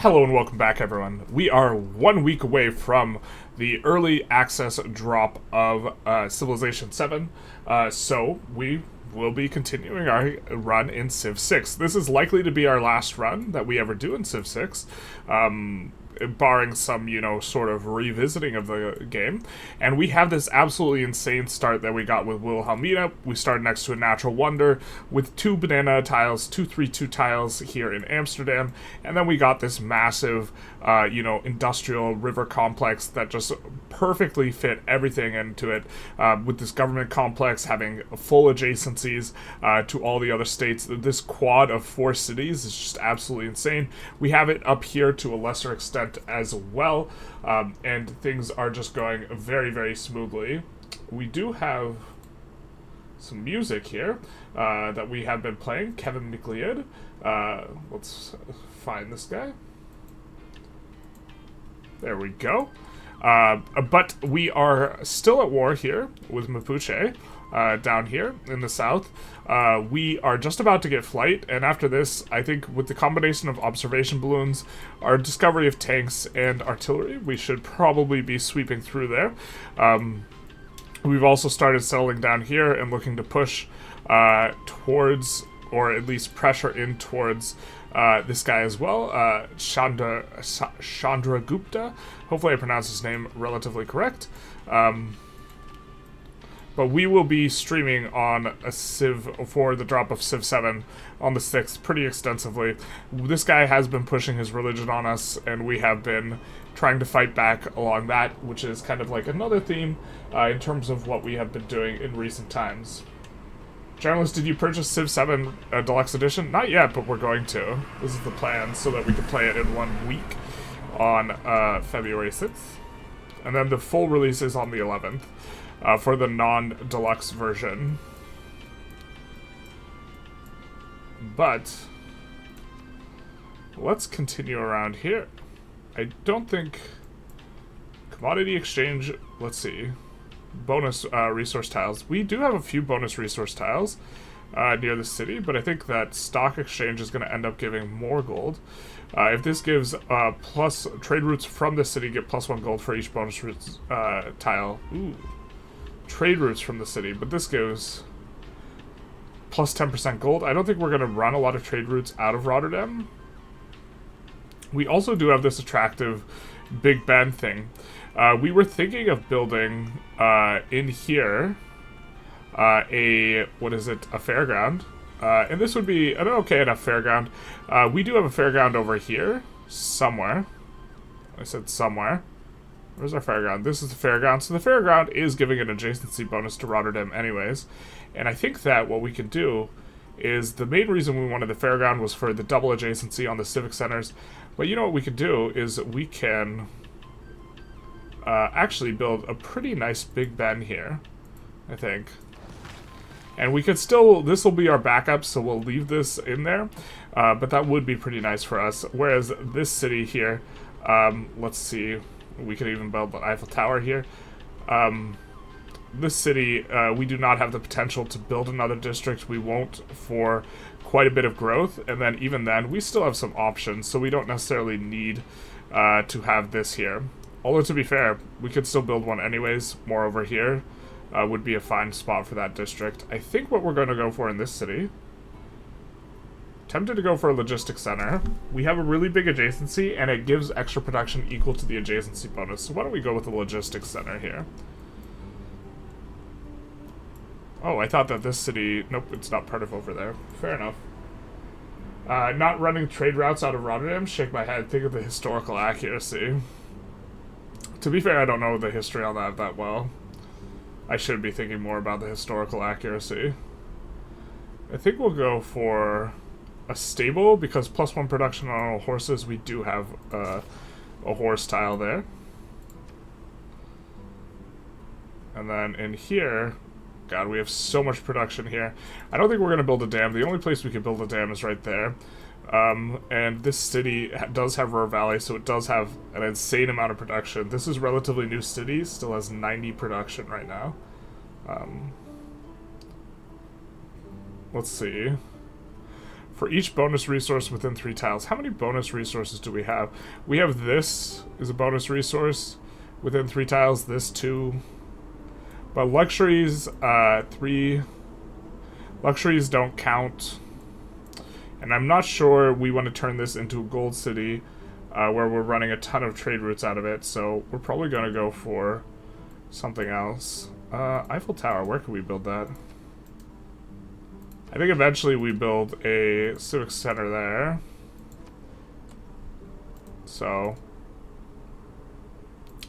Hello and welcome back, everyone. We are 1 week away from the early access drop of Civilization 7, so we will be continuing our run in Civ 6. This is likely to be our last run that we ever do in Civ 6, barring some, sort of revisiting of the game. And we have this absolutely insane start that we got with Wilhelmina. We started next to a natural wonder with 2 banana tiles, 2-3-2 tiles here in Amsterdam, and then we got this massive, industrial river complex that just perfectly fit everything into it, with this government complex having full adjacencies to all the other states. This quad of 4 cities is just absolutely insane. We have it up here to a lesser extent as well, and things are just going very, very smoothly. We do have some music here that we have been playing. Kevin Nicliad. Let's find this guy. There we go. But we are still at war here with Mapuche, down here in the south. We are just about to get flight, and after this, I think with the combination of observation balloons, our discovery of tanks, and artillery, we should probably be sweeping through there. We've also started settling down here and looking to push towards, or at least pressure in towards, this guy as well, Chandragupta. Hopefully I pronounced his name relatively correct. But we will be streaming on a Civ for the drop of Civ 7 on the 6th pretty extensively. This guy has been pushing his religion on us, and we have been trying to fight back along that, which is kind of like another theme in terms of what we have been doing in recent times. Journalist, did you purchase Civ 7 Deluxe Edition? Not yet, but we're going to. This is the plan, so that we can play it in 1 week on February 6th. And then the full release is on the 11th for the non-deluxe version. But let's continue around here. I don't think... Commodity exchange, let's see. Bonus resource tiles. We do have a few bonus resource tiles near the city, but I think that stock exchange is going to end up giving more gold. If this gives plus trade routes from the city get +1 gold for each bonus tile. Ooh. Trade routes from the city, but this gives plus 10% gold. I don't think we're going to run a lot of trade routes out of Rotterdam. We also do have this attractive Big Ben thing. We were thinking of building in here a fairground. And this would be an okay enough fairground. We do have a fairground over here somewhere. I said somewhere. Where's our fairground? This is the fairground. So the fairground is giving an adjacency bonus to Rotterdam anyways. And I think that what we can do is, the main reason we wanted the fairground was for the double adjacency on the civic centers. But you know what we could do is we can actually build a pretty nice Big Ben here, I think. And we could still, this will be our backup, so we'll leave this in there. But that would be pretty nice for us. Whereas this city here, let's see, we could even build the Eiffel Tower here. This city, we do not have the potential to build another district. We won't for quite a bit of growth. And then even then, we still have some options, so we don't necessarily need to have this here. Although, to be fair, we could still build one anyways. More over here would be a fine spot for that district. I think what we're going to go for in this city... Tempted to go for a logistics center. We have a really big adjacency, and it gives extra production equal to the adjacency bonus. So why don't we go with the logistics center here? Oh, I thought that this city... Nope, it's not part of over there. Fair enough. Not running trade routes out of Rotterdam? Shake my head. Think of the historical accuracy. To be fair, I don't know the history on that well. I should be thinking more about the historical accuracy. I think we'll go for a stable, because +1 production on all horses. We do have a horse tile there. And then in here, God, we have so much production here. I don't think we're going to build a dam. The only place we can build a dam is right there. And this city does have Ruhr Valley, so it does have an insane amount of production. This is relatively new city, still has 90 production right now. Let's see. For each bonus resource within 3 tiles. How many bonus resources do we have? We have this is a bonus resource within 3 tiles. This 2. But luxuries, 3. Luxuries don't count. And I'm not sure we want to turn this into a gold city where we're running a ton of trade routes out of it. So we're probably going to go for something else. Eiffel Tower, where can we build that? I think eventually we build a civic center there. So,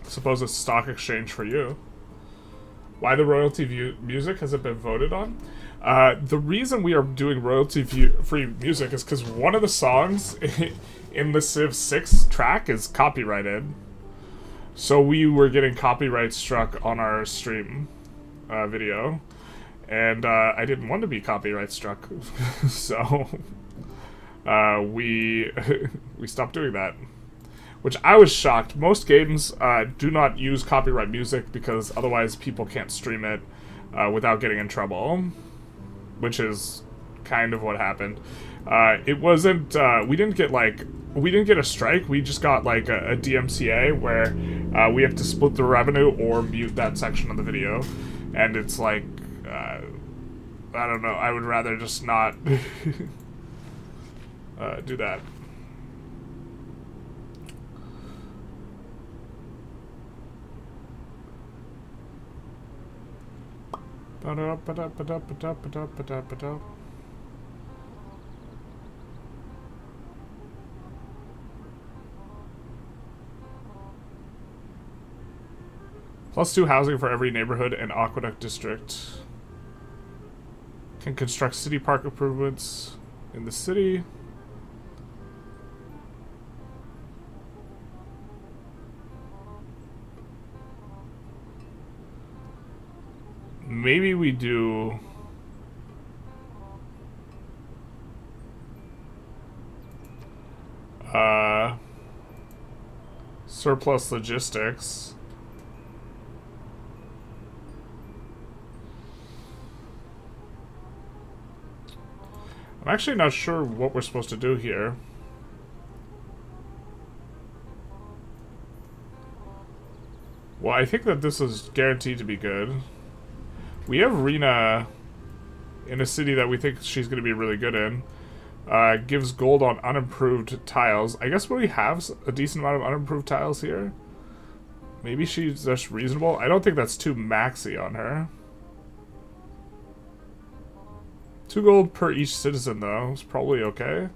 I suppose it's stock exchange for you. Why the royalty music has it been voted on? The reason we are doing royalty-free music is because one of the songs in the Civ 6 track is copyrighted. So we were getting copyright struck on our stream video. And I didn't want to be copyright struck, so we stopped doing that. Which I was shocked. Most games do not use copyright music because otherwise people can't stream it without getting in trouble, which is kind of what happened. It wasn't. We didn't get a strike. We just got like a DMCA where we have to split the revenue or mute that section of the video, and it's like. I don't know, I would rather just not do that. +2 housing for every neighborhood and aqueduct district. Can construct city park improvements in the city. Maybe we do... surplus logistics. I'm actually not sure what we're supposed to do here. Well, I think that this is guaranteed to be good. We have Rena in a city that we think she's going to be really good in. Gives gold on unimproved tiles. I guess we have a decent amount of unimproved tiles here. Maybe she's just reasonable. I don't think that's too maxy on her. 2 gold per each citizen, though. It's probably okay.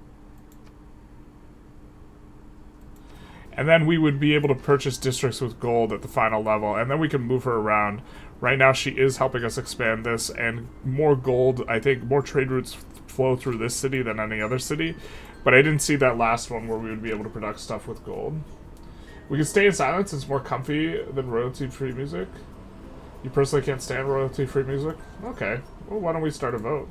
And then we would be able to purchase districts with gold at the final level, and then we can move her around. Right now, she is helping us expand this, and more gold, I think, more trade routes flow through this city than any other city. But I didn't see that last one where we would be able to produce stuff with gold. We can stay in silence. It's more comfy than royalty-free music. You personally can't stand royalty-free music? Okay. Well, why don't we start a vote?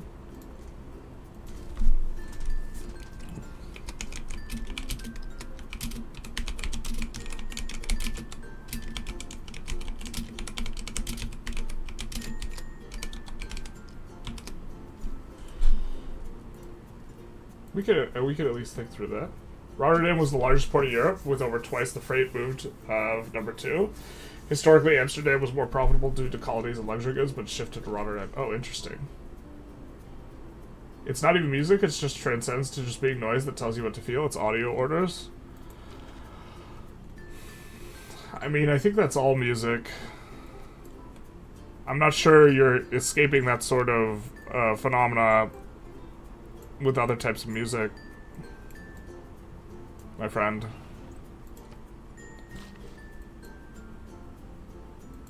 We could at least think through that. Rotterdam was the largest port of Europe, with over twice the freight moved of number 2. Historically, Amsterdam was more profitable due to colonies and luxury goods, but shifted to Rotterdam. Oh, interesting. It's not even music, it's just transcends to just being noise that tells you what to feel. It's audio orders. I mean, I think that's all music. I'm not sure you're escaping that sort of phenomena with other types of music, my friend.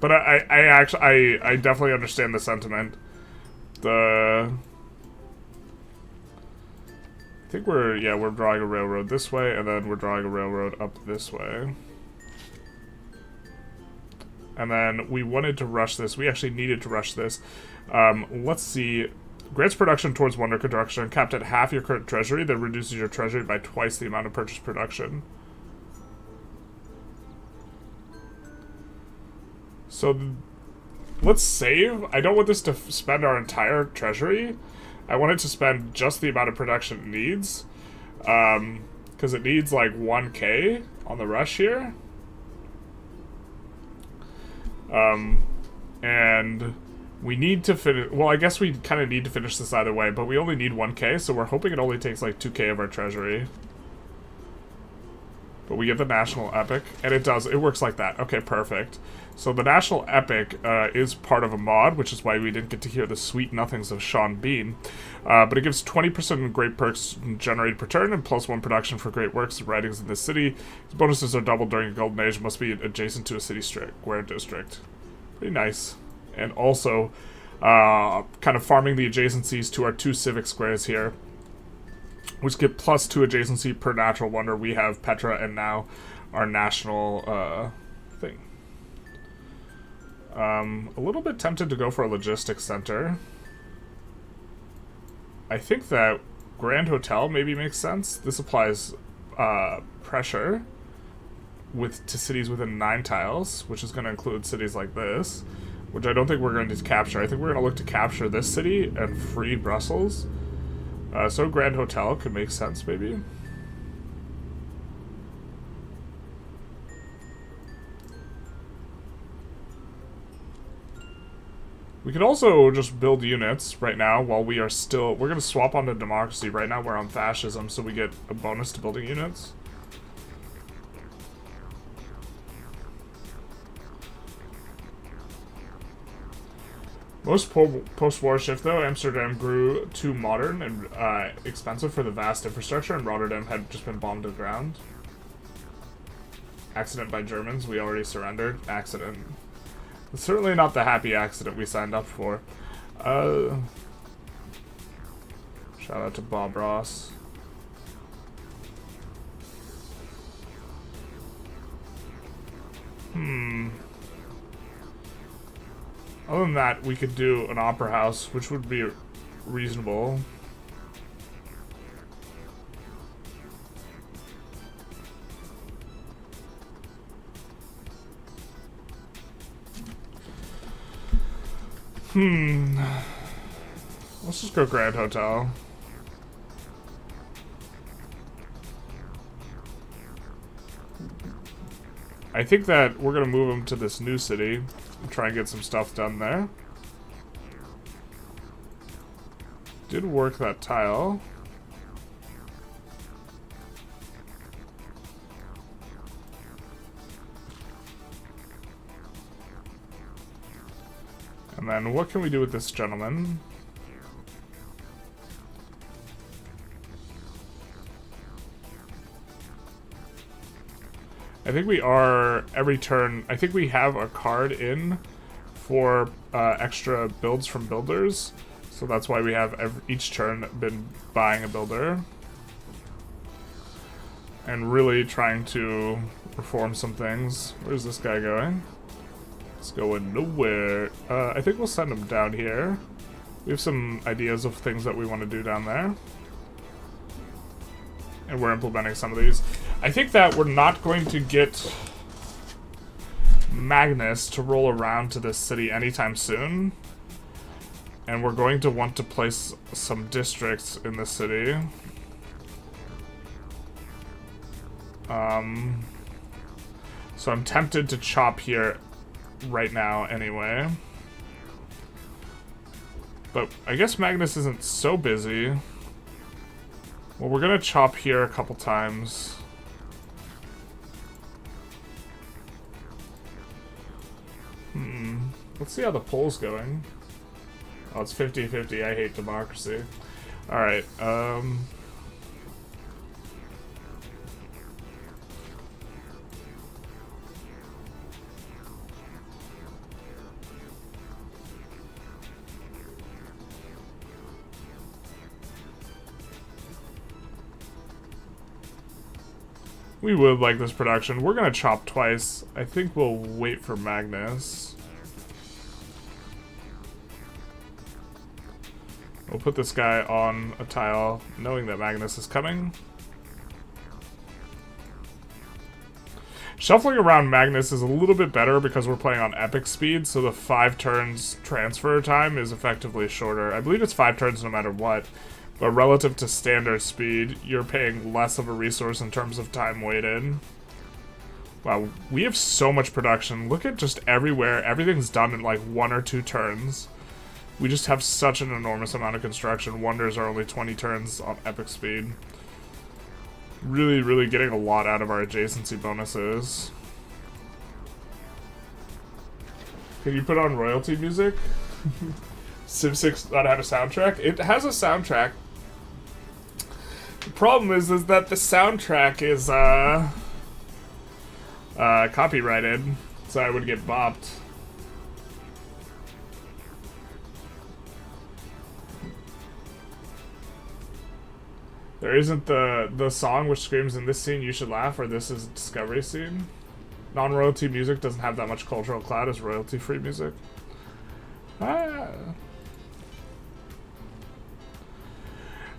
But I definitely understand the sentiment. I think we're drawing a railroad this way, and then we're drawing a railroad up this way. And then we wanted to rush this. We actually needed to rush this. Let's see. Grants production towards wonder construction, capped at half your current treasury, that reduces your treasury by twice the amount of purchase production. So, let's save. I don't want this to spend our entire treasury. I want it to spend just the amount of production it needs. Because it needs like 1k on the rush here. And we need to finish... Well, I guess we kind of need to finish this either way, but we only need 1k, so we're hoping it only takes like 2k of our treasury. But we get the National Epic, and it does. It works like that. Okay, perfect. So the National Epic is part of a mod, which is why we didn't get to hear the sweet nothings of Sean Bean. But it gives 20% great perks generated per turn and +1 production for great works and writings in this city. Its bonuses are doubled during a golden age, must be adjacent to a city square district. Pretty nice. And also, kind of farming the adjacencies to our 2 civic squares here, which get +2 adjacency per natural wonder. We have Petra and now our national thing. A little bit tempted to go for a logistics center. I think that Grand Hotel maybe makes sense. This applies pressure to cities within 9 tiles, which is going to include cities like this, which I don't think we're going to capture. I think we're going to look to capture this city and free Brussels. So Grand Hotel could make sense, maybe. We could also just build units right now while we are still... We're going to swap onto democracy. Right now we're on fascism, so we get a bonus to building units. Most post-war shift, though, Amsterdam grew too modern and expensive for the vast infrastructure, and Rotterdam had just been bombed to the ground. Accident by Germans. We already surrendered. Accident. It's certainly not the happy accident we signed up for. Shout out to Bob Ross. Other than that, we could do an opera house, which would be reasonable. Let's just go Grand Hotel. I think that we're gonna move him to this new city and try and get some stuff done there. Did work that tile. And then what can we do with this gentleman? I think we are, every turn, I think we have a card in for extra builds from builders. So that's why we have each turn been buying a builder. And really trying to reform some things. Where's this guy going? It's going nowhere. I think we'll send him down here. We have some ideas of things that we want to do down there. And we're implementing some of these. I think that we're not going to get Magnus to roll around to this city anytime soon. And we're going to want to place some districts in the city. So I'm tempted to chop here right now anyway. But I guess Magnus isn't so busy. Well, we're gonna chop here a couple times. Let's see how the poll's going. Oh, it's 50-50. I hate democracy. Alright, we would like this production. We're gonna chop twice. I think we'll wait for Magnus. We'll put this guy on a tile, knowing that Magnus is coming. Shuffling around Magnus is a little bit better because we're playing on epic speed, so the 5 turns transfer time is effectively shorter. I believe it's 5 turns no matter what, but relative to standard speed, you're paying less of a resource in terms of time waited. Wow, we have so much production. Look at just everywhere. Everything's done in like 1 or 2 turns. We just have such an enormous amount of construction. Wonders are only 20 turns on epic speed. Really, really getting a lot out of our adjacency bonuses. Can you put on royalty music? Civ 6 not have a soundtrack? It has a soundtrack. The problem is that the soundtrack is copyrighted, so I would get bopped. There isn't the song which screams in this scene you should laugh, or this is a discovery scene. Non-royalty music doesn't have that much cultural clout as royalty-free music.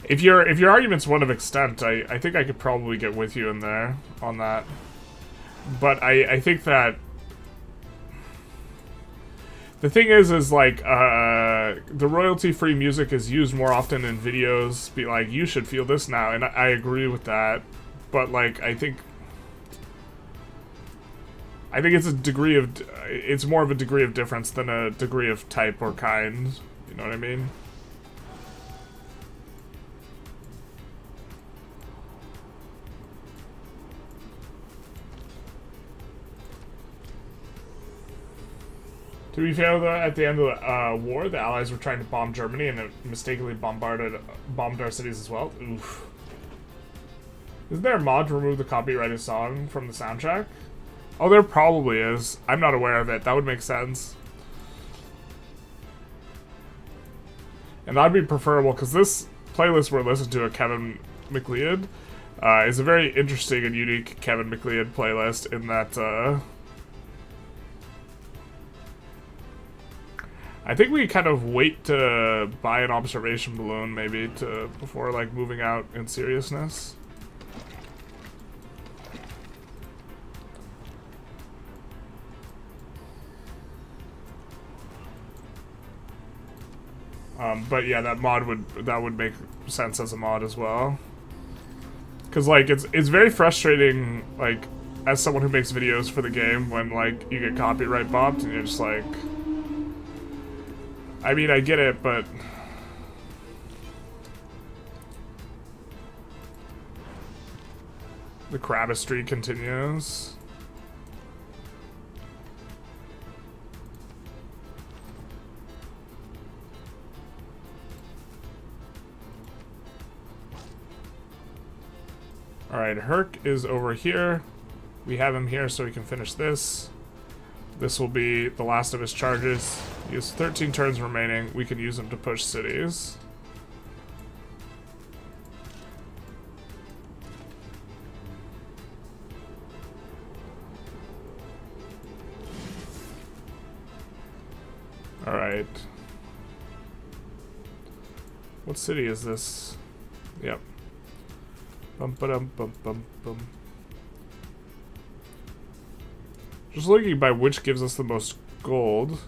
If your argument's one of extent, I think I could probably get with you in there on that. But I think that the thing is like, the royalty-free music is used more often in videos, be like, you should feel this now, and I agree with that, but like, I think it's a degree of, it's more of a degree of difference than a degree of type or kind, you know what I mean? To be fair, though, at the end of the war, the Allies were trying to bomb Germany and it mistakenly bombed our cities as well. Oof. Isn't there a mod to remove the copyrighted song from the soundtrack? Oh, there probably is. I'm not aware of it. That would make sense. And that'd be preferable, because this playlist we're listening to, Kevin MacLeod, is a very interesting and unique Kevin MacLeod playlist in that, I think we kind of wait to buy an observation balloon, maybe, before, like, moving out in seriousness. But yeah, that would make sense as a mod as well. Cause like it's very frustrating, like, as someone who makes videos for the game, when like you get copyright bombed and you're just like, I mean, I get it, but the crabistry continues. Alright, Herc is over here. We have him here so we can finish this. This will be the last of his charges. He has 13 turns remaining. We can use him to push cities. Alright. What city is this? Yep. Bum ba-dum bum bum bum. Just looking by which gives us the most gold.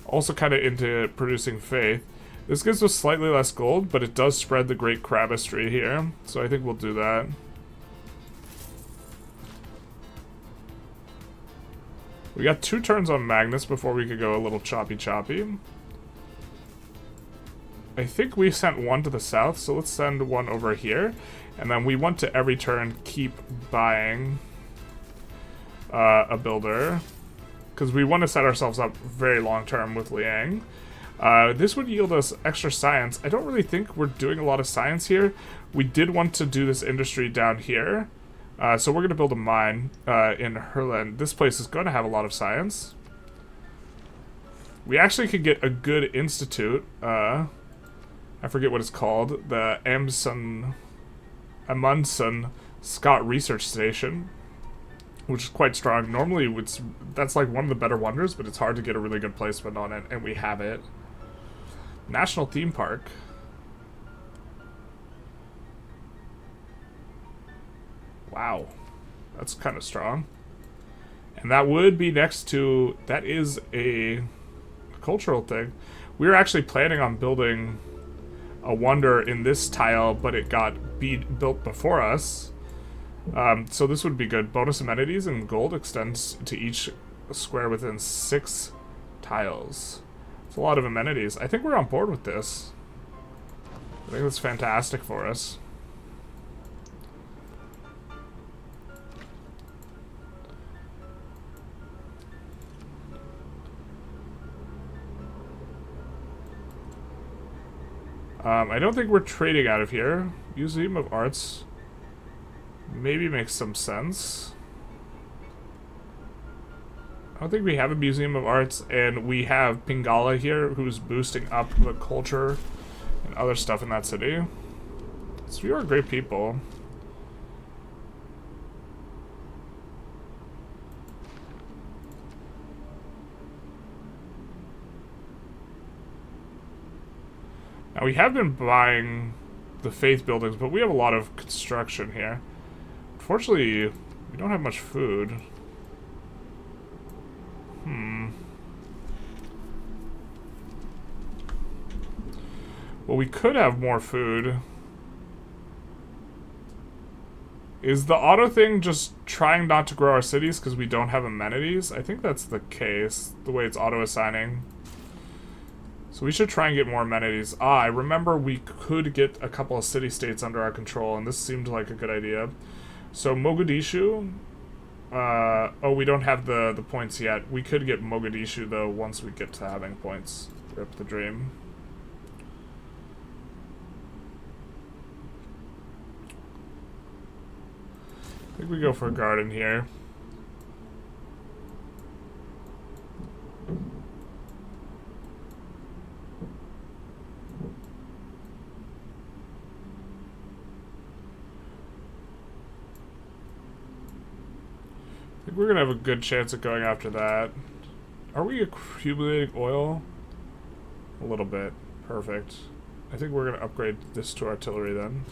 Also kind of into producing faith. This gives us slightly less gold, but it does spread the great crabistry here. So I think we'll do that. We got 2 turns on Magnus before we could go a little choppy. I think we sent 1 to the south, so let's send 1 over here. And then we want to every turn keep buying a builder, because we want to set ourselves up very long term with Liang. This would yield us extra science. I don't really think we're doing a lot of science here. We did want to do this industry down here, so we're going to build a mine in Herland. This place is going to have a lot of science. We actually could get a good institute. I forget what it's called. The Amundsen Scott Research Station, which is quite strong. Normally, that's like one of the better wonders, but it's hard to get a really good placement on it, and we have it. National Theme Park. Wow. That's kind of strong. And that would be next to... That is a cultural thing. We were actually planning on building a wonder in this tile, but it got built before us. So this would be good. Bonus amenities and gold extends to each square within 6 tiles. It's a lot of amenities. I think we're on board with this. I think that's fantastic for us. I don't think we're trading out of here. Museum of Arts maybe makes some sense. I don't think we have a Museum of Arts, and we have Pingala here, who's boosting up the culture and other stuff in that city. So we are great people. Now, we have been buying the faith buildings, but we have a lot of construction here. Unfortunately, we don't have much food. Well, we could have more food. Is the auto thing just trying not to grow our cities because we don't have amenities? I think that's the case, the way it's auto-assigning. So we should try and get more amenities. I remember we could get a couple of city-states under our control, and this seemed like a good idea. So Mogadishu... oh, we don't have the points yet. We could get Mogadishu, though, once we get to having points. Rip the dream. I think we go for a garden here. I think we're gonna have a good chance of going after that. Are we accumulating oil? A little bit. Perfect. I think we're gonna upgrade this to artillery then.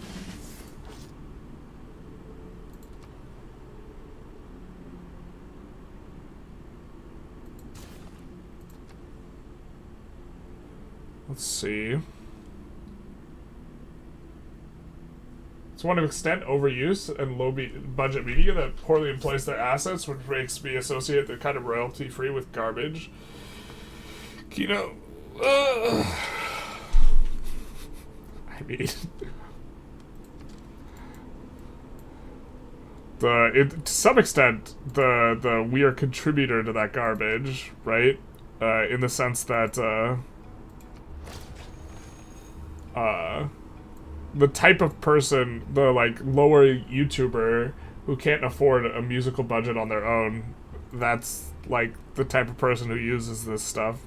Let's see. It's one of extent, overuse, and low budget media that poorly employs their assets, which makes me associate the kind of royalty-free with garbage. You know, I mean, to some extent, we are a contributor to that garbage, right? In the sense that, the type of person, the, like, lower YouTuber who can't afford a musical budget on their own, that's, like, the type of person who uses this stuff.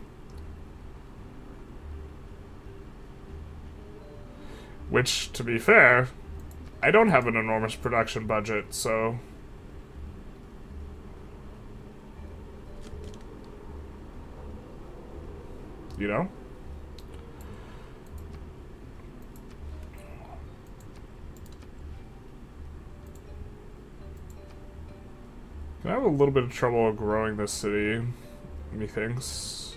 Which, to be fair, I don't have an enormous production budget, so... You know? I have a little bit of trouble growing this city, methinks.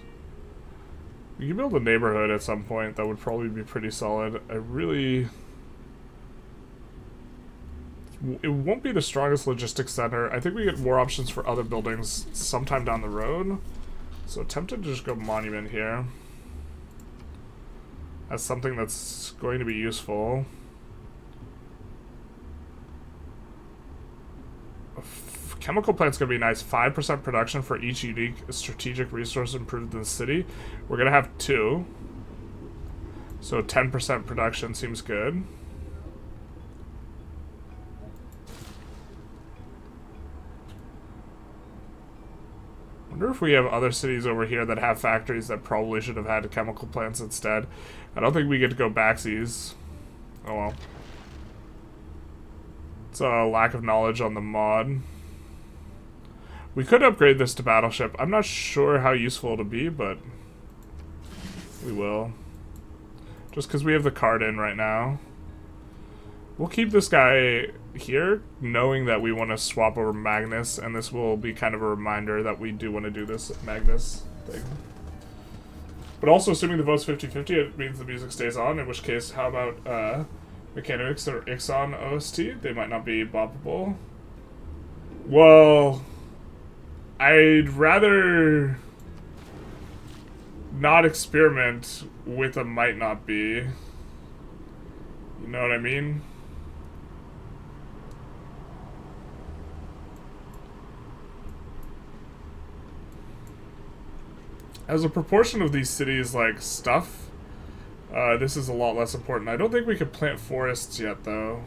We can build a neighborhood at some point that would probably be pretty solid. It won't be the strongest logistics center. I think we get more options for other buildings sometime down the road. So tempted to just go monument here. As something that's going to be useful. Chemical plant's gonna be nice. 5% production for each unique strategic resource improved in the city. We're gonna have 2. So 10% production seems good. Wonder if we have other cities over here that have factories that probably should have had chemical plants instead. I don't think we get to go backsies. Oh well. It's a lack of knowledge on the mod. We could upgrade this to battleship. I'm not sure how useful it'll be, but we will. Just because we have the card in right now. We'll keep this guy here, knowing that we want to swap over Magnus, and this will be kind of a reminder that we do want to do this Magnus thing. But also, assuming the vote's 50-50, it means the music stays on, in which case, how about Mechanics or Ixon OST? They might not be boppable. Well, I'd rather not experiment with a might not be. You know what I mean? As a proportion of these cities, like, stuff, this is a lot less important. I don't think we could plant forests yet, though.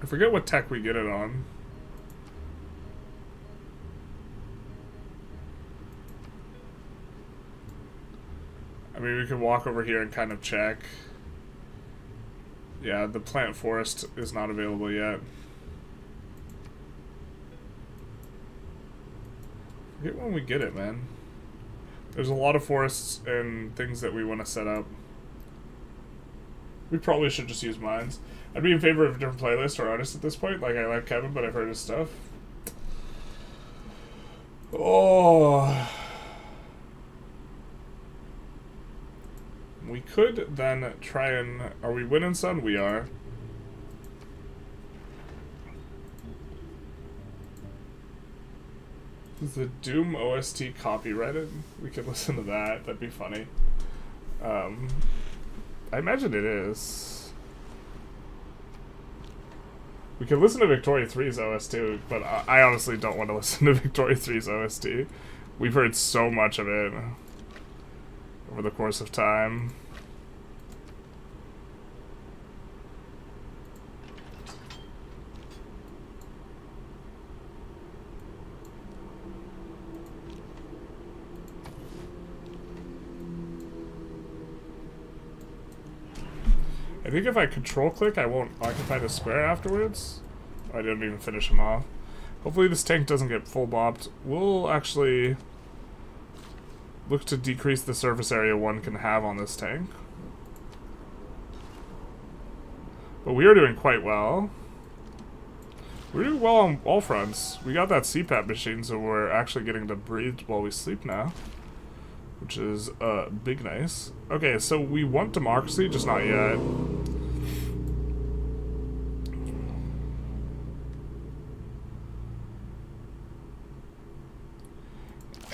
I forget what tech we get it on. I mean, we can walk over here and kind of check. Yeah, the plant forest is not available yet. I forget when we get it, man. There's a lot of forests and things that we want to set up. We probably should just use mines. I'd be in favor of a different playlist or artist at this point. Like, I like Kevin, but I've heard his stuff. Oh. We could then try and... Are we winning, son? We are. Is the Doom OST copyrighted? We could listen to that. That'd be funny. I imagine it is. We could listen to Victoria 3's OST, but I honestly don't want to listen to Victoria 3's OST. We've heard so much of it over the course of time. I think if I control click, I won't occupy the square afterwards. I didn't even finish him off. Hopefully this tank doesn't get full bopped. We'll actually look to decrease the surface area one can have on this tank. But we are doing quite well. We're doing well on all fronts. We got that CPAP machine, so we're actually getting to breathe while we sleep now. Which is big nice. Okay, so we want democracy, just not yet.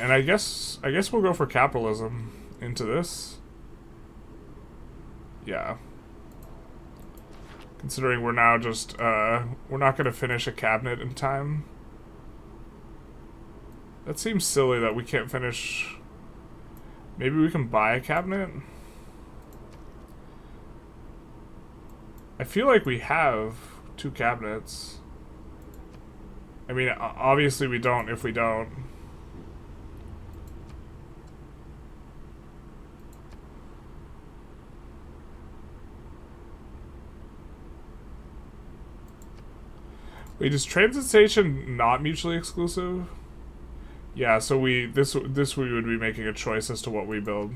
And I guess we'll go for capitalism into this. Yeah. Considering we're now just we're not gonna finish a cabinet in time. That seems silly that we can't finish. Maybe we can buy a cabinet? I feel like we have 2 cabinets. I mean, obviously we don't if we don't. Wait, is transit station not mutually exclusive? Yeah, so this we would be making a choice as to what we build.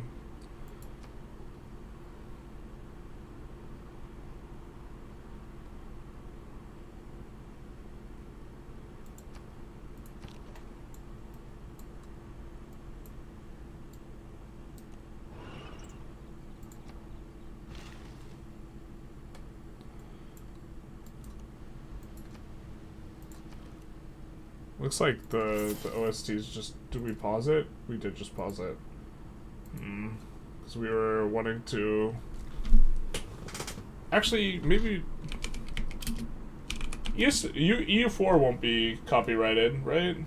Looks like the OST's just... Did we pause it? We did just pause it. Because we were wanting to... Actually, maybe... Yes, EU4 won't be copyrighted, right?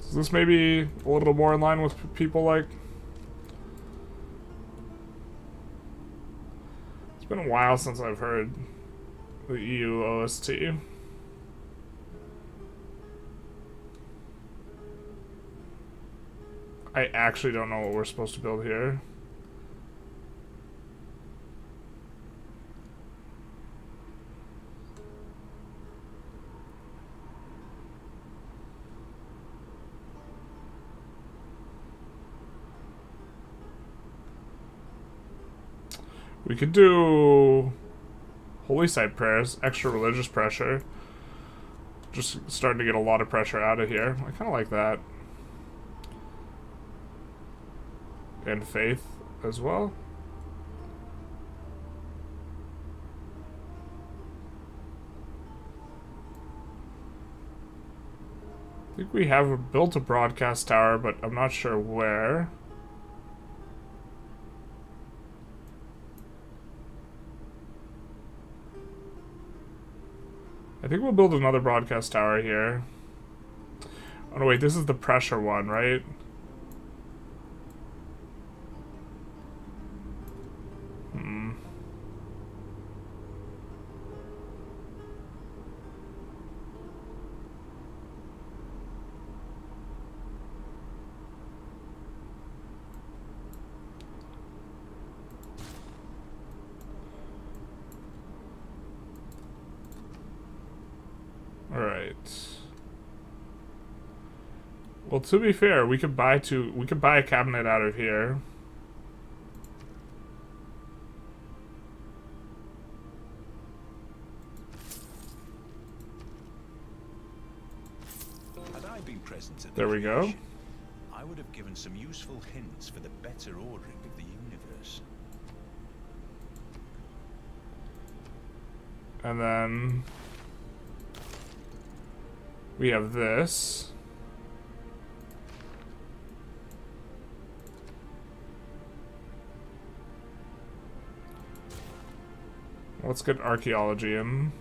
Is this maybe a little more in line with people like... It's been a while since I've heard the EU OST. I actually don't know what we're supposed to build here. We could do holy site prayers, extra religious pressure. Just starting to get a lot of pressure out of here. I kind of like that. And faith as well. I think we have built a broadcast tower, but I'm not sure where. I think we'll build another broadcast tower here. Oh no, wait, this is the pressure one, right? Well, to be fair, we could buy a cabinet out of here. Had I been present at there we go. I would have given some useful hints for the better ordering of the universe. And then we have this. Let's get archaeology in.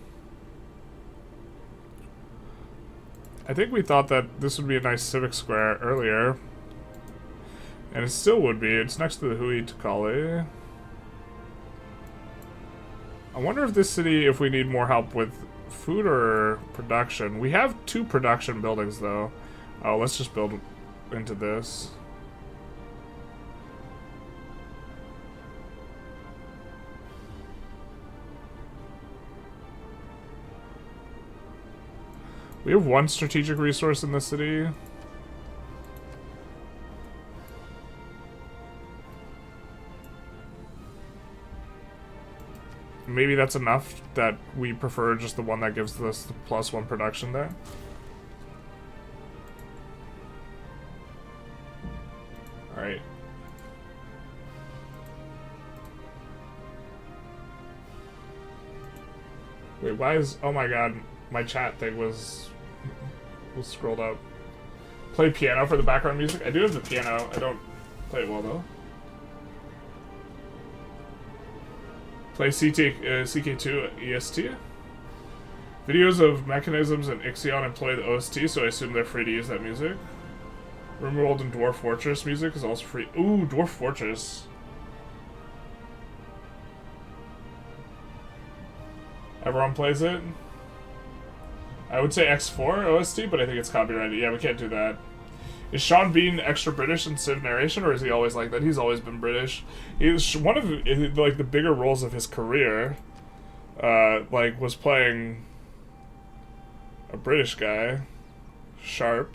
I think we thought that this would be a nice civic square earlier. And it still would be. It's next to the Hui Takali. I wonder if this city, if we need more help with food or production. We have 2 production buildings though. Oh, let's just build into this. We have 1 strategic resource in the city. Maybe that's enough that we prefer just the one that gives us the +1 production there. Alright. Wait, why is... Oh my god, my chat thing was scrolled up. Play piano for the background music? I do have the piano. I don't play it well though. Play CK2 EST. Videos of mechanisms and Ixion employ the OST, so I assume they're free to use that music. Rimworld and Dwarf Fortress music is also free. Ooh, Dwarf Fortress. Everyone plays it? I would say X4 OST, but I think it's copyrighted. Yeah, we can't do that. Is Sean Bean extra British in Civ narration, or is he always like that? He's always been British. He's one of like the bigger roles of his career. Like was playing a British guy, Sharp.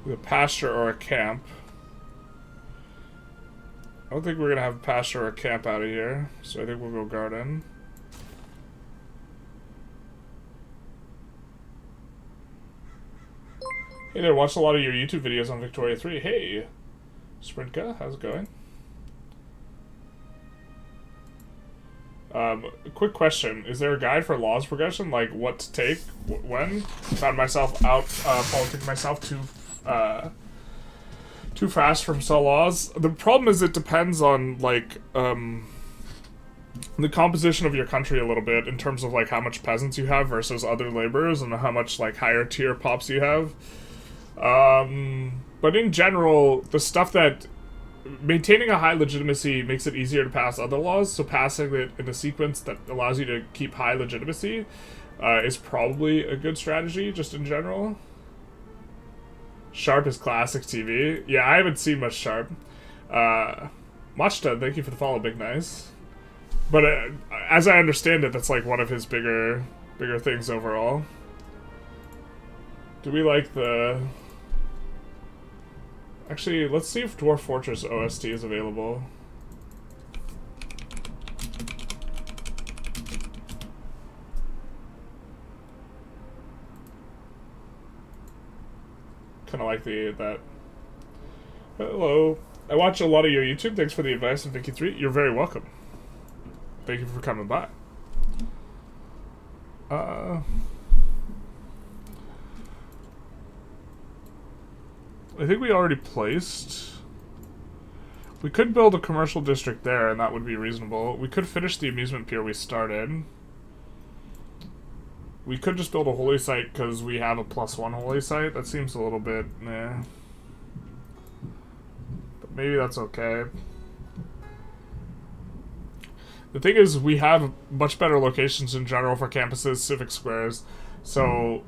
With a pasture or a camp. I don't think we're gonna have a pasture or a camp out of here, so I think we'll go garden. Hey there, watched a lot of your YouTube videos on Victoria 3. Hey, Sprintka, how's it going? Quick question. Is there a guide for laws progression? Like, what to take, when? Found myself out, politicking myself too fast from some laws. The problem is it depends on, like, the composition of your country a little bit in terms of, like, how much peasants you have versus other laborers and how much, like, higher tier pops you have. But in general, the stuff that maintaining a high legitimacy makes it easier to pass other laws, so passing it in a sequence that allows you to keep high legitimacy is probably a good strategy, just in general. Sharp is classic TV. Yeah, I haven't seen much Sharp. Machta, thank you for the follow, Big Nice. But as I understand it, that's like one of his bigger things overall. Do we like the Actually, let's see if Dwarf Fortress OST is available. Kind of like that. Hello. I watch a lot of your YouTube. Thanks for the advice, and Vicky3. You're very welcome. Thank you for coming by. I think we already placed. We could build a commercial district there, and that would be reasonable. We could finish the amusement pier we started. We could just build a holy site because we have a +1 holy site. That seems a little bit meh. But maybe that's okay. The thing is, we have much better locations in general for campuses, civic squares, so...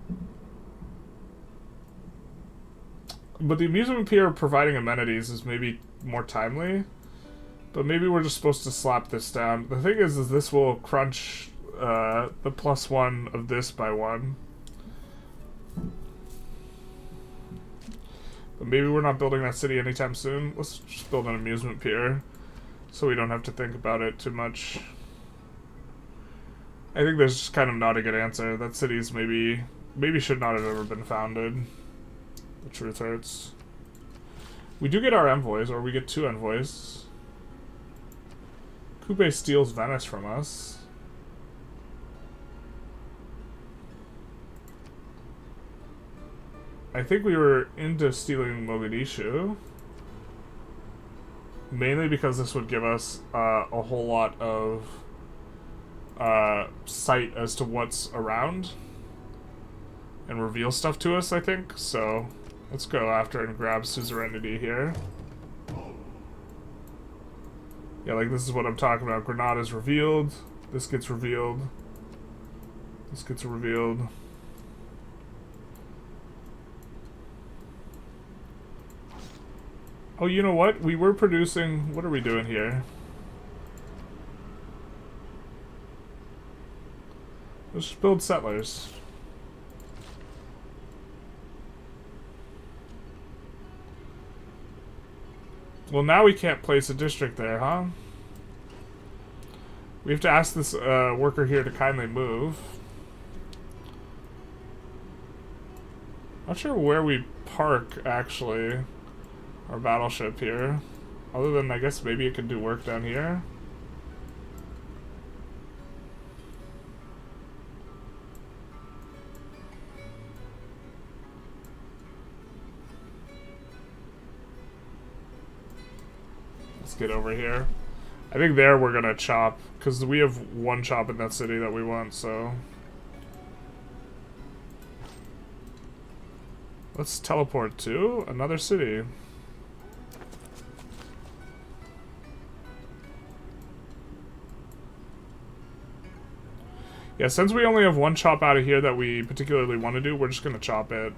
But the amusement pier providing amenities is maybe more timely. But maybe we're just supposed to slap this down. The thing is this will crunch the +1 of this by 1. But maybe we're not building that city anytime soon. Let's just build an amusement pier, so we don't have to think about it too much. I think there's just kind of not a good answer. That city's maybe should not have ever been founded. The truth hurts. We do get our envoys, or we get 2 envoys. Coupe steals Venice from us. I think we were into stealing Mogadishu. Mainly because this would give us a whole lot of sight as to what's around. And reveal stuff to us, I think. So, let's go after and grab suzerainty here. Yeah, like this is what I'm talking about. Granada's revealed. This gets revealed. This gets revealed. Oh, you know what? We were producing... What are we doing here? Let's just build settlers. Well, now we can't place a district there, huh? We have to ask this worker here to kindly move. Not sure where we park, actually, our battleship here. Other than, I guess, maybe it could do work down here. Let's get over here. I think there we're gonna chop, because we have 1 chop in that city that we want, so... Let's teleport to another city. Yeah, since we only have 1 chop out of here that we particularly want to do, we're just gonna chop it.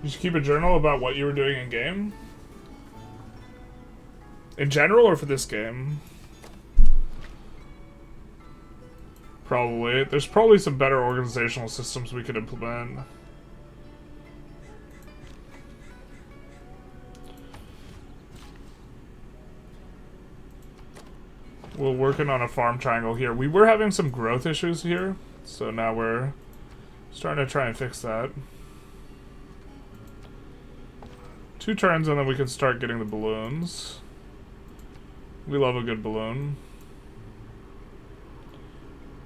You should keep a journal about what you were doing in game? In general, or for this game? Probably. There's probably some better organizational systems we could implement. We're working on a farm triangle here. We were having some growth issues here, so now we're starting to try and fix that. 2 turns and then we can start getting the balloons. We love a good balloon.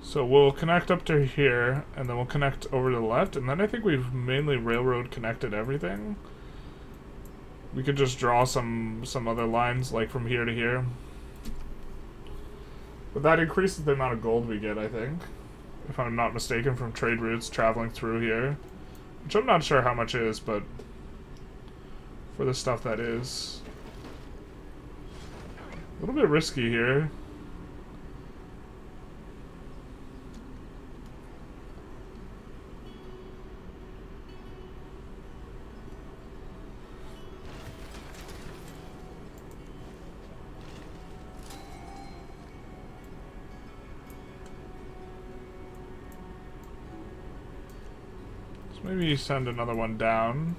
So we'll connect up to here, and then we'll connect over to the left, and then I think we've mainly railroad connected everything. We could just draw some other lines, like from here to here. But that increases the amount of gold we get, I think. If I'm not mistaken, from trade routes traveling through here. Which I'm not sure how much is, but... for the stuff that is. A little bit risky here. maybe send another one down.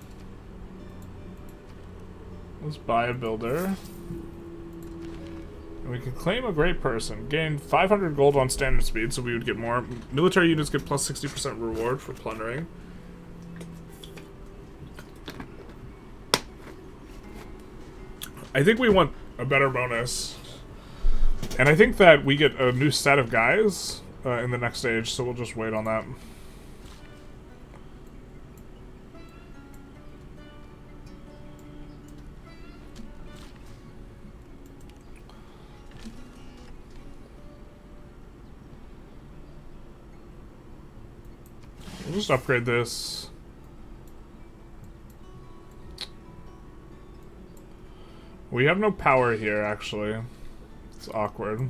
Let's buy a builder. And we can claim a great person. Gain 500 gold on standard speed, so we would get more. Military units get plus 60% reward for plundering. I think we want a better bonus. And I think that we get a new set of guys in the next stage, so we'll just wait on that. We'll just upgrade this. We have no power here, actually. It's awkward.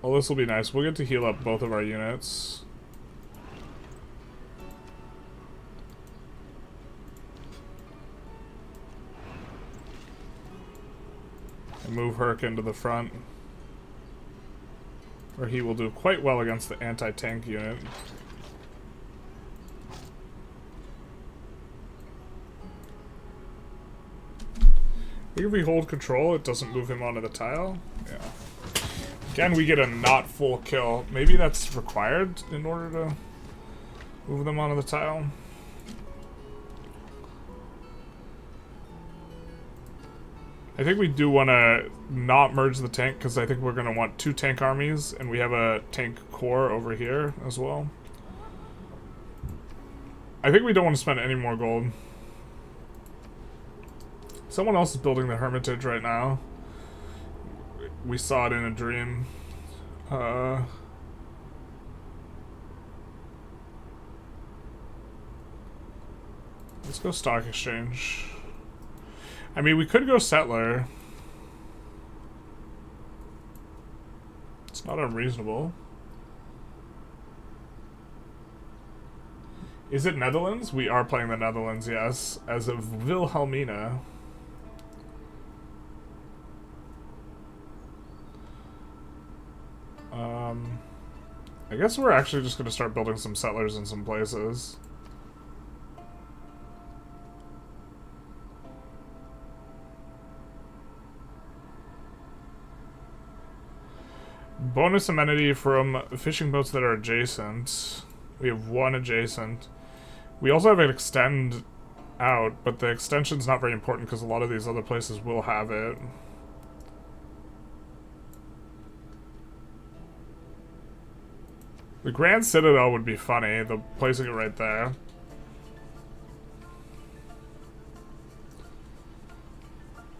Well, this will be nice. We'll get to heal up both of our units. And move Herc into the front, where he will do quite well against the anti-tank unit. I think if we hold control, it doesn't move him onto the tile. Yeah. Again, we get a not full kill. Maybe that's required in order to move them onto the tile. I think we do want to not merge the tank, because I think we're going to want 2 tank armies, and we have a tank corps over here as well. I think we don't want to spend any more gold. Someone else is building the Hermitage right now. We saw it in a dream. Let's go stock exchange. I mean, we could go settler. It's not unreasonable. Is it Netherlands? We are playing the Netherlands, yes. As of Wilhelmina. I guess we're actually just going to start building some settlers in some places. Bonus amenity from fishing boats that are adjacent. We have 1 adjacent. We also have an extend out, but the extension's not very important because a lot of these other places will have it. The Grand Citadel would be funny, the placing it right there.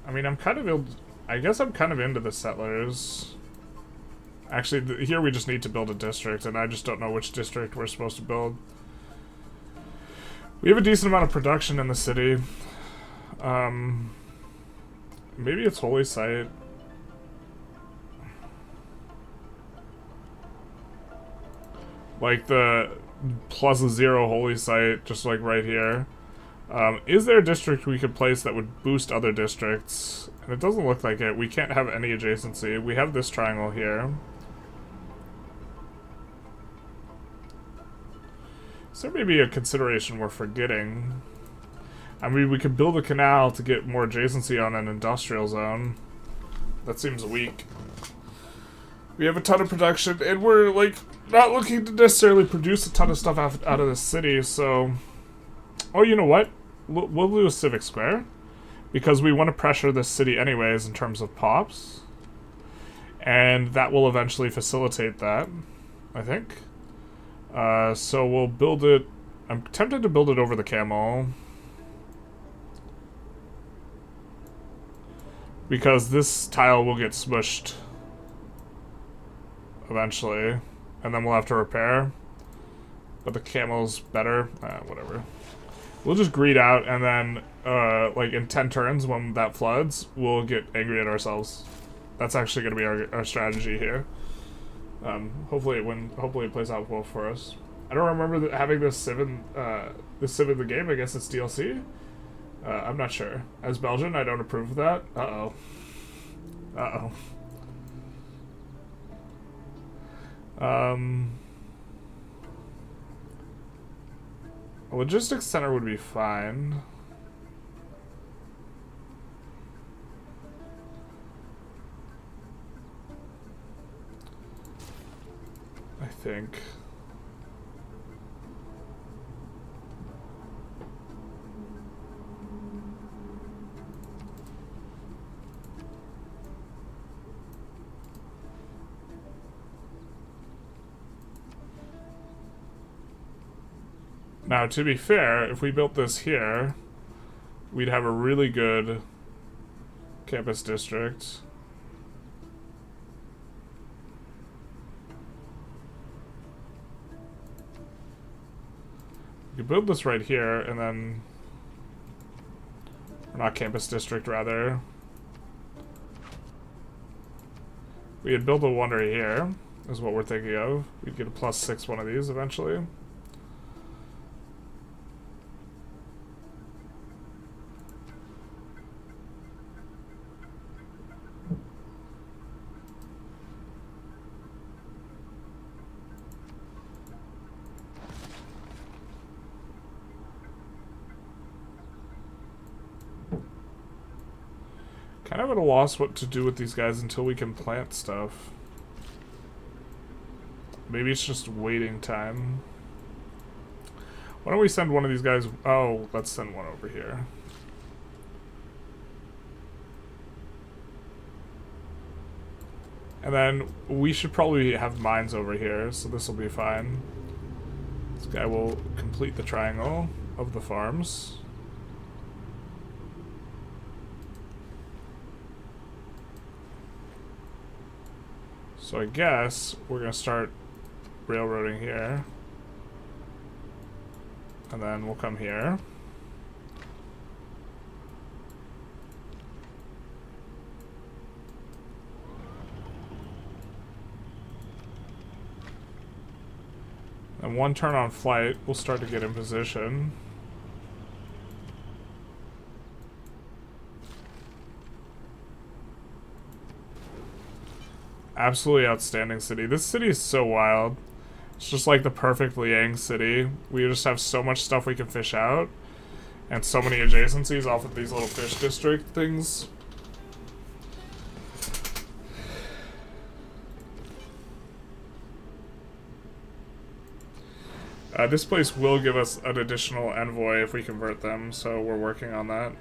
I mean, I guess I'm kind of into the settlers. Actually, here we just need to build a district, and I just don't know which district we're supposed to build. We have a decent amount of production in the city. Maybe it's Holy Site. Like the Plaza Zero Holy Site, just like right here. Is there a district we could place that would boost other districts? And it doesn't look like it. We can't have any adjacency. We have this triangle here. Is there maybe a consideration we're forgetting? I mean, we could build a canal to get more adjacency on an industrial zone. That seems weak. We have a ton of production, and we're, like, not looking to necessarily produce a ton of stuff out of the city, so... Oh, you know what? We'll do a civic square, because we want to pressure this city anyways in terms of pops. And that will eventually facilitate that, I think. So we'll build it... I'm tempted to build it over the camel. Because this tile will get smushed eventually, and then we'll have to repair. But the camel's better. Whatever. We'll just greed out, and then, like, in 10 turns, when that floods, we'll get angry at ourselves. That's actually going to be our strategy here. Hopefully it plays out well for us. I don't remember having this civ in the game. I guess it's DLC. I'm not sure. As Belgian, I don't approve of that. Uh-oh. Uh-oh. A logistics center would be fine. I think. Now, to be fair, if we built this here, we'd have a really good campus district. You could build this right here, and then... or not campus district, rather. We could build a wonder here, is what we're thinking of. We'd get a +6 one of these eventually. Kind of at a loss what to do with these guys until we can plant stuff. Maybe it's just waiting time. Why don't we send one of these guys... oh, let's send one over here. And then we should probably have mines over here, so this will be fine. This guy will complete the triangle of the farms. So I guess we're going to start railroading here. And then we'll come here. And one turn on flight, we'll start to get in position. Absolutely outstanding city. This city is so wild. It's just like the perfect Liang city. We just have so much stuff we can fish out. And so many adjacencies off of these little fish district things. This place will give us an additional envoy if we convert them, so we're working on that.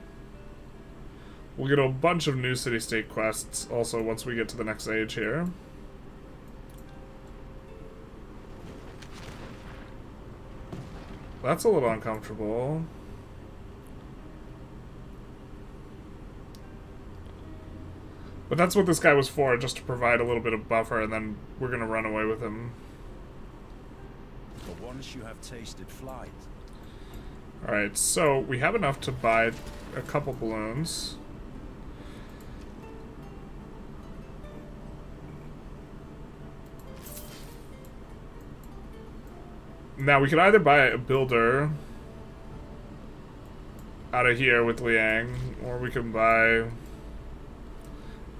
We'll get a bunch of new city-state quests also once we get to the next age here. That's a little uncomfortable. But that's what this guy was for, just to provide a little bit of buffer, and then we're gonna run away with him. But once you have tasted flight. Alright, so we have enough to buy a couple balloons. Now, we could either buy a builder out of here with Liang, or we can buy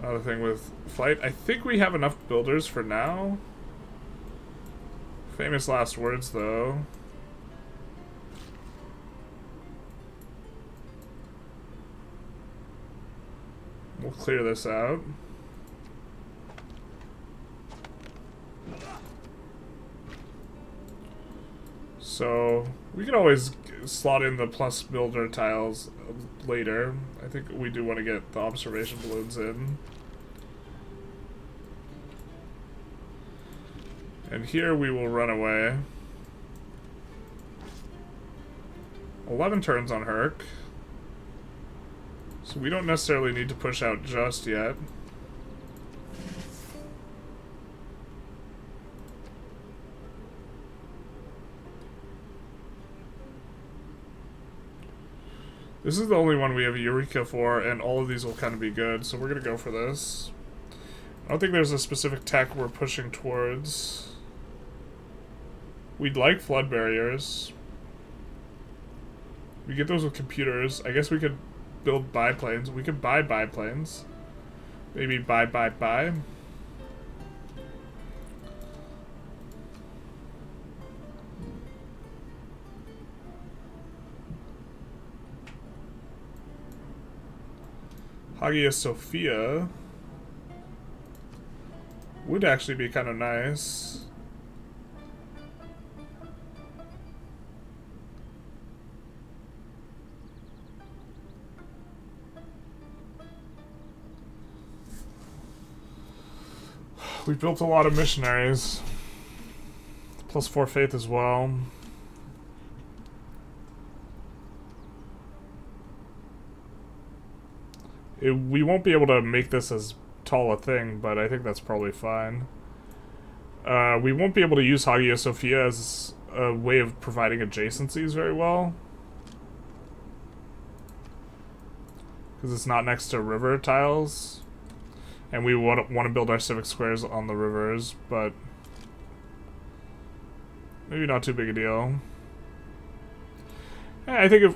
another thing with flight. I think we have enough builders for now. Famous last words, though. We'll clear this out. So, we can always slot in the plus builder tiles later. I think we do want to get the observation balloons in. And here we will run away. 11 turns on Herc. So we don't necessarily need to push out just yet. This is the only one we have Eureka for, and all of these will kind of be good, so we're going to go for this. I don't think there's a specific tech we're pushing towards. We'd like flood barriers. We get those with computers. I guess we could build biplanes. We could buy biplanes. Maybe buy. Hagia Sophia would actually be kind of nice. We built a lot of missionaries. +4 faith as well. We won't be able to make this as tall a thing, but I think that's probably fine. We won't be able to use Hagia Sophia as a way of providing adjacencies very well, because it's not next to river tiles, and we want to build our civic squares on the rivers, but maybe not too big a deal. Yeah, I think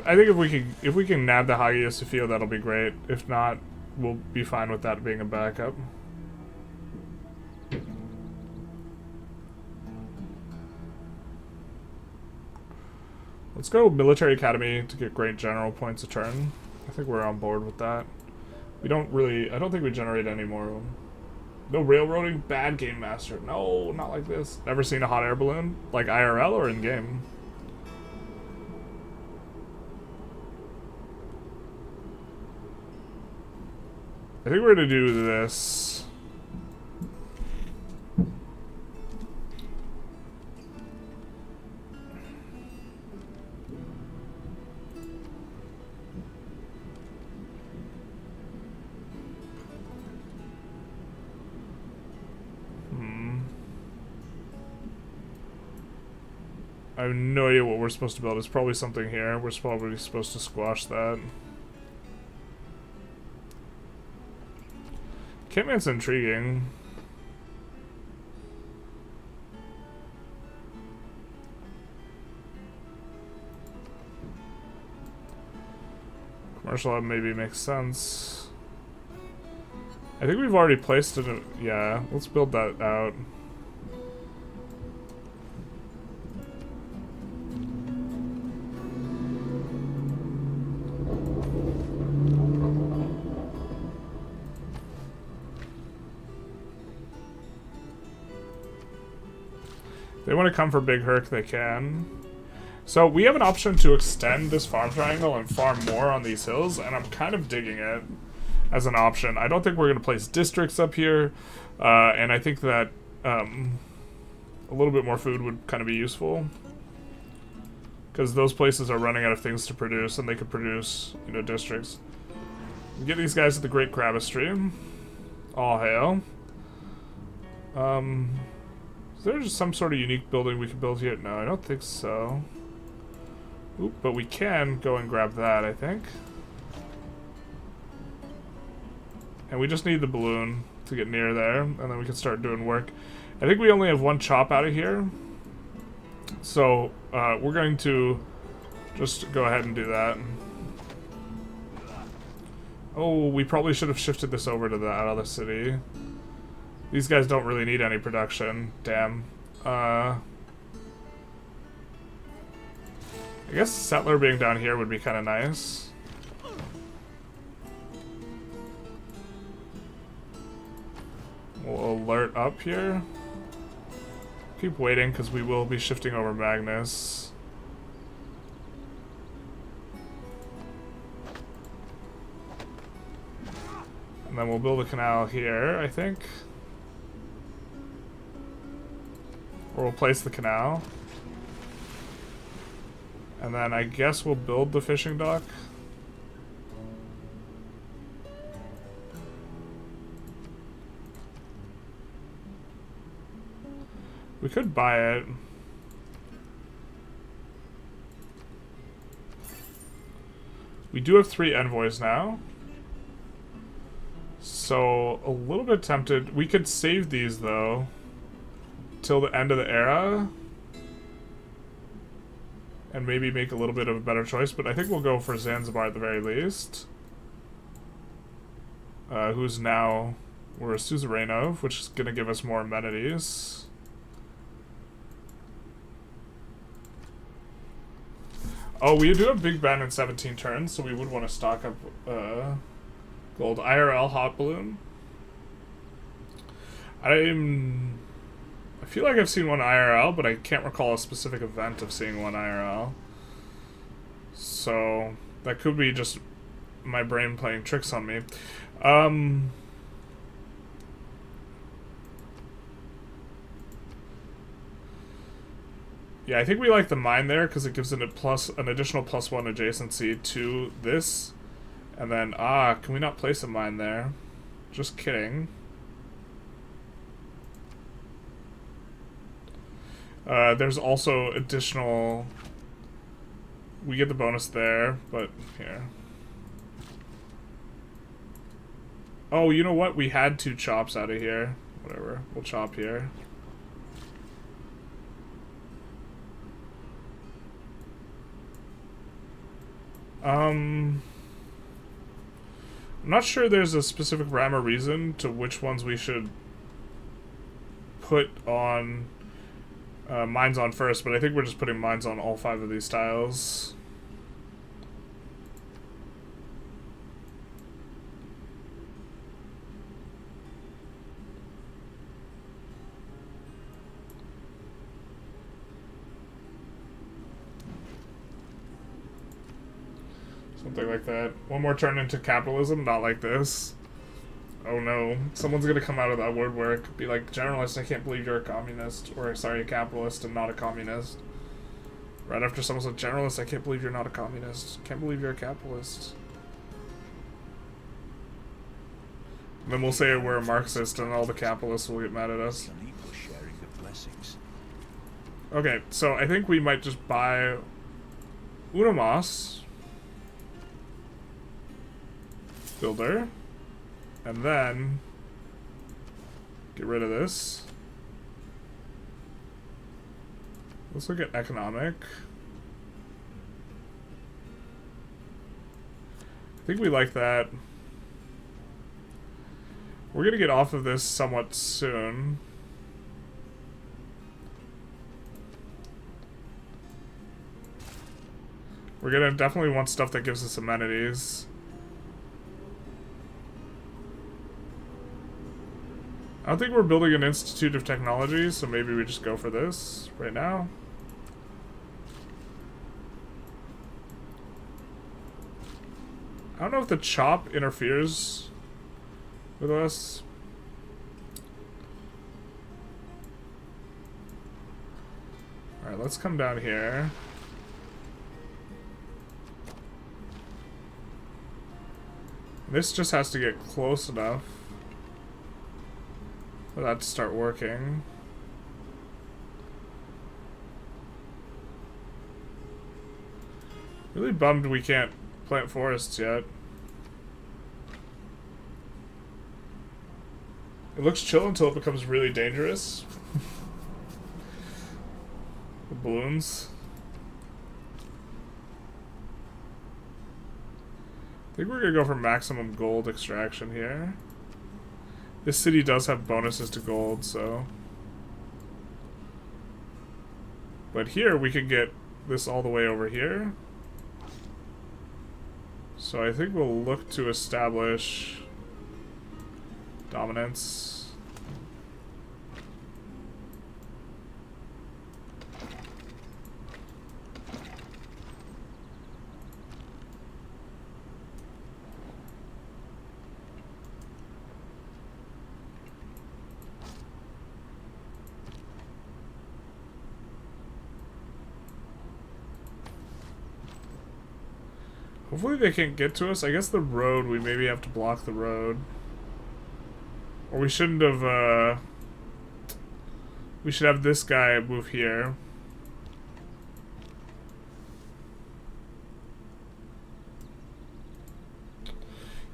if we can nab the Hagia Sophia, that'll be great. If not, we'll be fine with that being a backup. Let's go Military Academy to get great general points a turn. I think we're on board with that. We don't really... I don't think we generate any more of them. No railroading? Bad Game Master. No, not like this. Never seen a hot air balloon? Like IRL or in-game? I think we're gonna do this. I have no idea what we're supposed to build. It's probably something here. We're probably supposed to squash that. Kitman's intriguing. Commercial hub maybe makes sense. I think we've already placed it. Yeah, let's build that out. They want to come for Big Herc, they can. So we have an option to extend this farm triangle and farm more on these hills, and I'm kind of digging it as an option. I don't think we're going to place districts up here, and I think that a little bit more food would kind of be useful, because those places are running out of things to produce, and they could produce, you know, districts. We get these guys at the Great Crabistry. All hail. Is there just some sort of unique building we can build here? No, I don't think so. Oop, but we can go and grab that, I think. And we just need the balloon to get near there, and then we can start doing work. I think we only have one chop out of here. So, we're going to just go ahead and do that. Oh, we probably should have shifted this over to that other city. These guys don't really need any production. Damn. I guess settler being down here would be kind of nice. We'll alert up here. Keep waiting, because we will be shifting over Magnus. And then we'll build a canal here, I think. Or we'll place the canal. And then I guess we'll build the fishing dock. We could buy it. We do have 3 envoys now. So, a little bit tempted. We could save these, though, till the end of the era, and maybe make a little bit of a better choice, but I think we'll go for Zanzibar at the very least. Who's now... we're a suzerain of, which is going to give us more amenities. Oh, we do have Big Ben in 17 turns, so we would want to stock up, Gold IRL hot balloon. I feel like I've seen one IRL, but I can't recall a specific event of seeing one IRL. So that could be just my brain playing tricks on me. Yeah, I think we like the mine there because it gives it an additional +1 adjacency to this. And then, can we not place a mine there? Just kidding. There's also additional... We get the bonus there, but here. Oh, you know what? We had 2 chops out of here. Whatever. We'll chop here. I'm not sure there's a specific rhyme or reason to which ones we should put on mines on first, but I think we're just putting mines on all 5 of these tiles. Something like that. One more turn into capitalism, not like this. Oh no, someone's gonna come out of that woodwork, be like, Generalist, I can't believe you're a communist. Or, sorry, a capitalist and not a communist. Right after someone said, Generalist, I can't believe you're not a communist. Can't believe you're a capitalist. And then we'll say we're a Marxist and all the capitalists will get mad at us. Okay, so I think we might just buy Unamas. Builder, and then get rid of this. Let's look at economic. I think we like that. We're gonna get off of this somewhat soon. We're gonna definitely want stuff that gives us amenities. I don't think we're building an Institute of Technology, so maybe we just go for this right now. I don't know if the chop interferes with us. Alright, let's come down here. This just has to get close enough for that to start working. Really bummed we can't plant forests yet. It looks chill until it becomes really dangerous. The balloons. I think we're gonna go for maximum gold extraction here. This city does have bonuses to gold, so... But here, we can get this all the way over here. So I think we'll look to establish dominance. Hopefully they can't get to us. I guess the road, we maybe have to block the road. Or we shouldn't have, we should have this guy move here.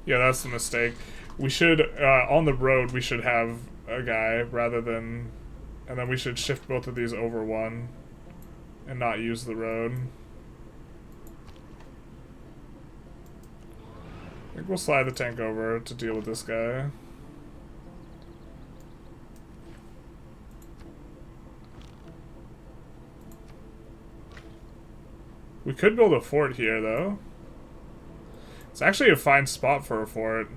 Yeah, that's the mistake. We should, on the road, we should have a guy rather than... And then we should shift both of these over one and not use the road. I think we'll slide the tank over to deal with this guy. We could build a fort here, though. It's actually a fine spot for a fort.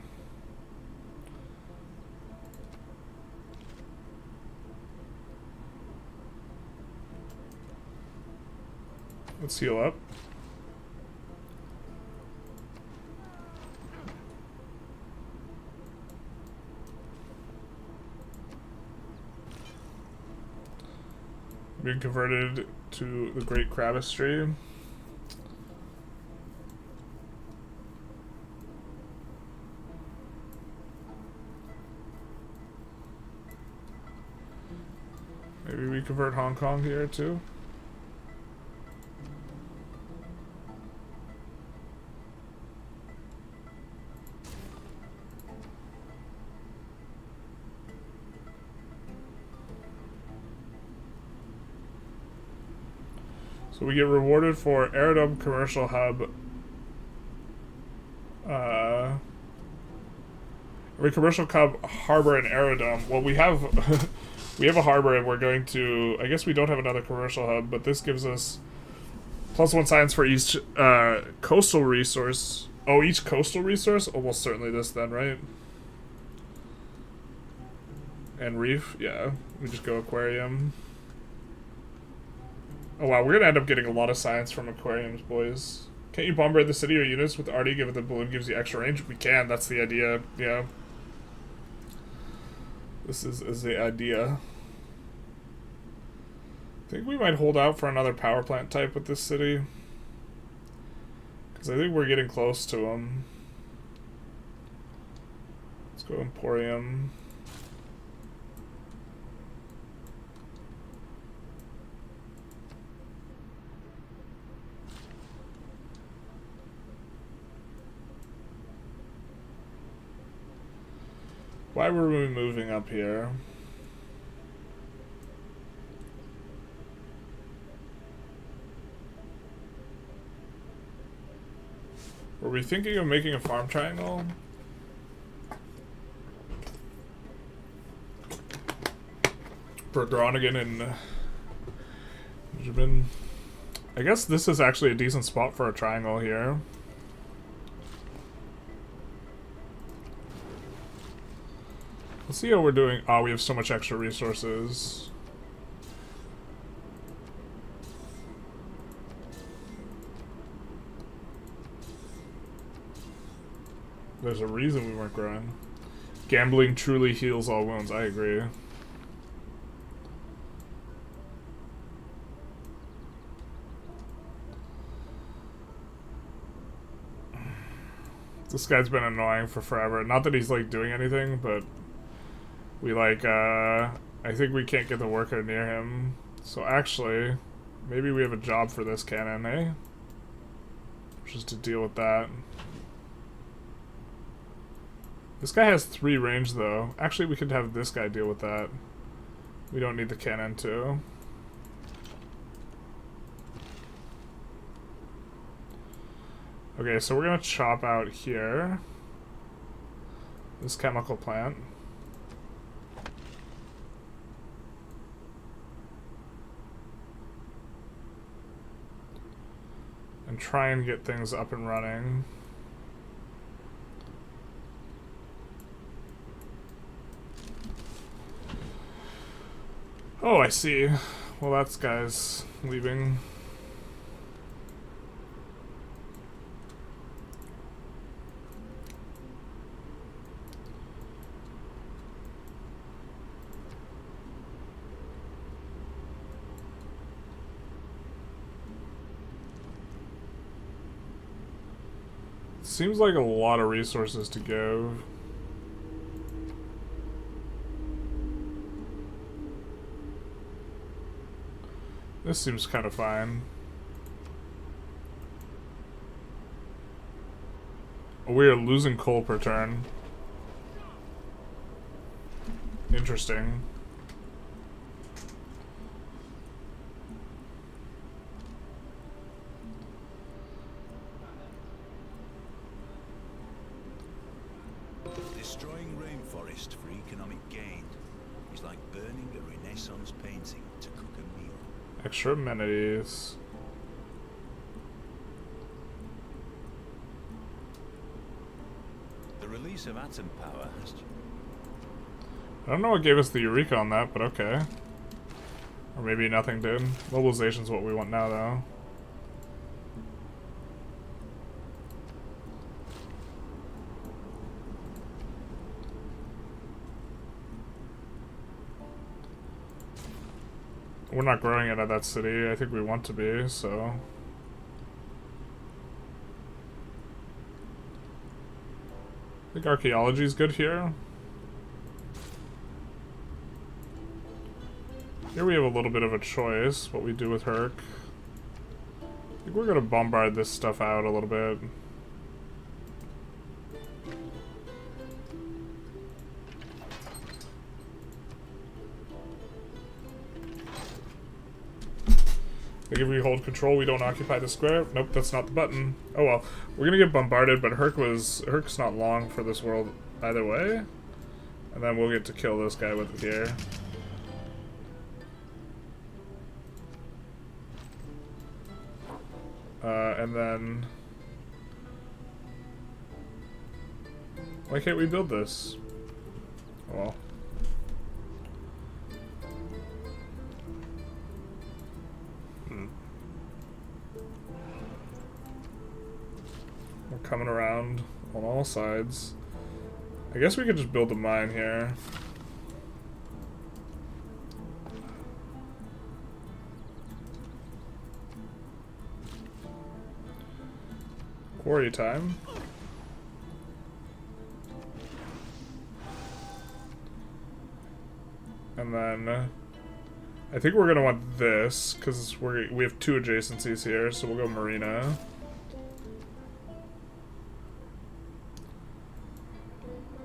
Let's heal up. Being converted to the Great Cravistry. Maybe we convert Hong Kong here too. So we get rewarded for Aerodome Commercial Hub. Every commercial hub, harbor, and aerodome. Well, we have we have a harbor, and we're going to. I guess we don't have another commercial hub, but this gives us +1 science for each coastal resource. Oh, each coastal resource? Almost certainly this then, right? And reef, yeah. We just go aquarium. Oh wow, we're gonna end up getting a lot of science from aquariums, boys. Can't you bombard the city or units with RD given the balloon gives you extra range? We can, that's the idea, yeah. This is the idea. I think we might hold out for another power plant type with this city. Because I think we're getting close to them. Let's go Emporium. Why were we moving up here? Were we thinking of making a farm triangle? For Groningen and Benjamin. I guess this is actually a decent spot for a triangle here. Let's see how we're doing. Oh, we have so much extra resources. There's a reason we weren't growing. Gambling truly heals all wounds. I agree. This guy's been annoying for forever. Not that he's like doing anything, but we like, I think we can't get the worker near him. So actually, maybe we have a job for this cannon, eh? Just to deal with that. This guy has 3 range though. Actually, we could have this guy deal with that. We don't need the cannon too. Okay, so we're gonna chop out here. This chemical plant. And try and get things up and running. Oh, I see. Well, that's guys leaving. Seems like a lot of resources to go. This seems kind of fine. Oh, we are losing coal per turn. Interesting. Destroying rainforest for economic gain is like burning a Renaissance painting to cook a meal. Extra amenities. The release of atom power has... I don't know what gave us the Eureka on that, but okay. Or maybe nothing did. Mobilization's what we want now, though. we're not growing out of that city. I think we want to be, so... I think archaeology is good here. Here we have a little bit of a choice, what we do with Herc. I think we're gonna bombard this stuff out a little bit. I think if we hold control, we don't occupy the square. Nope, that's not the button. Oh well, we're gonna get bombarded, but Herc's not long for this world either way. And then we'll get to kill this guy with it here. And then... Why can't we build this? Well... We're coming around on all sides. I guess we could just build a mine here. Quarry time. And then I think we're gonna want this because we have two adjacencies here, so we'll go Marina.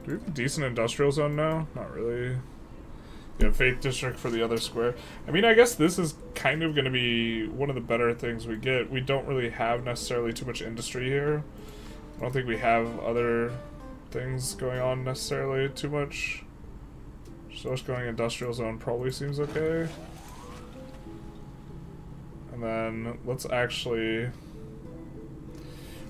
Do we have a decent industrial zone now? Not really. Yeah, Faith District for the other square. I mean, I guess this is kind of going to be one of the better things we get. We don't really have necessarily too much industry here. I don't think we have other things going on necessarily too much. So just going industrial zone probably seems okay. And then let's actually...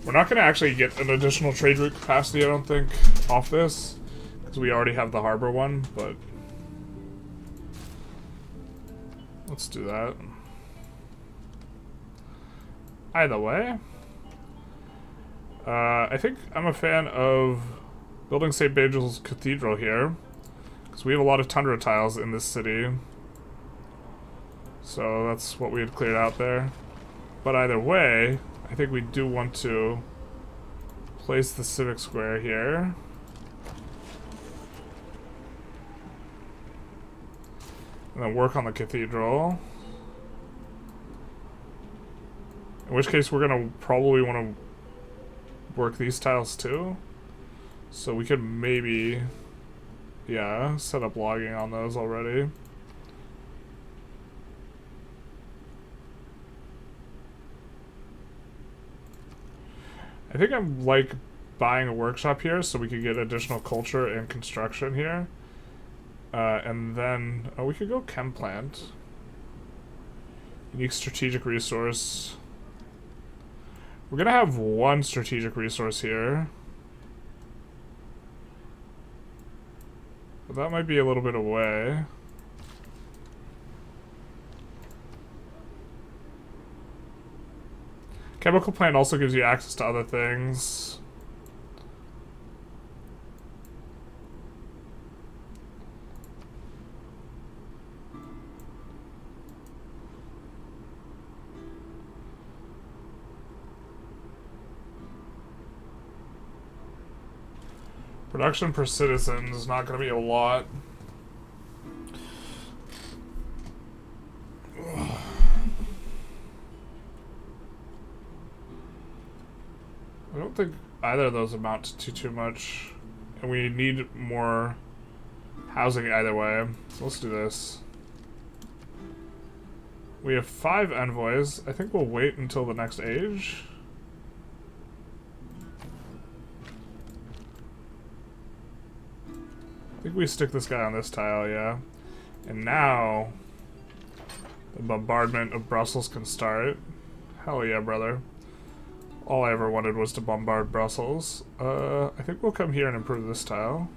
We're not going to actually get an additional trade route capacity, I don't think, off this. Because we already have the harbor one, but... Let's do that. Either way. I think I'm a fan of building St. Basil's Cathedral here. Because we have a lot of tundra tiles in this city. So that's what we had cleared out there. But either way, I think we do want to place the civic square here. And then work on the cathedral. In which case we're gonna probably want to work these tiles too. So we could maybe, yeah, set up logging on those already. I think I'm like buying a workshop here so we could get additional culture and construction here. And then, oh, we could go chem plant. Unique strategic resource. We're gonna have one strategic resource here. But that might be a little bit away. Chemical plant also gives you access to other things. Production per citizen is not going to be a lot. I don't think either of those amount to too much. And we need more housing either way. So let's do this. We have 5 envoys. I think we'll wait until the next age. I think we stick this guy on this tile, yeah. And now the bombardment of Brussels can start. Hell yeah, brother. All I ever wanted was to bombard Brussels. I think we'll come here and improve this tile.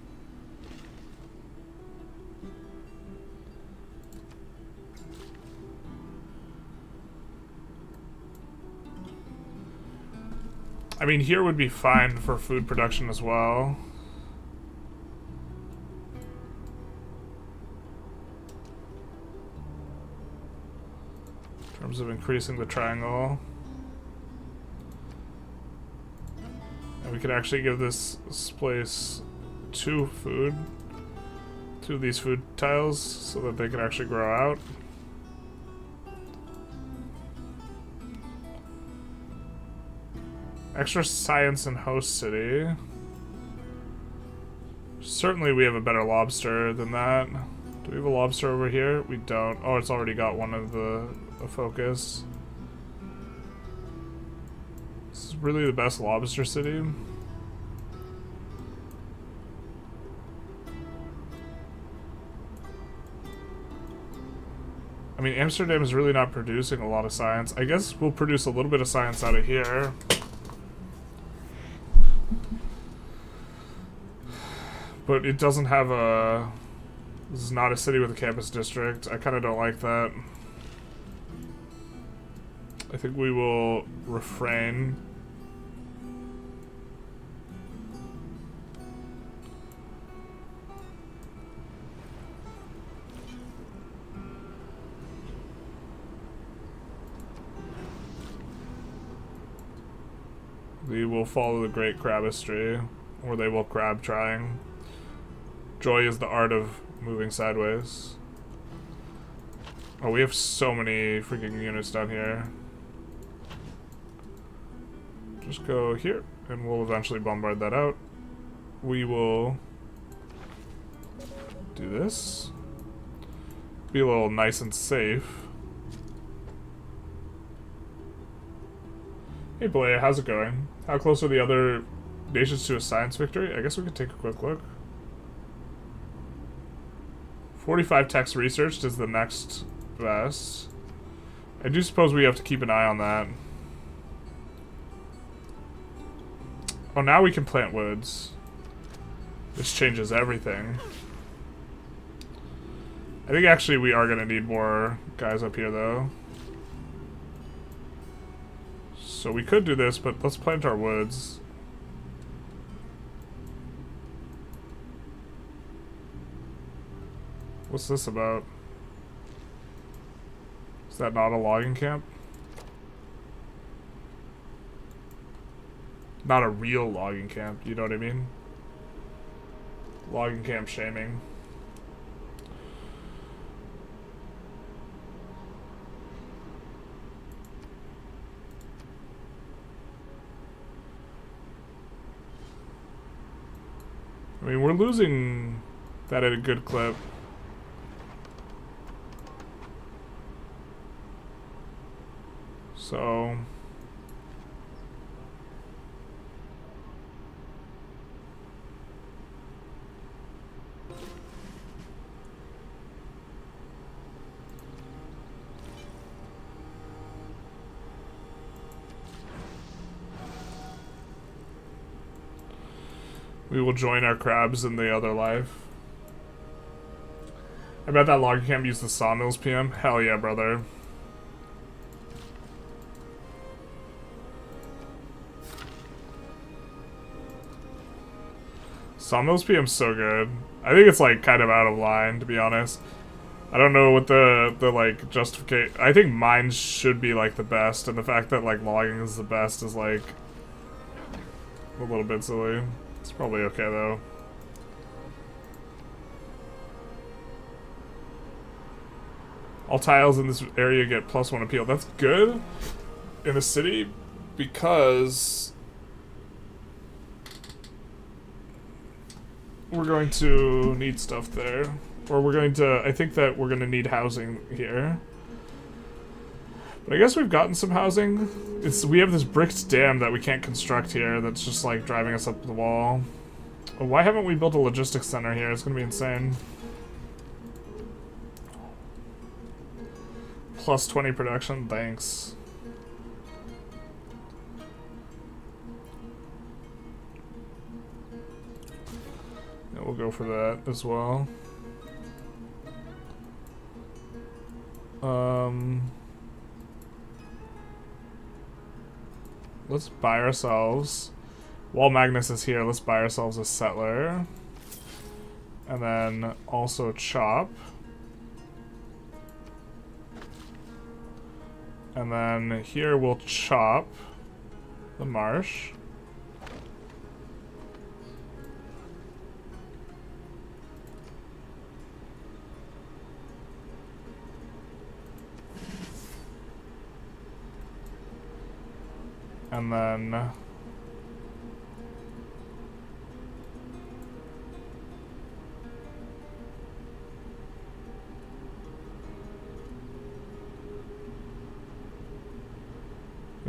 I mean, here would be fine for food production as well. terms of increasing the triangle. And we could actually give this place 2 food. 2 of these food tiles so that they can actually grow out. Extra science in host city. Certainly we have a better lobster than that. Do we have a lobster over here? We don't. Oh, it's already got one of the focus. This is really the best lobster city. I mean, Amsterdam is really not producing a lot of science. I guess we'll produce a little bit of science out of here. But it doesn't have a... This is not a city with a campus district. I kind of don't like that. I think we will refrain. We will follow the great crabistry, or they will crab trying. Joy is the art of moving sideways. Oh, we have so many freaking units down here. Just go here, and we'll eventually bombard that out. We will do this. Be a little nice and safe. Hey Balea, how's it going? How close are the other nations to a science victory? I guess we could take a quick look. 45 text researched is the next best. I do suppose we have to keep an eye on that. Oh, now we can plant woods. This changes everything. I think actually we are going to need more guys up here though. So we could do this, but let's plant our woods. What's this about? Is that not a logging camp? Not a real logging camp, you know what I mean? Logging camp shaming. I mean, we're losing that at a good clip. So... we will join our crabs in the other life. I bet that logging camp used the sawmills PM. Hell yeah, brother. Sawmills PM's so good. I think it's like kind of out of line, to be honest. I don't know what the like justification. I think mines should be like the best, and the fact that like logging is the best is like a little bit silly. It's probably okay though. All tiles in this area get +1 appeal. That's good in a city because we're going to need stuff there. Or we're going to, I think that we're going to need housing here. But I guess we've gotten some housing. We have this bricked dam that we can't construct here that's just like driving us up the wall. Oh, why haven't we built a logistics center here? It's going to be insane. +20 production, thanks. Yeah, we'll go for that as well. Let's buy ourselves, while Magnus is here, let's buy ourselves a settler. And then also chop. And then here we'll chop the marsh. And then I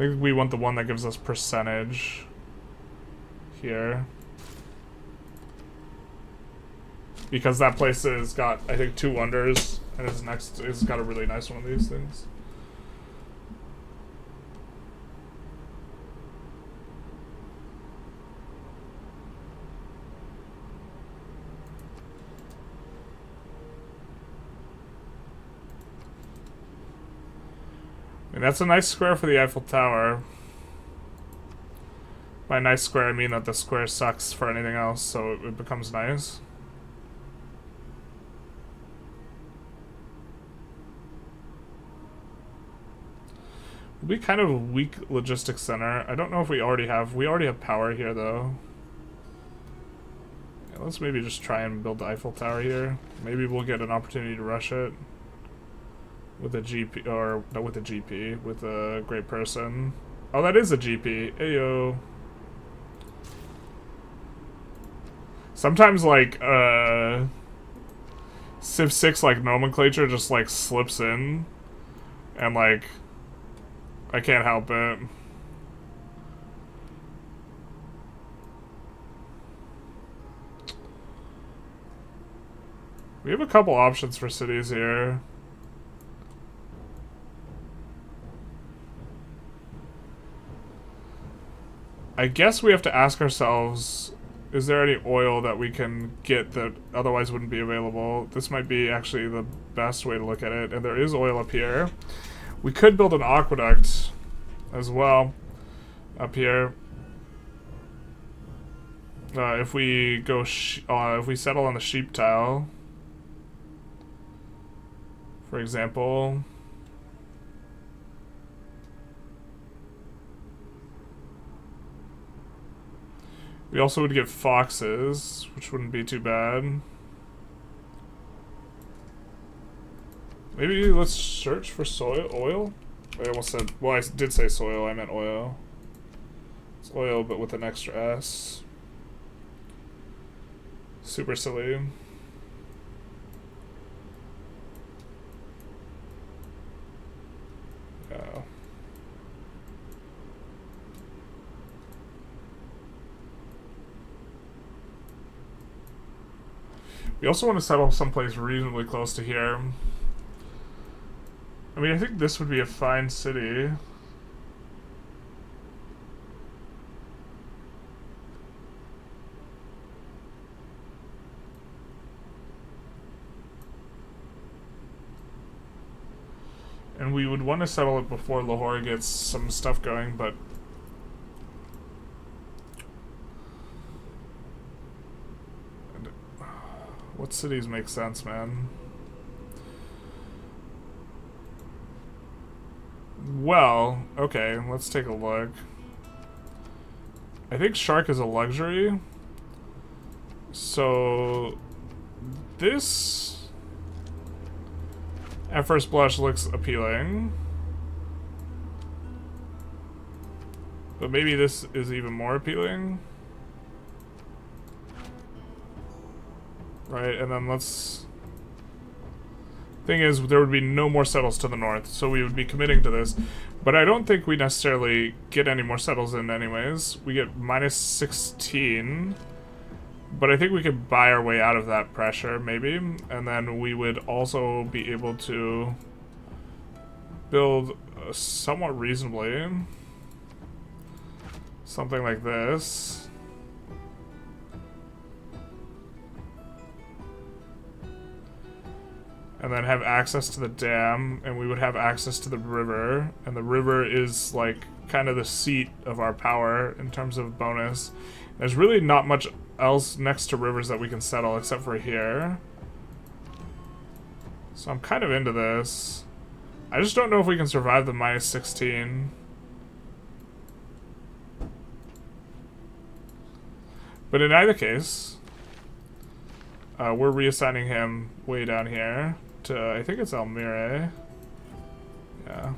think we want the one that gives us percentage here. Because that place has got, I think, 2 wonders, and his next has got a really nice one of these things. And that's a nice square for the Eiffel Tower. By nice square, I mean that the square sucks for anything else, so it becomes nice. It'll be kind of a weak logistics center. I don't know if we already have power here, though. Yeah, let's maybe just try and build the Eiffel Tower here. Maybe we'll get an opportunity to rush it. With a GP, or not with a GP, with a great person. Oh, that is a GP. Ayo. Sometimes, like, Civ 6, like, nomenclature just, like, slips in. And, like, I can't help it. We have a couple options for cities here. I guess we have to ask ourselves, is there any oil that we can get that otherwise wouldn't be available? This might be actually the best way to look at it, and there is oil up here. We could build an aqueduct as well up here. If we go, if we settle on the sheep tile, for example. We also would get foxes, which wouldn't be too bad. Maybe let's search for oil? I almost said, well, I did say soil, I meant oil. It's oil, but with an extra S. Super silly. Yeah. We also want to settle someplace reasonably close to here. I mean, I think this would be a fine city. And we would want to settle it before Lahore gets some stuff going, but what cities make sense, man? Well, okay, let's take a look. I think Shark is a luxury. So this at first blush looks appealing. But maybe this is even more appealing. Right, and then let's... Thing is, there would be no more settles to the north, so we would be committing to this. But I don't think we necessarily get any more settles in anyways. We get minus 16. But I think we could buy our way out of that pressure, maybe. And then we would also be able to build somewhat reasonably. Something like this. And then have access to the dam, and we would have access to the river, and the river is like kind of the seat of our power in terms of bonus. There's really not much else next to rivers that we can settle except for here. So I'm kind of into this. I just don't know if we can survive the minus 16. But in either case, we're reassigning him way down here to, I think it's Almere. Yeah.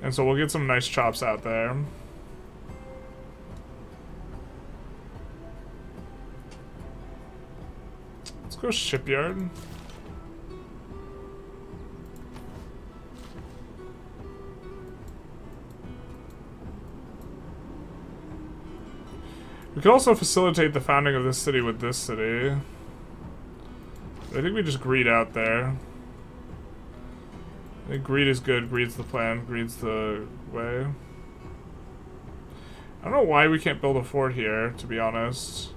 And so we'll get some nice chops out there. Let's go shipyard. We could also facilitate the founding of this city with this city. I think we just greed out there. I think greed is good. Greed's the plan. Greed's the way. I don't know why we can't build a fort here, to be honest.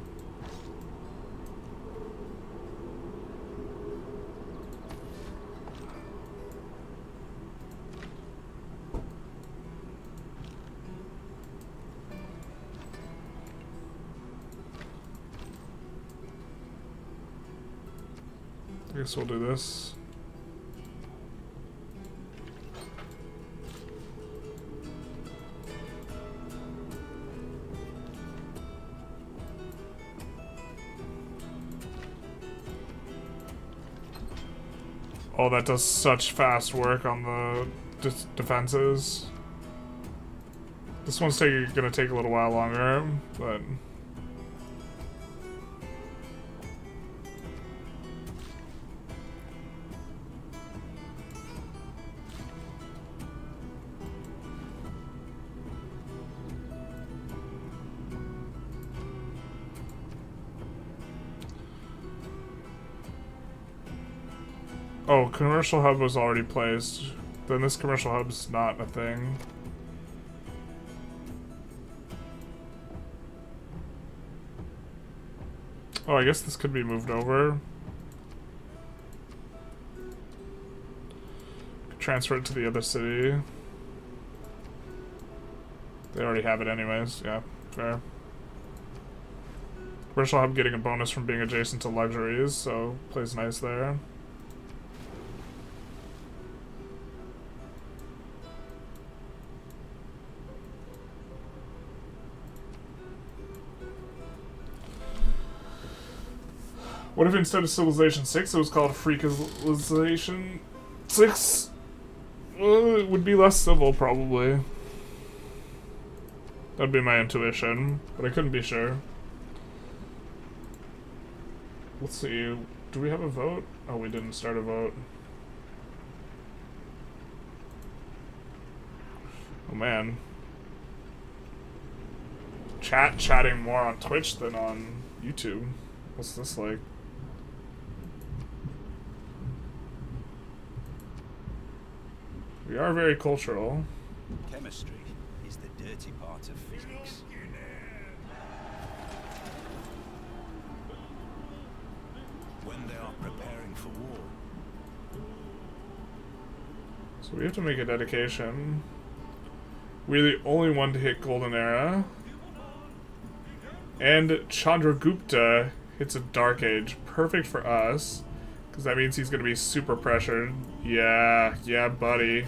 I guess we'll do this. Oh, that does such fast work on the defenses. This one's gonna take a little while longer, but... Oh, commercial hub was already placed. Then this commercial hub's not a thing. Oh, I guess this could be moved over. Transfer it to the other city. They already have it anyways. Yeah, fair. Commercial hub getting a bonus from being adjacent to luxuries, so plays nice there. What if instead of Civilization 6 it was called Freakization 6? It would be less civil, probably. That'd be my intuition, but I couldn't be sure. Let's see, do we have a vote? Oh, we didn't start a vote. Oh man. Chatting more on Twitch than on YouTube. What's this like? We are very cultural. Chemistry is the dirty part of physics. When they are preparing for war. So we have to make a dedication. We're the only one to hit Golden Era. And Chandragupta hits a Dark Age. Perfect for us. Because that means he's going to be super pressured. Yeah, buddy.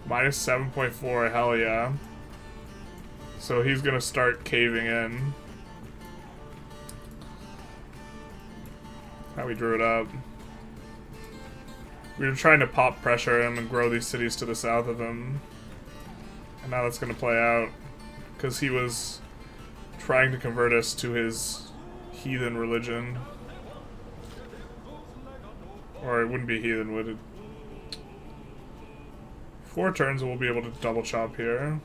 Minus 7.4, hell yeah. So he's going to start caving in. How we drew it up. We were trying to pop pressure him and grow these cities to the south of him. And now that's going to play out. Because he was trying to convert us to his heathen religion. Or it wouldn't be heathen, would it? 4 turns and we'll be able to double chop here.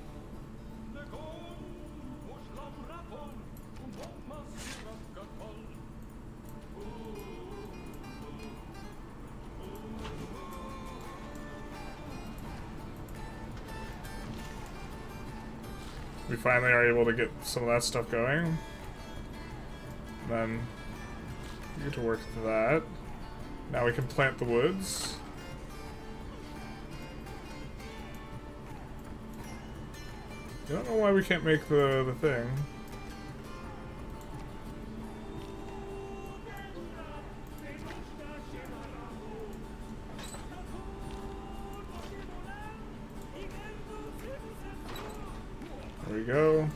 We finally are able to get some of that stuff going. Then we get to work with that. Now we can plant the woods. I don't know why we can't make the thing. go.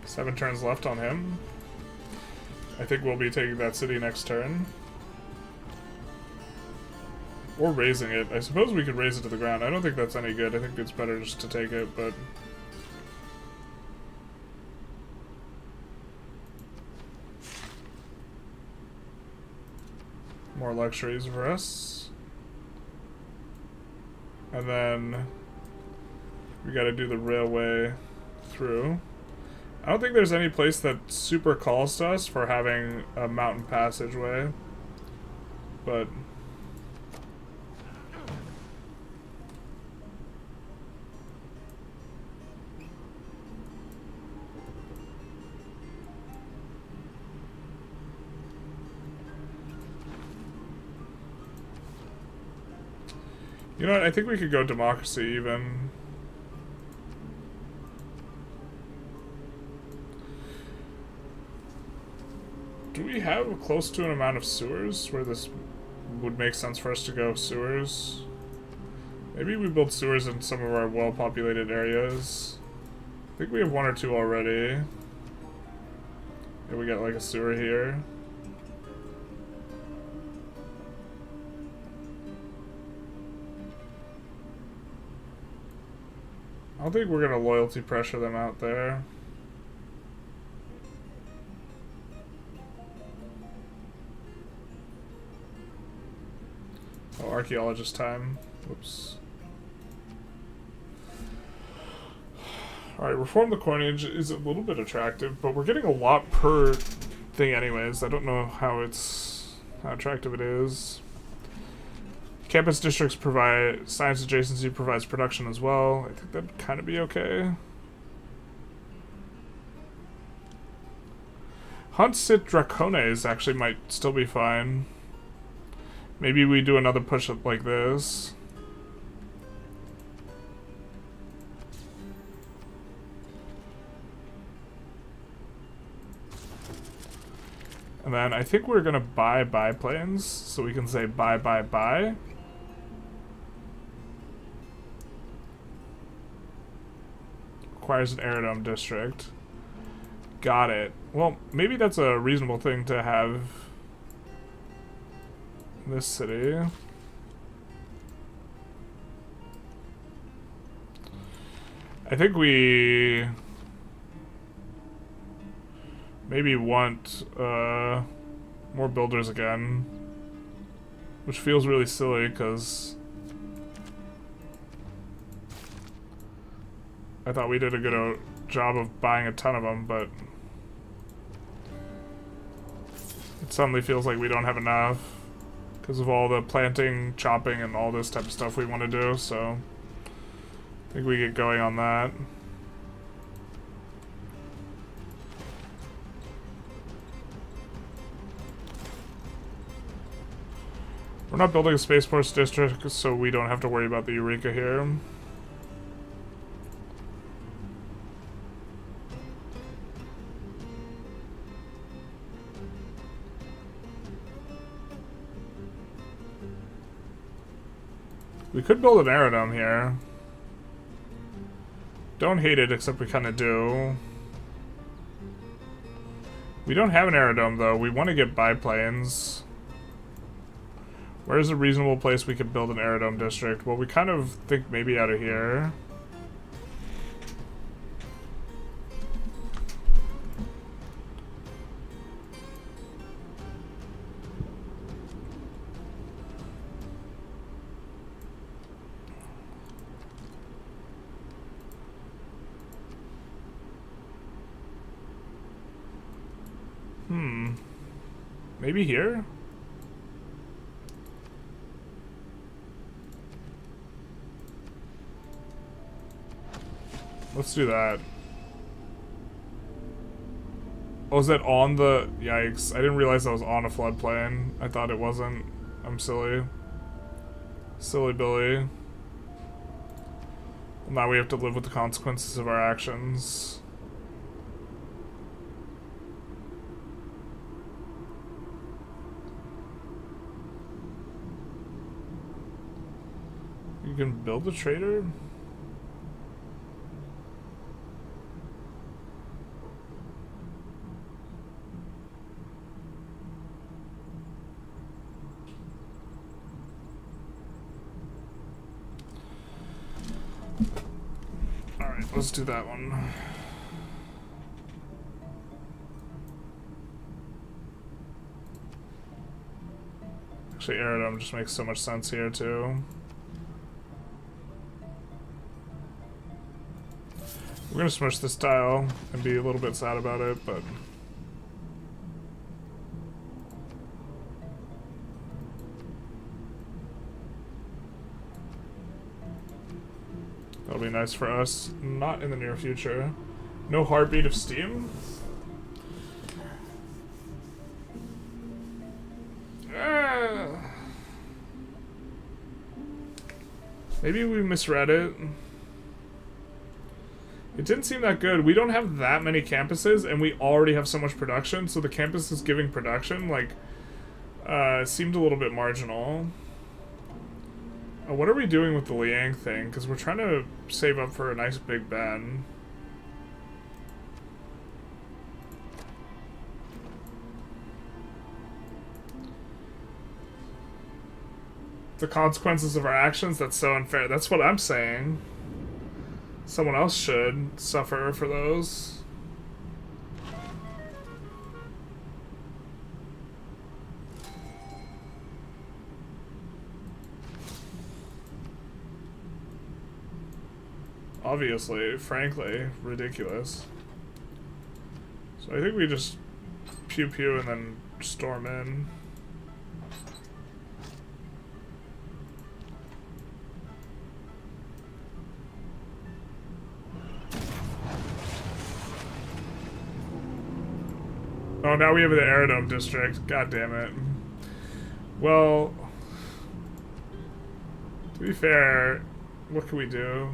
Seven turns left on him. I think we'll be taking that city next turn. Or raising it. I suppose we could raise it to the ground. I don't think that's any good. I think it's better just to take it, but... more luxuries for us. And then... we gotta do the railway through. I don't think there's any place that super calls to us for having a mountain passageway. But... you know what, I think we could go democracy even. Do we have close to an amount of sewers where this would make sense for us to go sewers? Maybe we build sewers in some of our well-populated areas. I think we have one or two already. Yeah, we got like a sewer here. I don't think we're gonna loyalty pressure them out there. Oh, archaeologist time. Whoops. Alright, reform the coinage is a little bit attractive, but we're getting a lot per thing anyways. I don't know how attractive it is. Campus districts provide science adjacency, provides production as well. I think that'd kind of be okay. Hunt sit dracones actually might still be fine. Maybe we do another push up like this. And then I think we're gonna buy biplanes, so we can say buy. Requires an aerodrome district. Got it. Well, maybe that's a reasonable thing to have in this city. I think we maybe want more builders again, which feels really silly because I thought we did a good job of buying a ton of them, but it suddenly feels like we don't have enough because of all the planting, chopping, and all this type of stuff we want to do, so I think we get going on that. We're not building a Space Force district, so we don't have to worry about the Eureka here. We could build an aerodrome here. Don't hate it, except we kind of do. We don't have an aerodrome, though. We want to get biplanes. Where's a reasonable place we could build an aerodrome district? Well, we kind of think maybe out of here. Maybe here? Let's do that. Oh, is that on the... Yikes. I didn't realize that was on a floodplain. I thought it wasn't. I'm silly. Silly Billy. Well, now we have to live with the consequences of our actions. we can build a trader. Alright, let's do that one. Actually, Aerodome just makes so much sense here, too. We're gonna smush this tile and be a little bit sad about it, but... that'll be nice for us. Not in the near future. No heartbeat of steam? Maybe we misread it. It didn't seem that good. We don't have that many campuses, and we already have so much production, so the campus is giving production, like, seemed a little bit marginal. What are we doing with the Liang thing? Because we're trying to save up for a nice Big Ben. The consequences of our actions, that's so unfair. That's what I'm saying. Someone else should suffer for those. Obviously, frankly, ridiculous. So I think we just pew pew and then storm in. Oh, now we have the Aerodome district. God damn it. Well, to be fair, what can we do?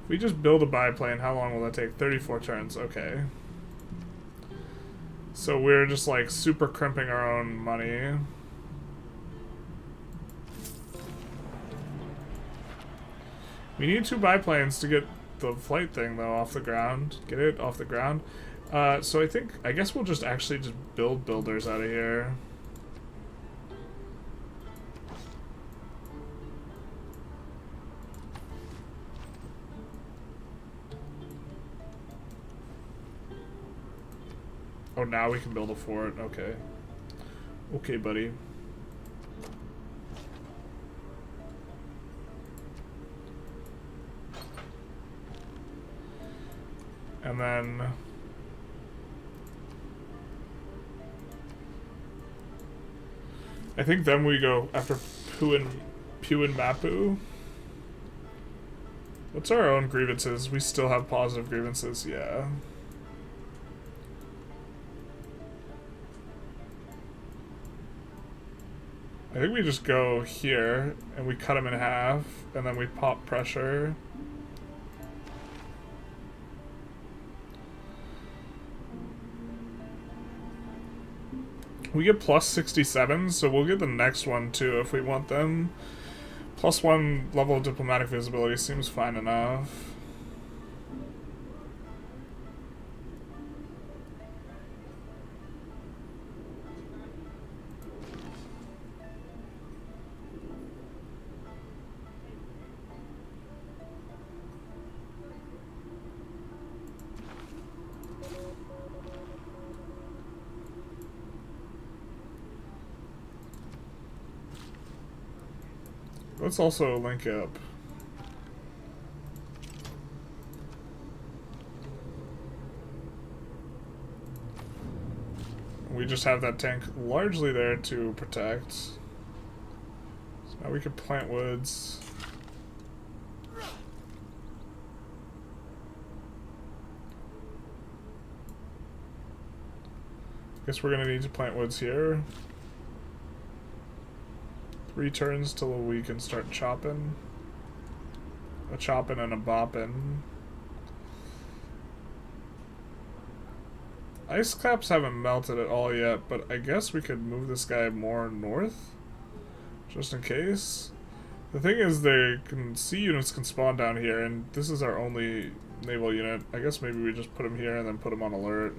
If we just build a biplane, how long will that take? 34 turns. Okay. So we're just like super crimping our own money. We need 2 biplanes to get the flight thing though off the ground. Get it off the ground. So I guess we'll just actually just build builders out of here. Oh, now we can build a fort. Okay. Okay, buddy. And then... I think then we go after Pew and Mapu. What's our own grievances? We still have positive grievances, yeah. I think we just go here and we cut them in half and then we pop pressure. We get plus 67, so we'll get the next one too if we want them. Plus 1 level of diplomatic visibility seems fine enough. Let's also link up. We just have that tank largely there to protect. So now we can plant woods. Guess we're gonna need to plant woods here. 3 turns till we can start chopping. A chopping and a bopping. Ice caps haven't melted at all yet, but I guess we could move this guy more north. Just in case. The thing is, they can sea units can spawn down here, and this is our only naval unit. I guess maybe we just put them here and then put them on alert.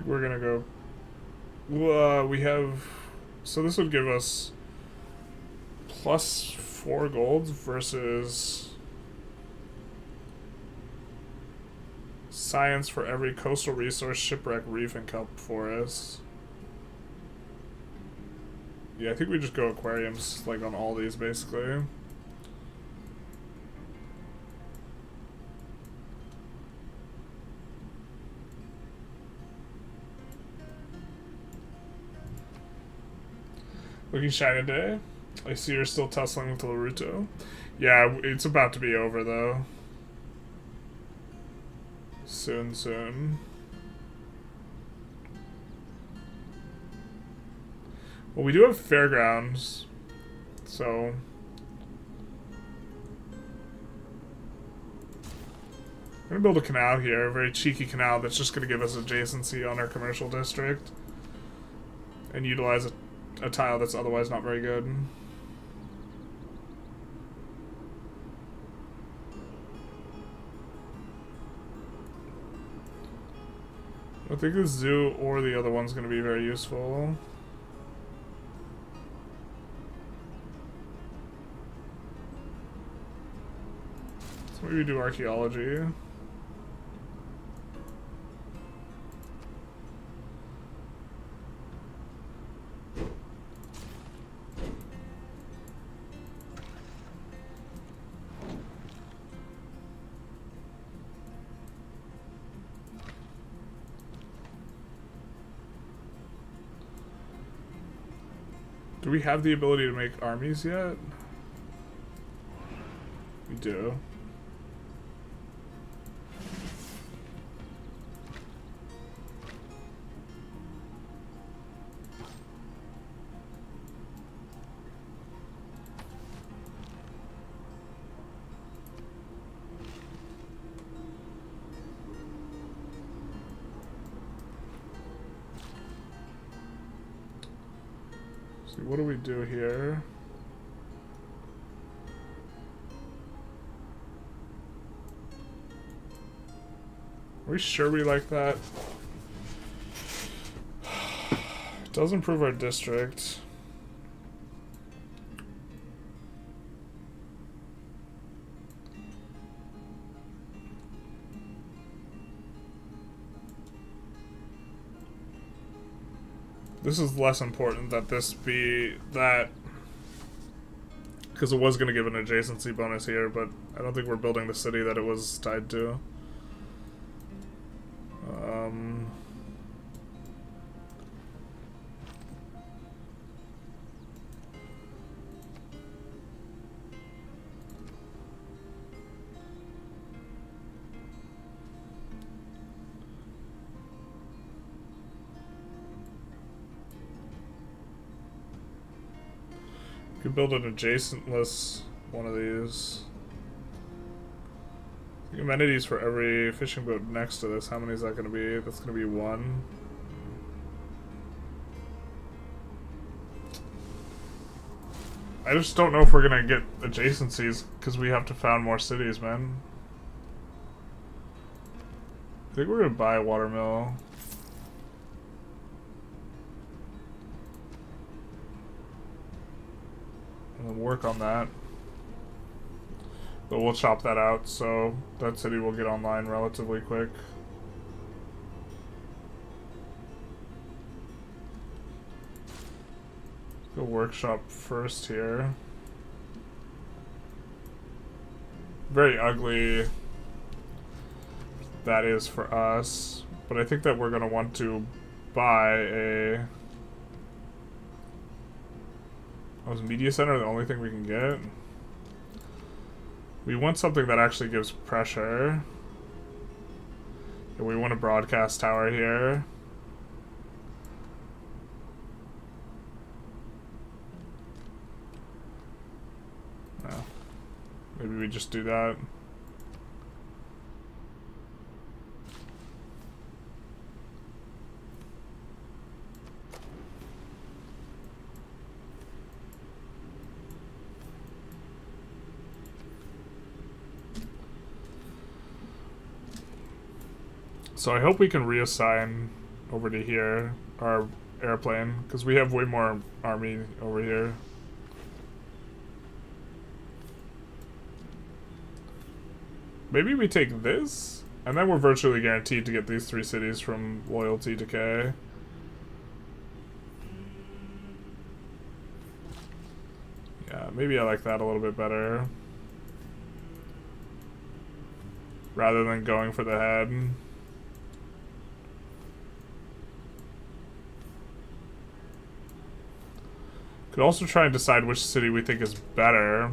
We're gonna go. We have. So this would give us +4 golds versus science for every coastal resource, shipwreck, reef, and kelp forest. Yeah, I think we just go aquariums like on all these basically. Looking shiny today. I see you're still tussling with Laruto. Yeah, it's about to be over though. Soon, soon. Well, we do have fairgrounds, so we're gonna build a canal here, a very cheeky canal that's just gonna give us adjacency on our commercial district and utilize a tile that's otherwise not very good. I think the zoo or the other one's going to be very useful. So maybe do archaeology. Do we have the ability to make armies yet? We do. What do we do here? Are we sure we like that? It does improve our district. This is less important that this be that, because it was going to give an adjacency bonus here, but I don't think we're building the city that it was tied to. Could build an adjacentless one of these. The amenities for every fishing boat next to this. How many is that going to be? That's going to be 1. I just don't know if we're going to get adjacencies because we have to found more cities, man. I think we're going to buy a watermill. And work on that. But we'll chop that out, so that city will get online relatively quick. Go workshop first here. Very ugly that is for us, but I think that we're gonna want to buy a... Oh, is Media Center the only thing we can get? We want something that actually gives pressure. We want a broadcast tower here. No. Maybe we just do that. So I hope we can reassign over to here our airplane, because we have way more army over here. Maybe we take this, and then we're virtually guaranteed to get these 3 cities from loyalty decay. Yeah, maybe I like that a little bit better. Rather than going for the head. Could also try and decide which city we think is better.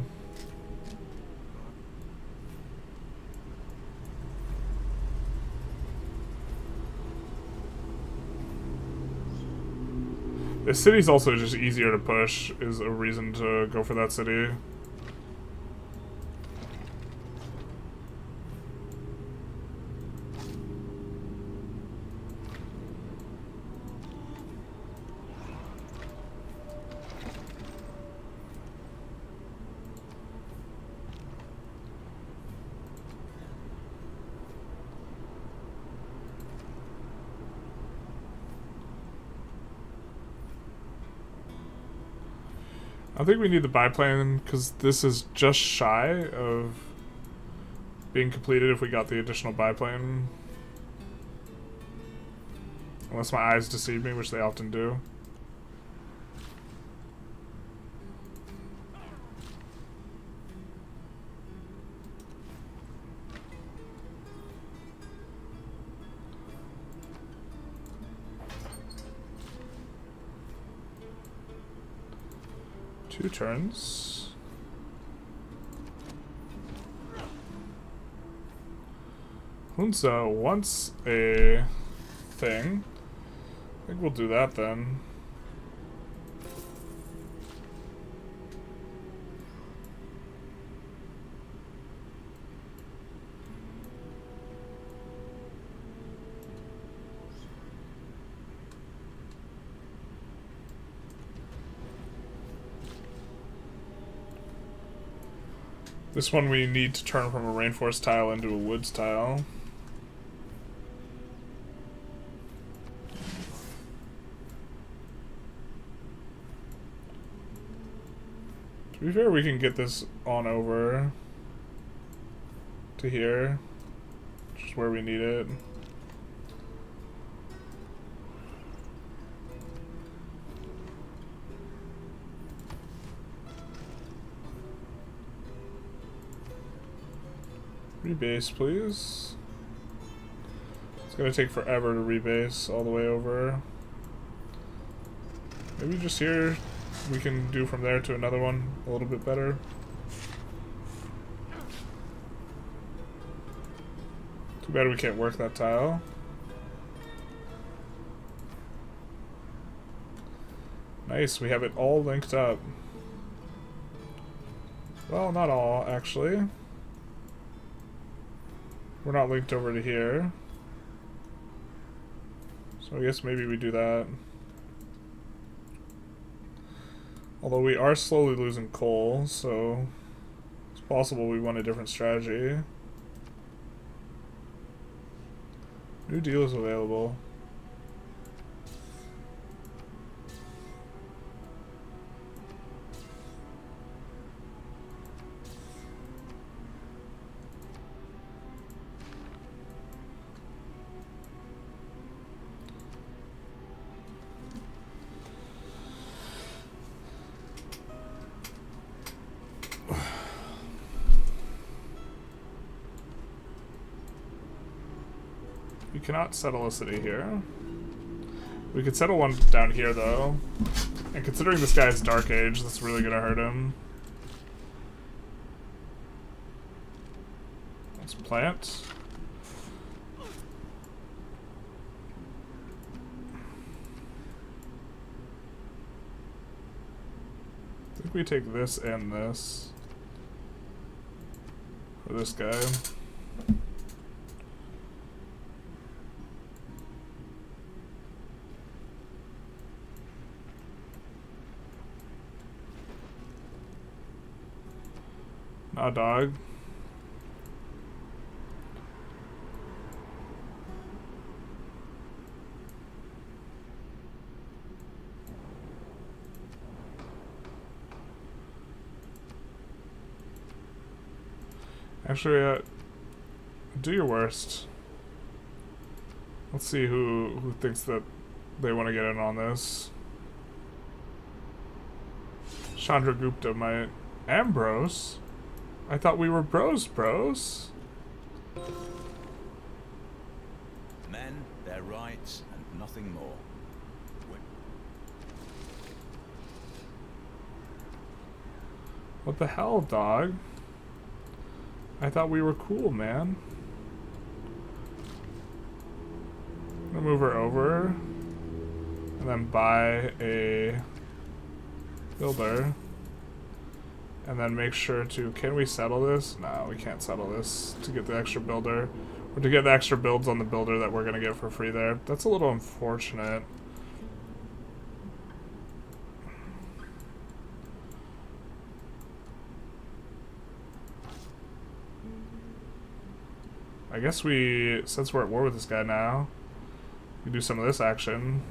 This city's also just easier to push, is a reason to go for that city. I think we need the biplane because this is just shy of being completed if we got the additional biplane. Unless my eyes deceive me, which they often do. Two turns. Hunza wants a thing. I think we'll do that then. This one we need to turn from a rainforest tile into a woods tile. To be fair, we can get this on over to here, which is where we need it. Rebase, please. It's gonna take forever to rebase all the way over. Maybe just here we can do from there to another one a little bit better. Too bad we can't work that tile. Nice, we have it all linked up. Well, not all, actually. We're not linked over to here. So I guess maybe we do that. Although we are slowly losing coal, so it's possible we want a different strategy. New deal is available. We cannot settle a city here. We could settle one down here, though. And considering this guy's Dark Age, that's really gonna hurt him. Let's plant. we take this and this. For this guy. Nah, dog. Actually, do your worst. Let's see who thinks that they want to get in on this. Chandragupta might. Ambrose? I thought we were bros. Men, their rights, and nothing more. What the hell, dog? I thought we were cool, man. I'm gonna move her over and then buy a builder and then make sure to, can we settle this? No, we can't settle this to get the extra builder or to get the extra builds on the builder that we're gonna get for free there. That's a little unfortunate. I guess we, since we're at war with this guy now, we do some of this action.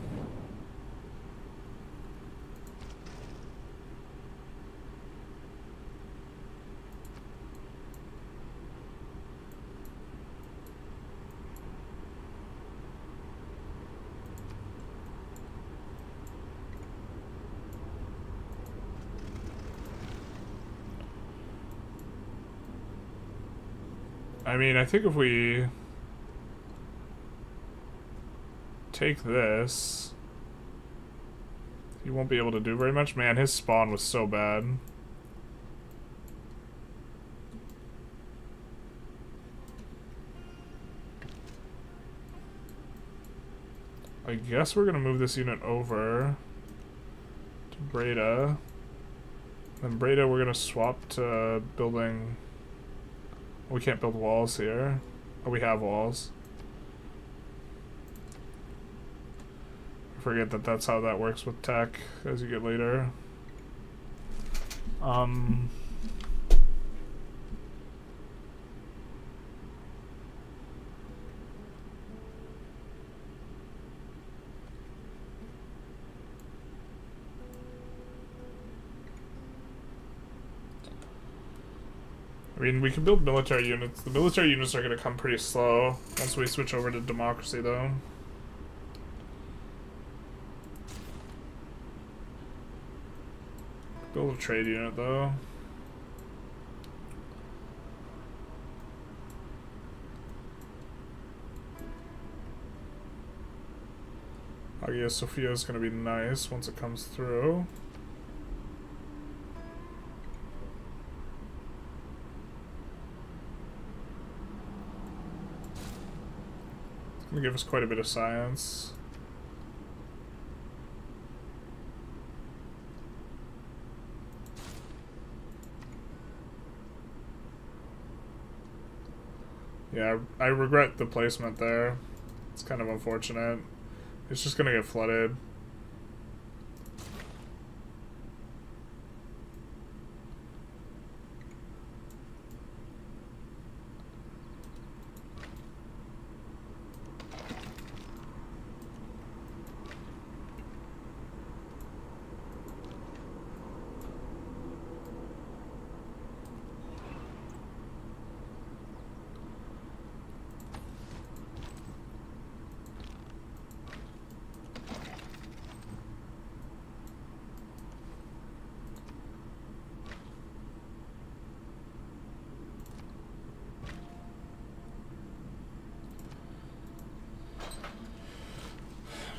I mean, I think if we take this, he won't be able to do very much. Man, his spawn was so bad. I guess we're gonna move this unit over to Breda. Then Breda we're gonna swap to building. We can't build walls here. Oh, we have walls. I forget that that's how that works with tech as you get later. I mean, we can build military units. The military units are going to come pretty slow once we switch over to democracy, though. Build a trade unit, though. Hagia Sophia is going to be nice once it comes through. It's going to give us quite a bit of science. Yeah, I regret the placement there. It's kind of unfortunate. It's just going to get flooded.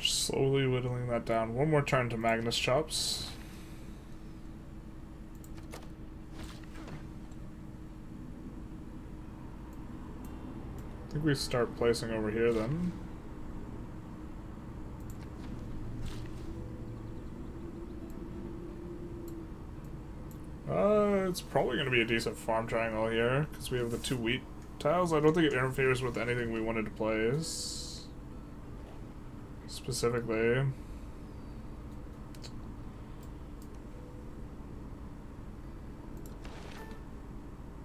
Slowly whittling that down. One more turn to Magnus Chops. I think we start placing over here then. It's probably going to be a decent farm triangle here, because we have the 2 wheat tiles. I don't think it interferes with anything we wanted to place. Specifically.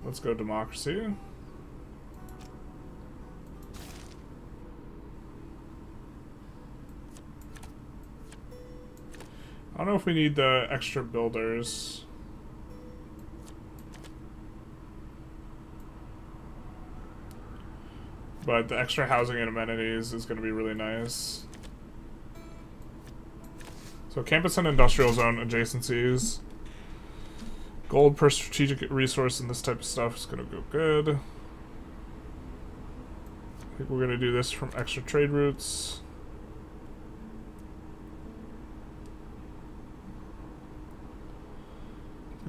Let's go democracy. I don't know if we need the extra builders. But the extra housing and amenities is going to be really nice. So campus and industrial zone adjacencies. Gold per strategic resource and this type of stuff is going to go good. I think we're going to do this from extra trade routes.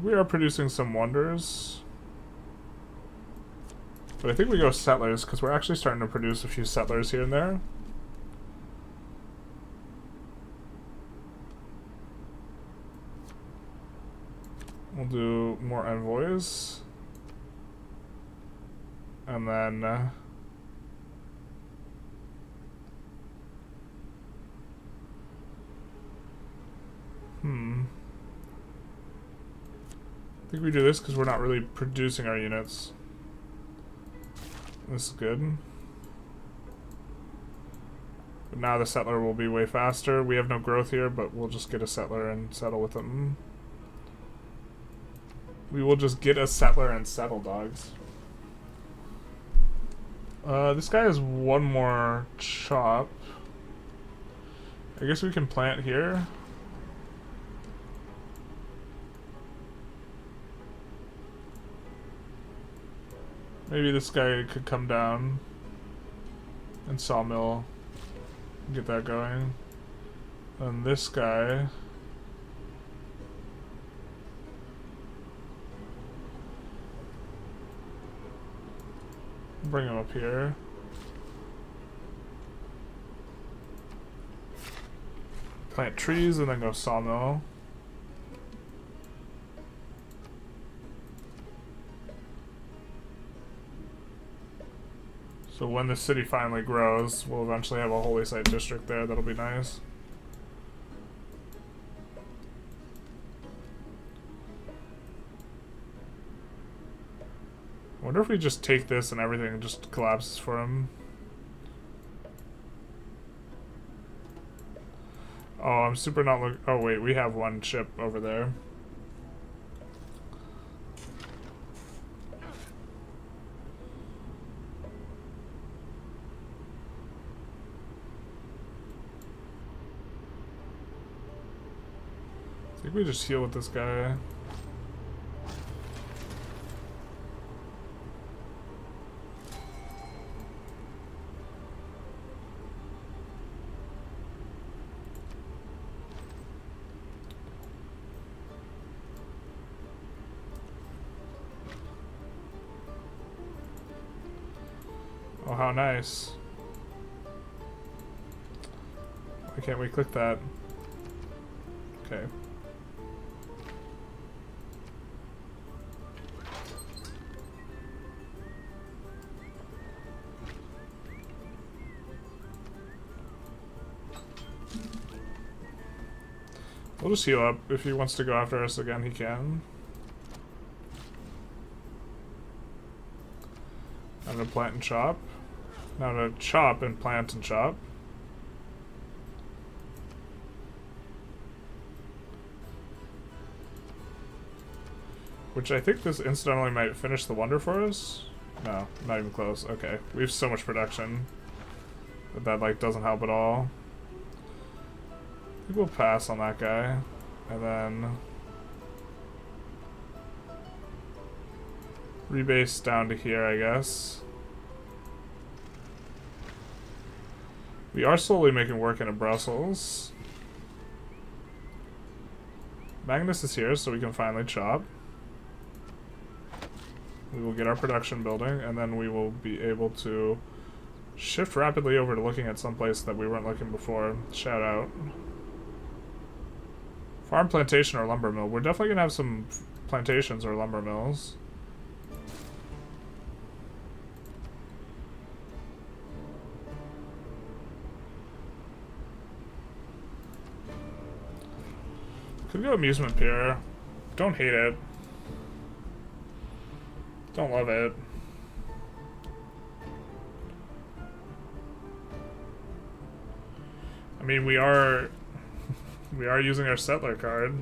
We are producing some wonders. But I think we go settlers, because we're actually starting to produce a few settlers here and there. We'll do more envoys. And then... I think we do this because we're not really producing our units. This is good. But now the settler will be way faster. We have no growth here, but we'll just get a settler and settle with them. We will just get a settler and settle, dogs. This guy has one more chop. I guess we can plant here. Maybe this guy could come down and sawmill and get that going. And this guy... bring him up here. Plant trees and then go sawmill. So when the city finally grows, we'll eventually have a holy site district there. That'll be nice. I wonder if we just take this and everything just collapses for him. Oh, I'm super not look. Oh wait, we have one ship over there. I think we just heal with this guy. Oh, how nice. Why can't we click that? Okay. We'll just heal up. If he wants to go after us again, he can. I'm gonna plant and chop. Now to chop and plant and chop. Which I think this incidentally might finish the wonder for us. No, not even close. Okay, we have so much production that like doesn't help at all. I think we'll pass on that guy, and then rebase down to here, I guess. We are slowly making work into Brussels. Magnus is here, so we can finally chop. We will get our production building, and then we will be able to shift rapidly over to looking at some place that we weren't looking before. Shout out. Farm, plantation, or lumber mill. We're definitely going to have some plantations or lumber mills. Could go amusement pier. Don't hate it. Don't love it. I mean, we are using our settler card.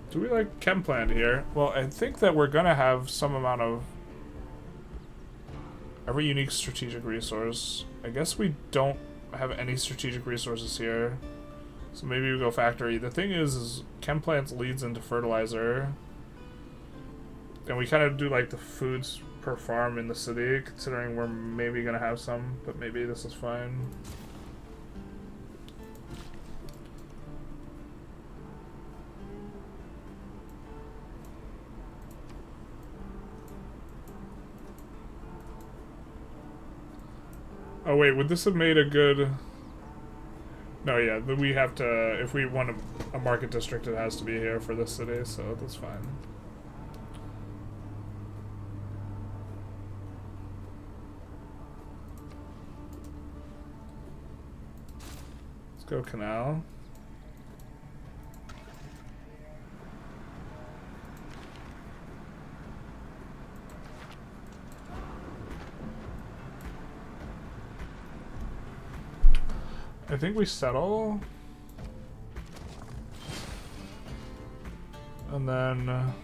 Do we like Chempland here? Well, I think that we're gonna have some amount of every unique strategic resource. I guess we don't have any strategic resources here. So maybe we go factory. The thing is Chemplants leads into fertilizer. And we kind of do like the foods per farm in the city, considering we're maybe gonna have some, but maybe this is fine. Oh wait, would this have made a good... No, yeah, we have to... If we want a market district, it has to be here for this city, so that's fine. Let's go Canal. I think we settle. And then...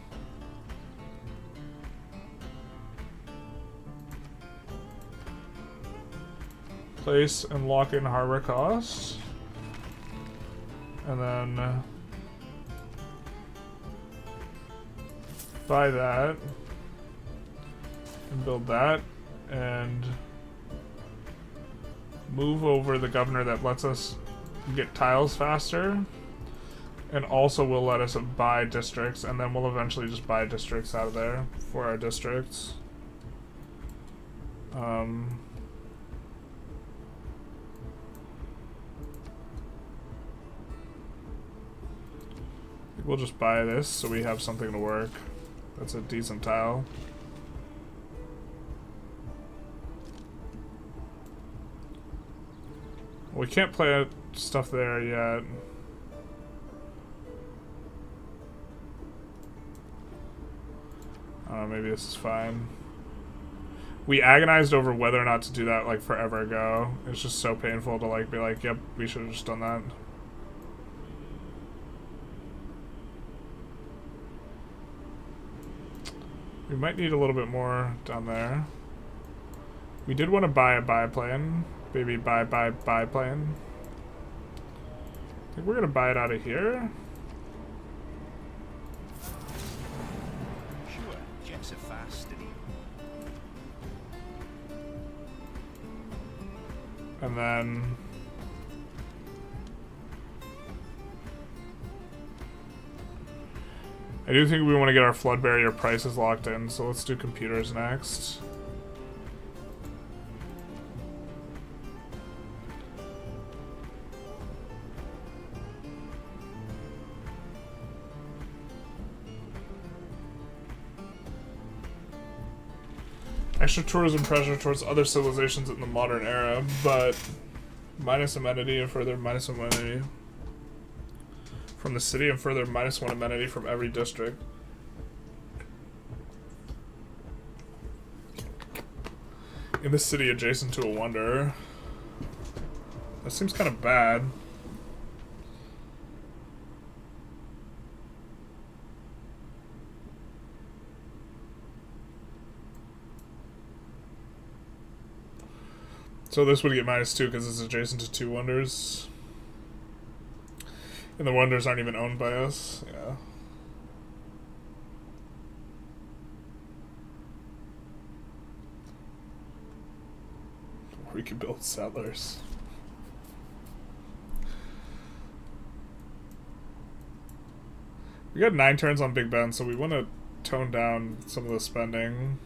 place and lock in harbor costs. And then... buy that. And build that. And... move over the governor that lets us get tiles faster, and also will let us buy districts, and then we'll eventually just buy districts out of there for our districts. We'll just buy this so we have something to work. That's a decent tile. We can't play stuff there yet. Maybe this is fine. We agonized over whether or not to do that like forever ago. It's just so painful to like be like, yep, we should have just done that. We might need a little bit more down there. We did want to buy a biplane. Baby, buy plane. I think we're gonna buy it out of here. Sure, jets are fast and then I do think we want to get our flood barrier prices locked in, so let's do computers next. Extra tourism pressure towards other civilizations in the modern era, but minus amenity and further minus amenity from the city and further -1 amenity from every district. In the city adjacent to a wonder. That seems kind of bad. So this would get -2 because it's adjacent to 2 wonders. And the wonders aren't even owned by us. Yeah. Or we could build settlers. We got 9 turns on Big Ben, so we want to tone down some of the spending.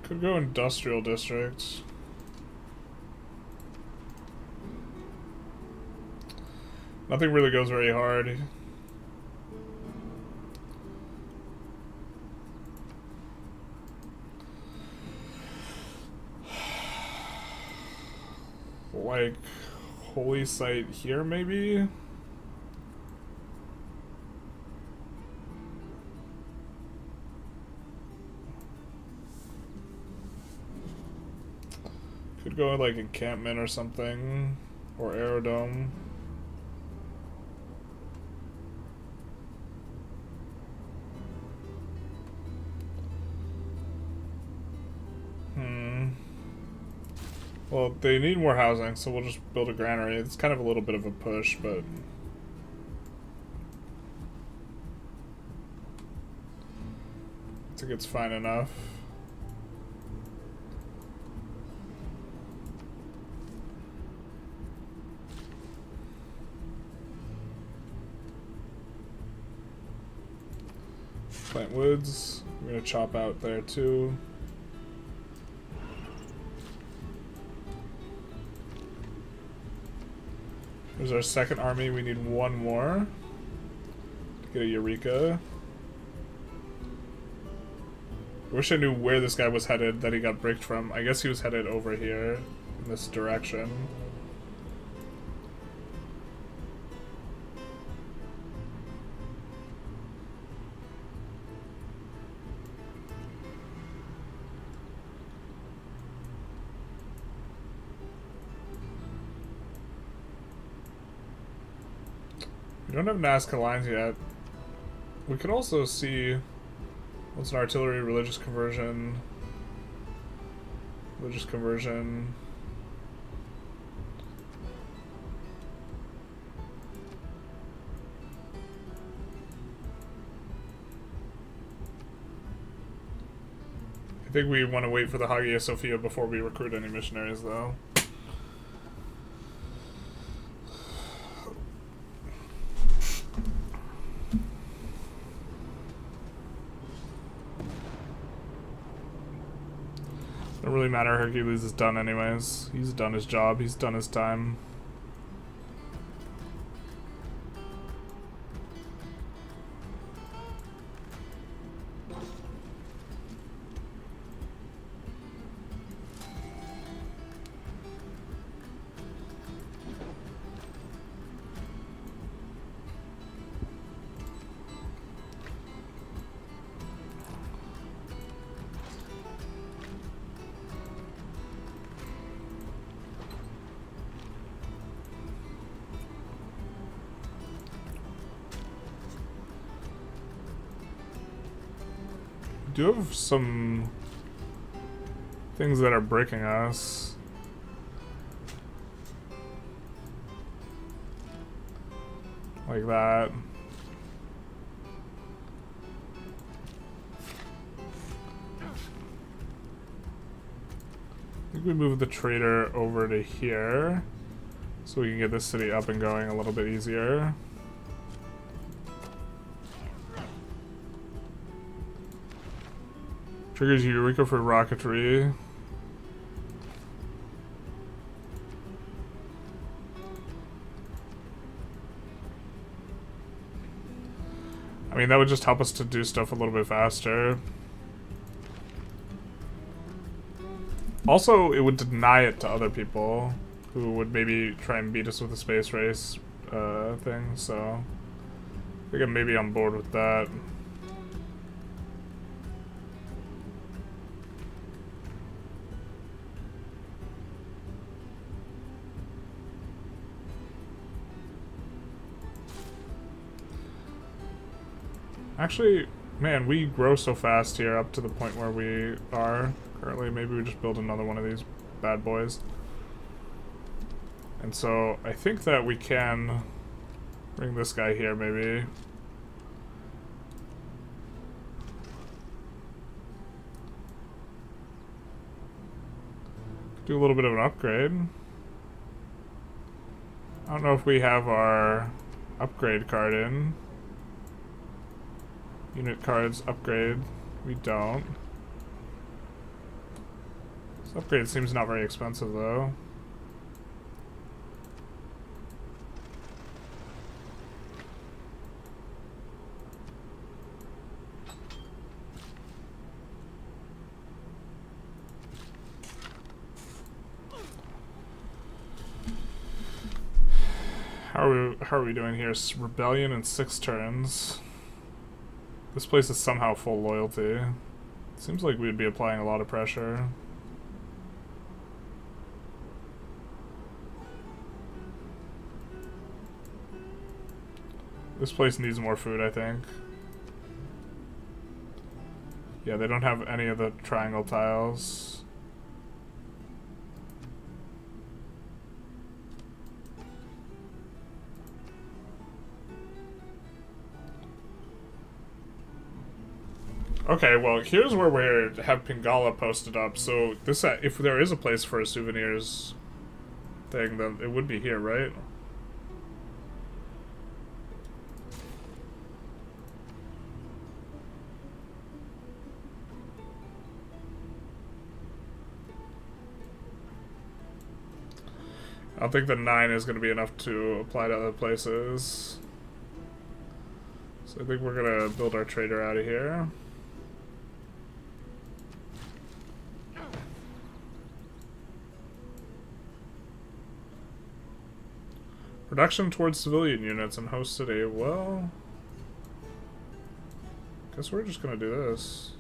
Could go industrial districts. Nothing really goes very hard. Like, holy site here, maybe? Could go like encampment or something, or aerodome. Well, they need more housing, so we'll just build a granary. It's kind of a little bit of a push, but I think it's fine enough. Plant woods. I'm gonna chop out there too. There's our second army. We need one more to get a Eureka. I wish I knew where this guy was headed that he got bricked from. I guess he was headed over here in this direction. We don't have Nazca lines yet. We could also see what's an artillery, religious conversion. Religious conversion. I think we want to wait for the Hagia Sophia before we recruit any missionaries, though. Don't really matter. Hercules is done anyways. He's done his job. He's done his time. Do have some things that are breaking us. Like that. I think we move the trader over to here so we can get this city up and going a little bit easier. Triggers Eureka for rocketry. I mean, that would just help us to do stuff a little bit faster. Also, it would deny it to other people who would maybe try and beat us with a space race thing, so I think I'm maybe on board with that. Actually, man, we grow so fast here up to the point where we are currently. Maybe we just build another one of these bad boys. And so I think that we can bring this guy here, maybe. Do a little bit of an upgrade. I don't know if we have our upgrade card in. Unit cards, upgrade. We don't. This upgrade seems not very expensive though. How are we doing here? Rebellion in 6 turns. This place is somehow full loyalty. Seems like we'd be applying a lot of pressure. This place needs more food, I think. Yeah, they don't have any of the triangle tiles. Okay, well, here's where we have Pingala posted up. So this, if there is a place for a souvenirs thing, then it would be here, right? I don't think the 9 is going to be enough to apply to other places. So I think we're going to build our trader out of here. Production towards civilian units in host city. Well, guess we're just gonna do this.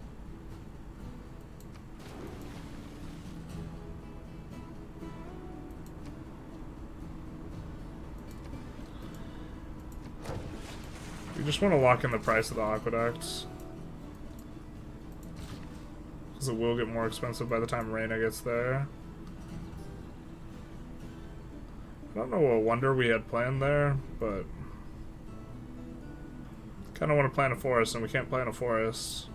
We just want to lock in the price of the aqueducts, because it will get more expensive by the time Reina gets there. I don't know what wonder we had planned there, but kind of want to plant a forest, and we can't plant a forest.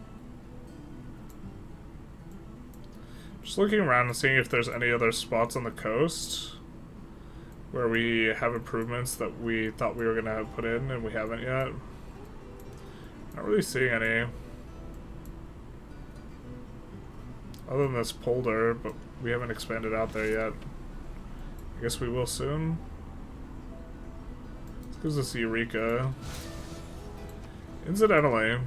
Just looking around and seeing if there's any other spots on the coast where we have improvements that we thought we were going to have put in and we haven't yet. Not really seeing any. Other than this polder, but we haven't expanded out there yet. I guess we will soon. This gives us Eureka. Incidentally,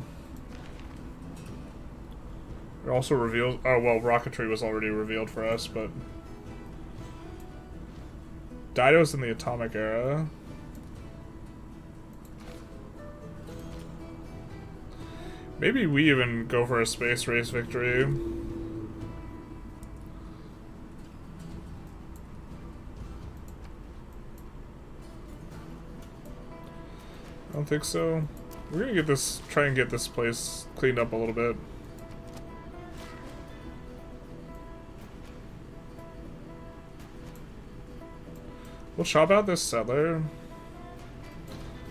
it also reveals. Oh, well, rocketry was already revealed for us, but. Dido's in the atomic era. Maybe we even go for a space race victory. I don't think so. We're gonna get this, try and get this place cleaned up a little bit. We'll chop out this settler,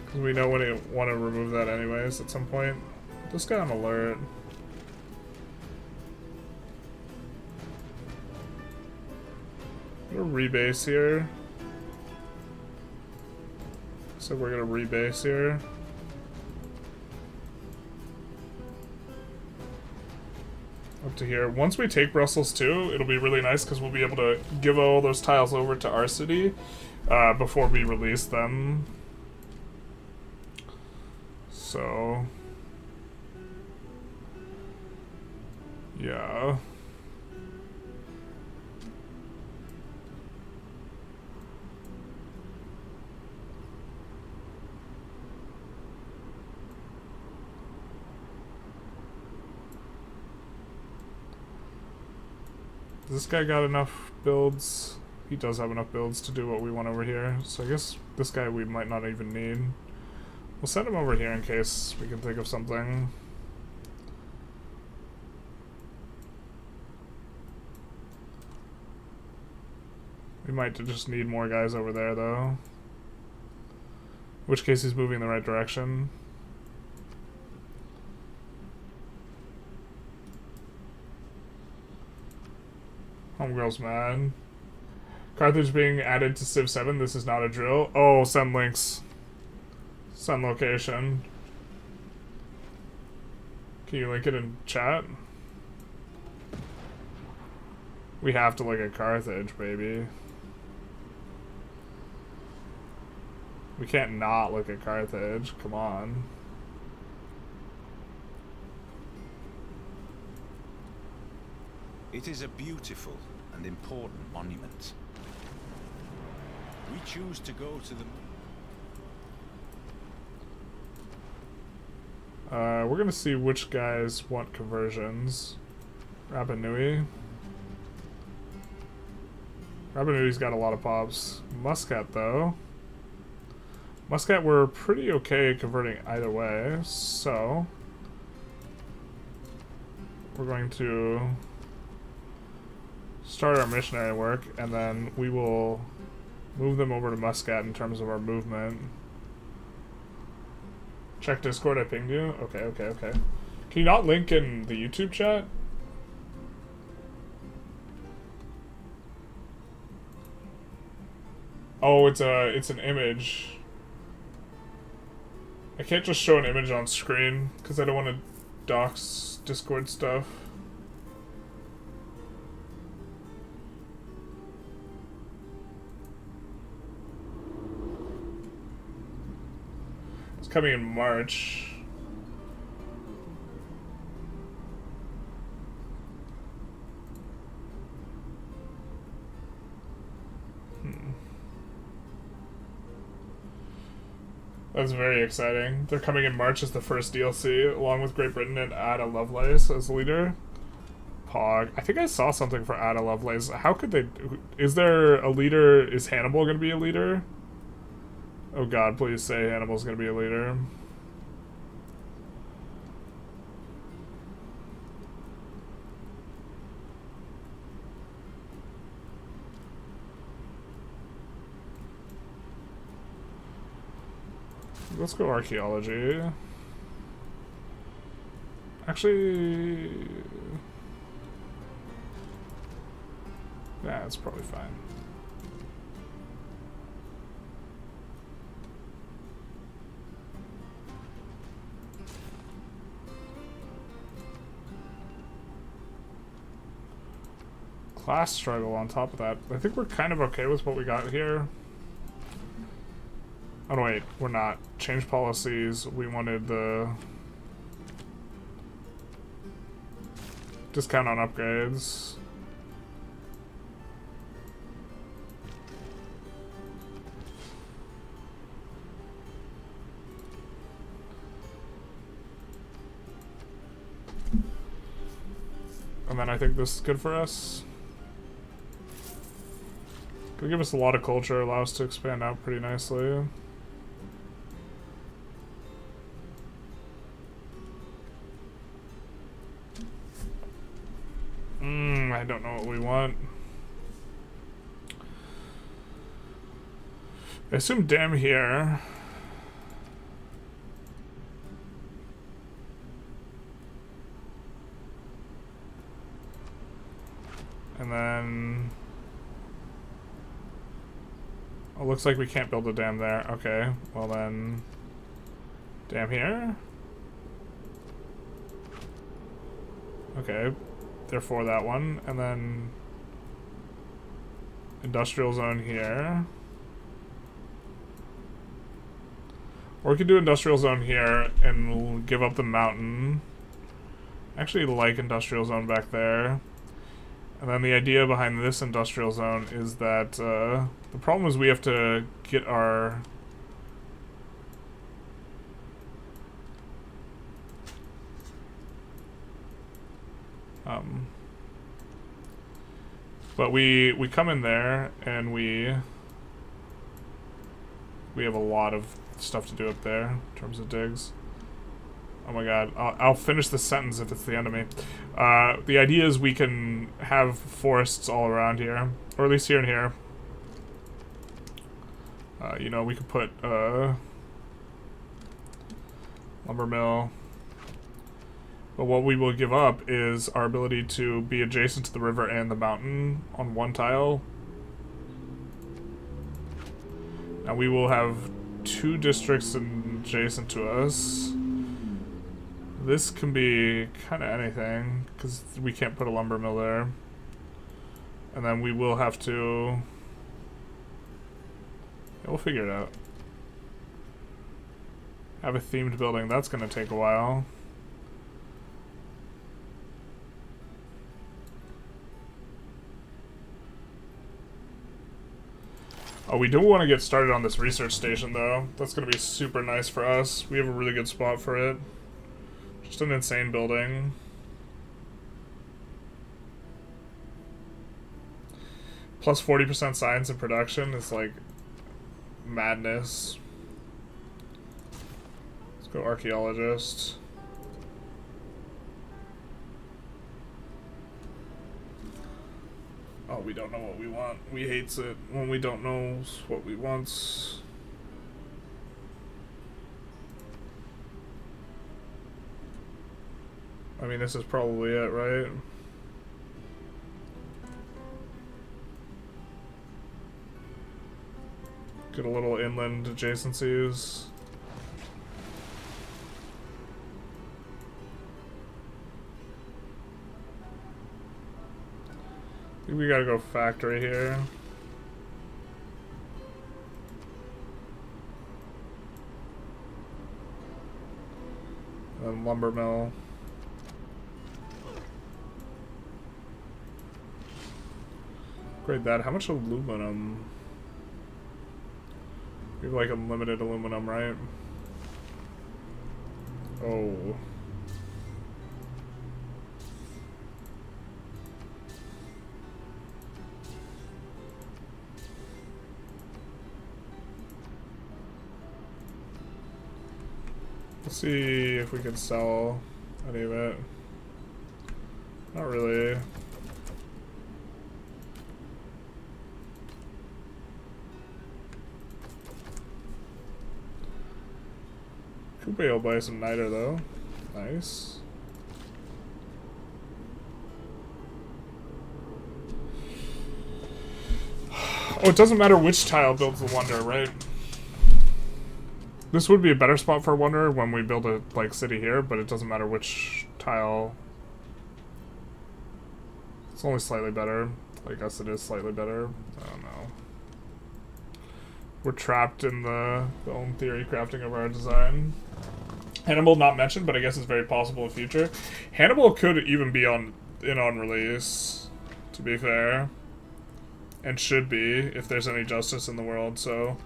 because we know when we want to remove that anyways at some point. This guy on alert. I'm gonna rebase here. So we're gonna rebase here. Up to here. Once we take Brussels too, it'll be really nice because we'll be able to give all those tiles over to our city before we release them. So yeah. This guy got enough builds. He does have enough builds to do what we want over here. So I guess this guy we might not even need. We'll send him over here in case we can think of something. We might just need more guys over there though. In which case he's moving in the right direction. Homegirl's mad. Carthage being added to Civ 7. This is not a drill. Oh, send links. Send location. Can you link it in chat? We have to look at Carthage, baby. We can't not look at Carthage. Come on. It is a beautiful and important monument. We choose to go to the... We're gonna see which guys want conversions. Rapa Nui. Rapa Nui's got a lot of pops. Muscat, though. Muscat, we're pretty okay converting either way, so... we're going to start our missionary work, and then we will move them over to Muscat in terms of our movement. Check Discord, I pinged you. Okay. Can you not link in the YouTube chat? Oh, it's an image. I can't just show an image on screen because I don't want to dox Discord stuff. It's coming in March. That's very exciting. They're coming in March as the first DLC, along with Great Britain and Ada Lovelace as leader. Pog. I think I saw something for Ada Lovelace. How could they... Is there a leader... Is Hannibal going to be a leader? Oh god, please say Hannibal's going to be a leader. Let's go archaeology. Actually... yeah, it's probably fine. Class struggle on top of that. I think we're kind of okay with what we got here. Oh no, wait, we're not. Change policies. We wanted the discount on upgrades. And then I think this is good for us. Gonna give us a lot of culture, allow us to expand out pretty nicely. I don't know what we want. I assume dam here. And then... oh, looks like we can't build a dam there. Okay, well then... dam here? Okay. Therefore that one, and then industrial zone here. Or we could do industrial zone here and give up the mountain. I actually like industrial zone back there. And then the idea behind this industrial zone is that the problem is we have to get our... but we come in there and we have a lot of stuff to do up there in terms of digs. Oh my god, I'll finish this sentence if it's the end of me. The idea is we can have forests all around here, or at least here and here. You know, we could put lumber mill. But what we will give up is our ability to be adjacent to the river and the mountain on one tile. And we will have 2 districts adjacent to us. This can be kind of anything, because we can't put a lumber mill there. And then we will have to... yeah, we'll figure it out. Have a themed building, that's going to take a while. Oh, we don't want to get started on this research station, though. That's going to be super nice for us. We have a really good spot for it. Just an insane building. Plus 40% science and production is like madness. Let's go archaeologist. Oh, we don't know what we want. We hates it when we don't know what we want. I mean, this is probably it, right? Get a little inland adjacencies. I think we gotta go factory here. And lumber mill. Upgrade that. How much aluminum? We have like unlimited aluminum, right? Oh. Let's see if we can sell any of it. Not really. Coupe will buy some niter though. Nice. Oh, it doesn't matter which tile builds the wonder, right? This would be a better spot for a wonder when we build a like city here, but it doesn't matter which tile. It's only slightly better. I guess it is slightly better. I don't know. We're trapped in the own theory crafting of our design. Hannibal not mentioned, but I guess it's very possible in the future. Hannibal could even be on release, to be fair. And should be, if there's any justice in the world, so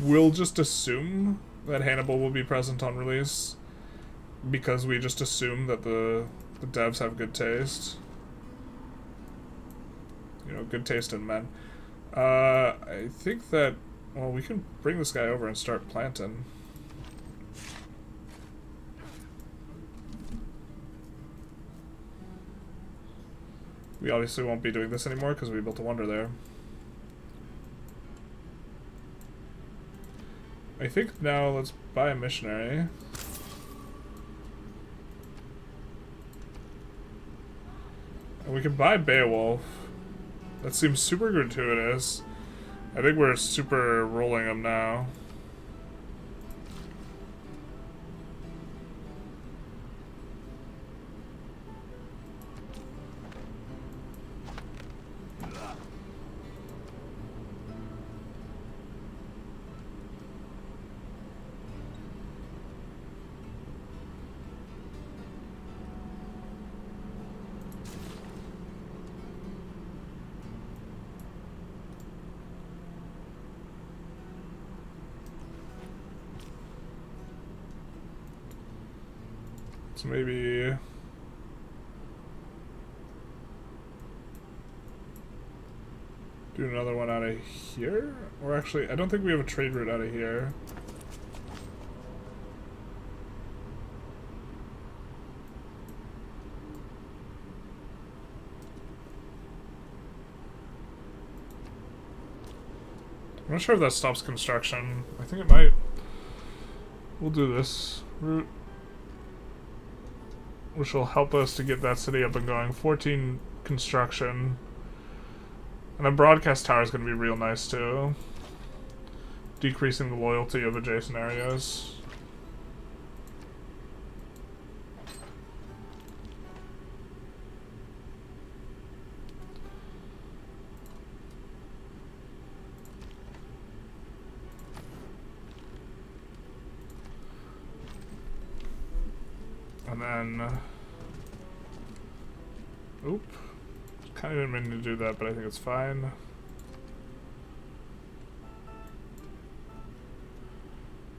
we'll just assume that Hannibal will be present on release. Because we just assume that the devs have good taste. You know, good taste in men. I think that, well, we can bring this guy over and start planting. We obviously won't be doing this anymore because we built a wonder there. I think now let's buy a missionary. And we can buy Beowulf. That seems super gratuitous. I think we're super rolling them now. So maybe do another one out of here? Or actually, I don't think we have a trade route out of here. I'm not sure if that stops construction. I think it might. We'll do this route, which will help us to get that city up and going. 14 construction. And the broadcast tower is going to be real nice too. decreasing the loyalty of adjacent areas. And then, oop, kind of didn't mean to do that, but I think it's fine.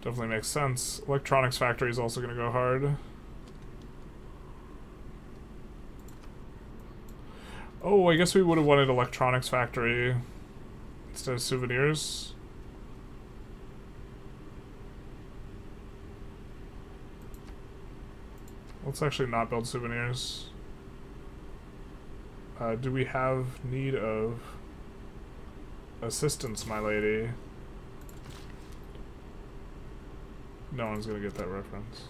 Definitely makes sense. Electronics factory is also going to go hard. Oh, I guess we would have wanted electronics factory instead of souvenirs. Let's actually not build souvenirs. Do we have need of assistance, my lady? No one's gonna get that reference.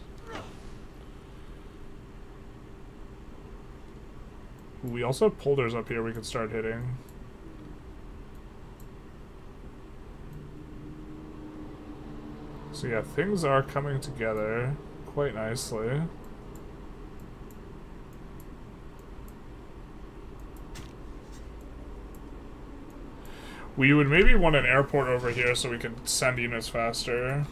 We also have polders up here we could start hitting. So yeah, things are coming together quite nicely. We would maybe want an airport over here so we could send units faster.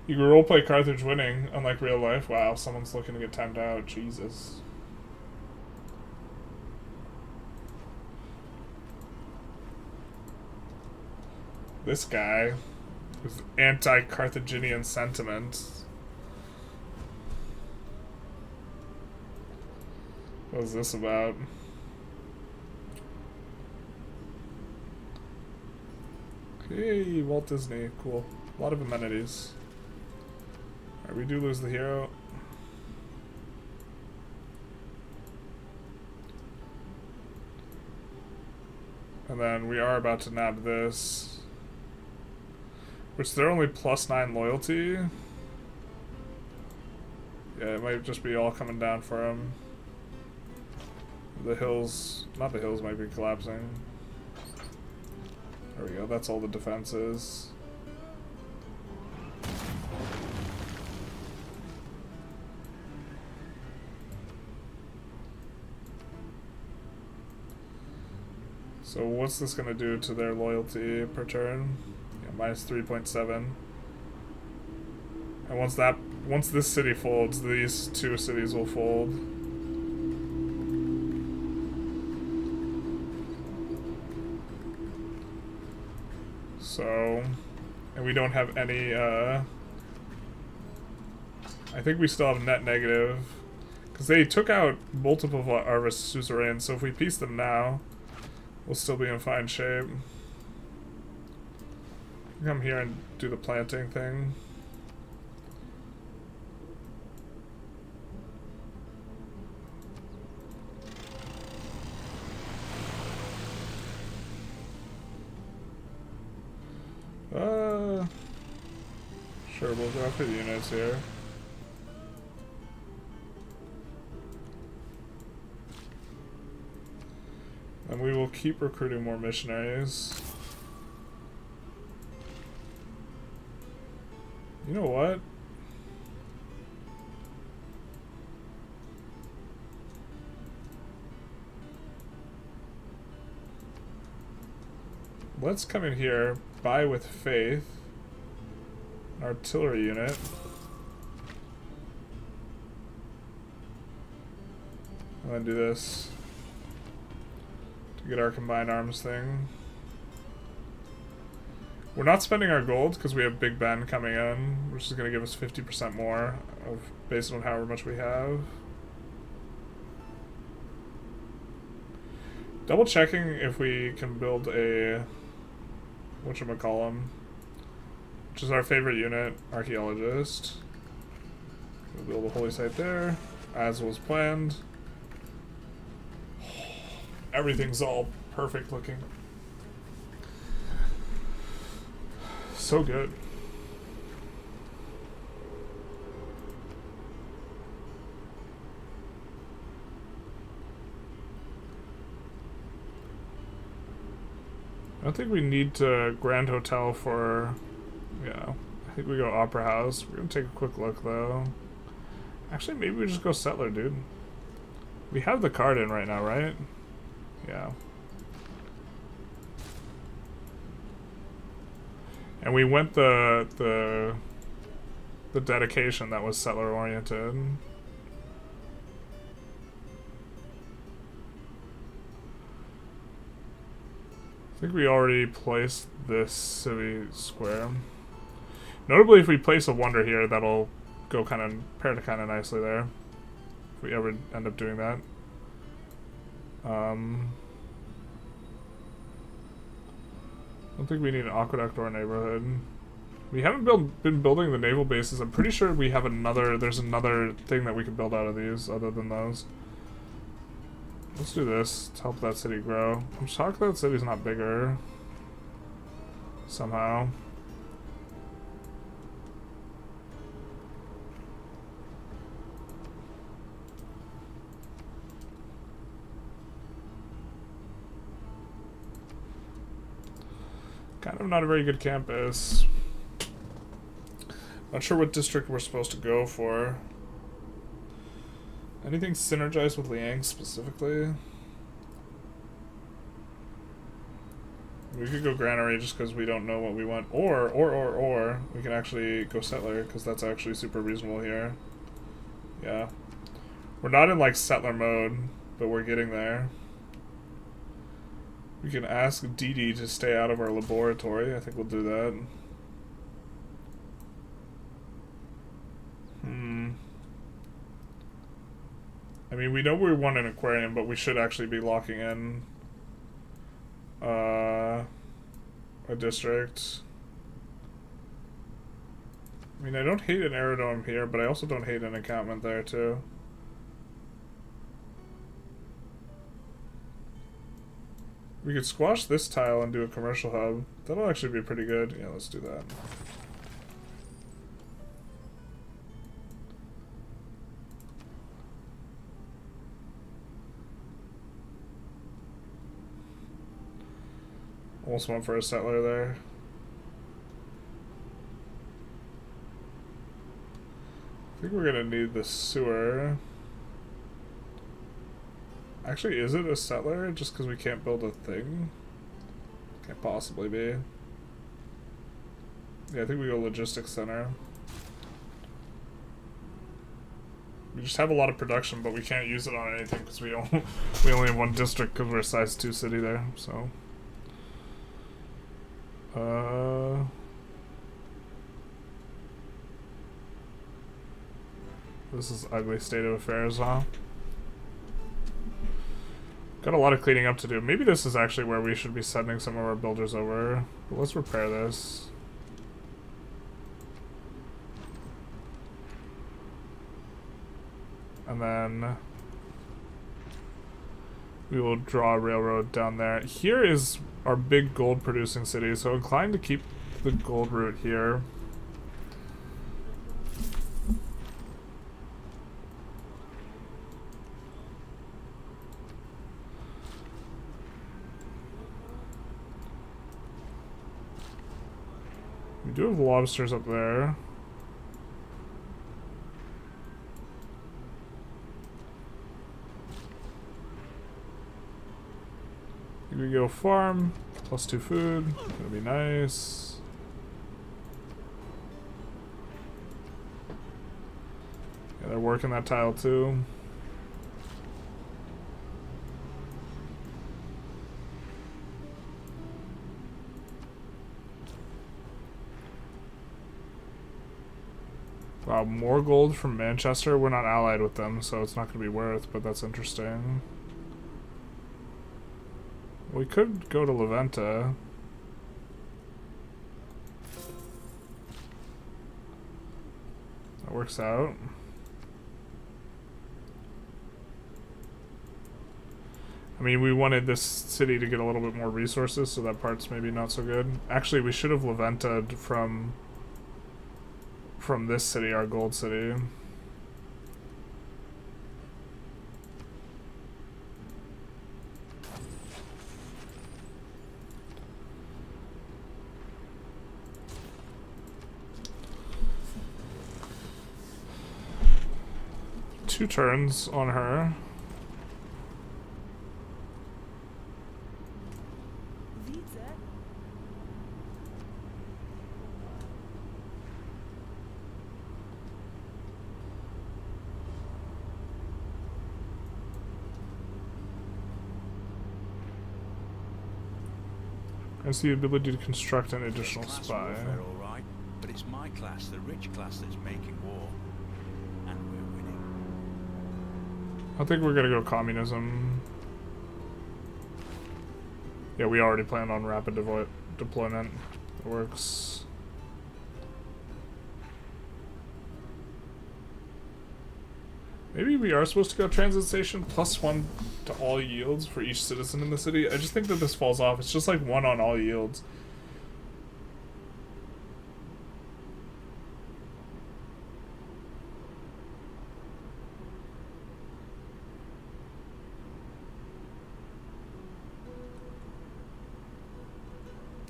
You can roleplay Carthage winning, unlike real life. Wow, someone's looking to get timed out. Jesus. This guy with anti-Carthaginian sentiment. What is this about? Hey, Walt Disney. Cool. A lot of amenities. Alright, we do lose the hero. And then we are about to nab this. Which they're only +9 loyalty. Yeah, it might just be all coming down for him. The hills, not the hills, might be collapsing. There we go, that's all the defenses. So what's this gonna do to their loyalty per turn? Yeah, -3.7. And once this city folds, these two cities will fold. So, and we don't have any, I think we still have net negative. Because they took out multiple of our suzerains, so if we piece them now, we'll still be in fine shape. Come here and do the planting thing. Sure, we'll go for the units here. And we will keep recruiting more missionaries. You know what? Let's come in here, buy with faith. An artillery unit. And then do this to get our combined arms thing. We're not spending our gold because we have Big Ben coming in, which is going to give us 50% more of based on however much we have. Double checking if we can build a whatchamacallem, which is our favorite unit, Archaeologist. We'll build a holy site there, as was planned. Everything's all perfect looking. So good. don't think we need to Grand Hotel for... Yeah, I think we go Opera House. We're gonna take a quick look, though. Actually, maybe we just go Settler, dude. We have the card in right now, right? Yeah. And we went the dedication that was settler oriented. I think we already placed this city square. Notably, if we place a wonder here, that'll go kind of pair to kind of nicely there. If we ever end up doing that. I don't think we need an aqueduct or a neighborhood. We haven't been building the naval bases. I'm pretty sure we have there's another thing that we can build out of these other than those. Let's do this to help that city grow. I'm shocked that city's not bigger. Somehow. Kind of not a very good campus. Not sure what district we're supposed to go for. Anything synergized with Liang specifically? We could go Granary just because we don't know what we want. Or we can actually go Settler because that's actually super reasonable here. Yeah. We're not in like Settler mode, but we're getting there. We can ask Didi to stay out of our laboratory. I think we'll do that. I mean, we know we want an aquarium, but we should actually be locking in a district. I mean, I don't hate an aerodrome here, but I also don't hate an encampment there, too. We could squash this tile and do a commercial hub. That'll actually be pretty good. Yeah, let's do that. Almost went for a settler there. I think we're gonna need the sewer. Actually, is it a settler just because we can't build a thing? Can't possibly be. Yeah, I think we go logistics center. We just have a lot of production, but we can't use it on anything because we only have one district because we're a size 2 city there, so. This is ugly state of affairs, huh? Got a lot of cleaning up to do. Maybe this is actually where we should be sending some of our builders over. But let's repair this. And then we will draw a railroad down there. Here is our big gold producing city, so inclined to keep the gold route here. We do have lobsters up there. Here we go, farm, +2 food, that'll be nice. Yeah, they're working that tile too. Wow, more gold from Manchester? We're not allied with them, so it's not going to be worth, but that's interesting. We could go to Leventa. That works out. I mean, we wanted this city to get a little bit more resources, so that part's maybe not so good. Actually, we should have Leventa'd from this city, our gold city. 2 turns on her. Has the ability to construct an additional Class spy. warfare, all right, but it's my class, the rich class, that's making war, and we're winning. I think we're gonna go communism. Yeah, we already planned on rapid deployment. It works. Maybe we are supposed to go transition +1 to all yields for each citizen in the city. I just think that this falls off. It's just like 1 on all yields.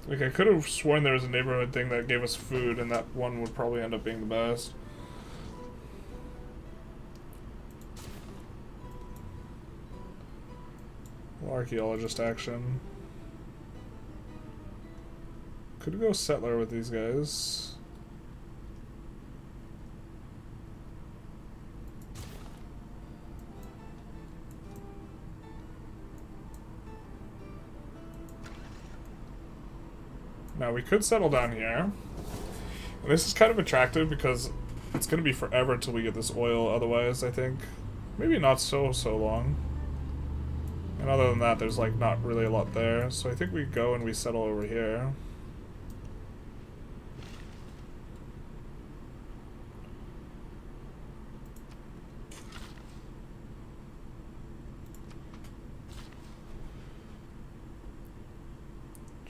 Like, I could have sworn there was a neighborhood thing that gave us food, and that one would probably end up being the best. Archaeologist action. Could go settler with these guys. Now we could settle down here. And this is kind of attractive because it's going to be forever till we get this oil otherwise, I think. Maybe not so long. And other than that, there's like not really a lot there. So I think we go and we settle over here.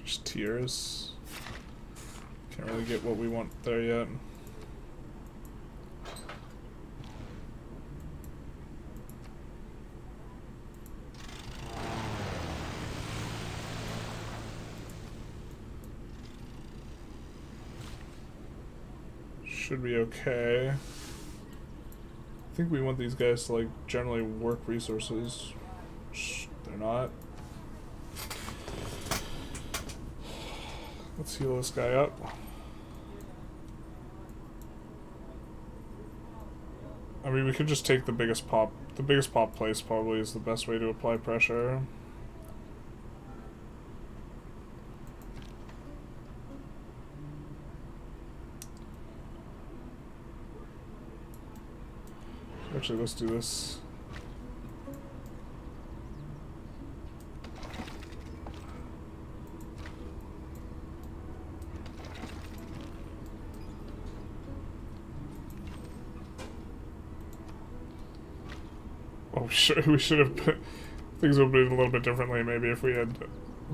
Just tiers. Can't really get what we want there yet. Should be okay. I think we want these guys to like generally work resources. They're not. Let's heal this guy up. I mean, we could just take the biggest pop. The biggest pop place probably is the best way to apply pressure. Actually, let's do this. Oh, we should have put, things would have been a little bit differently maybe if we had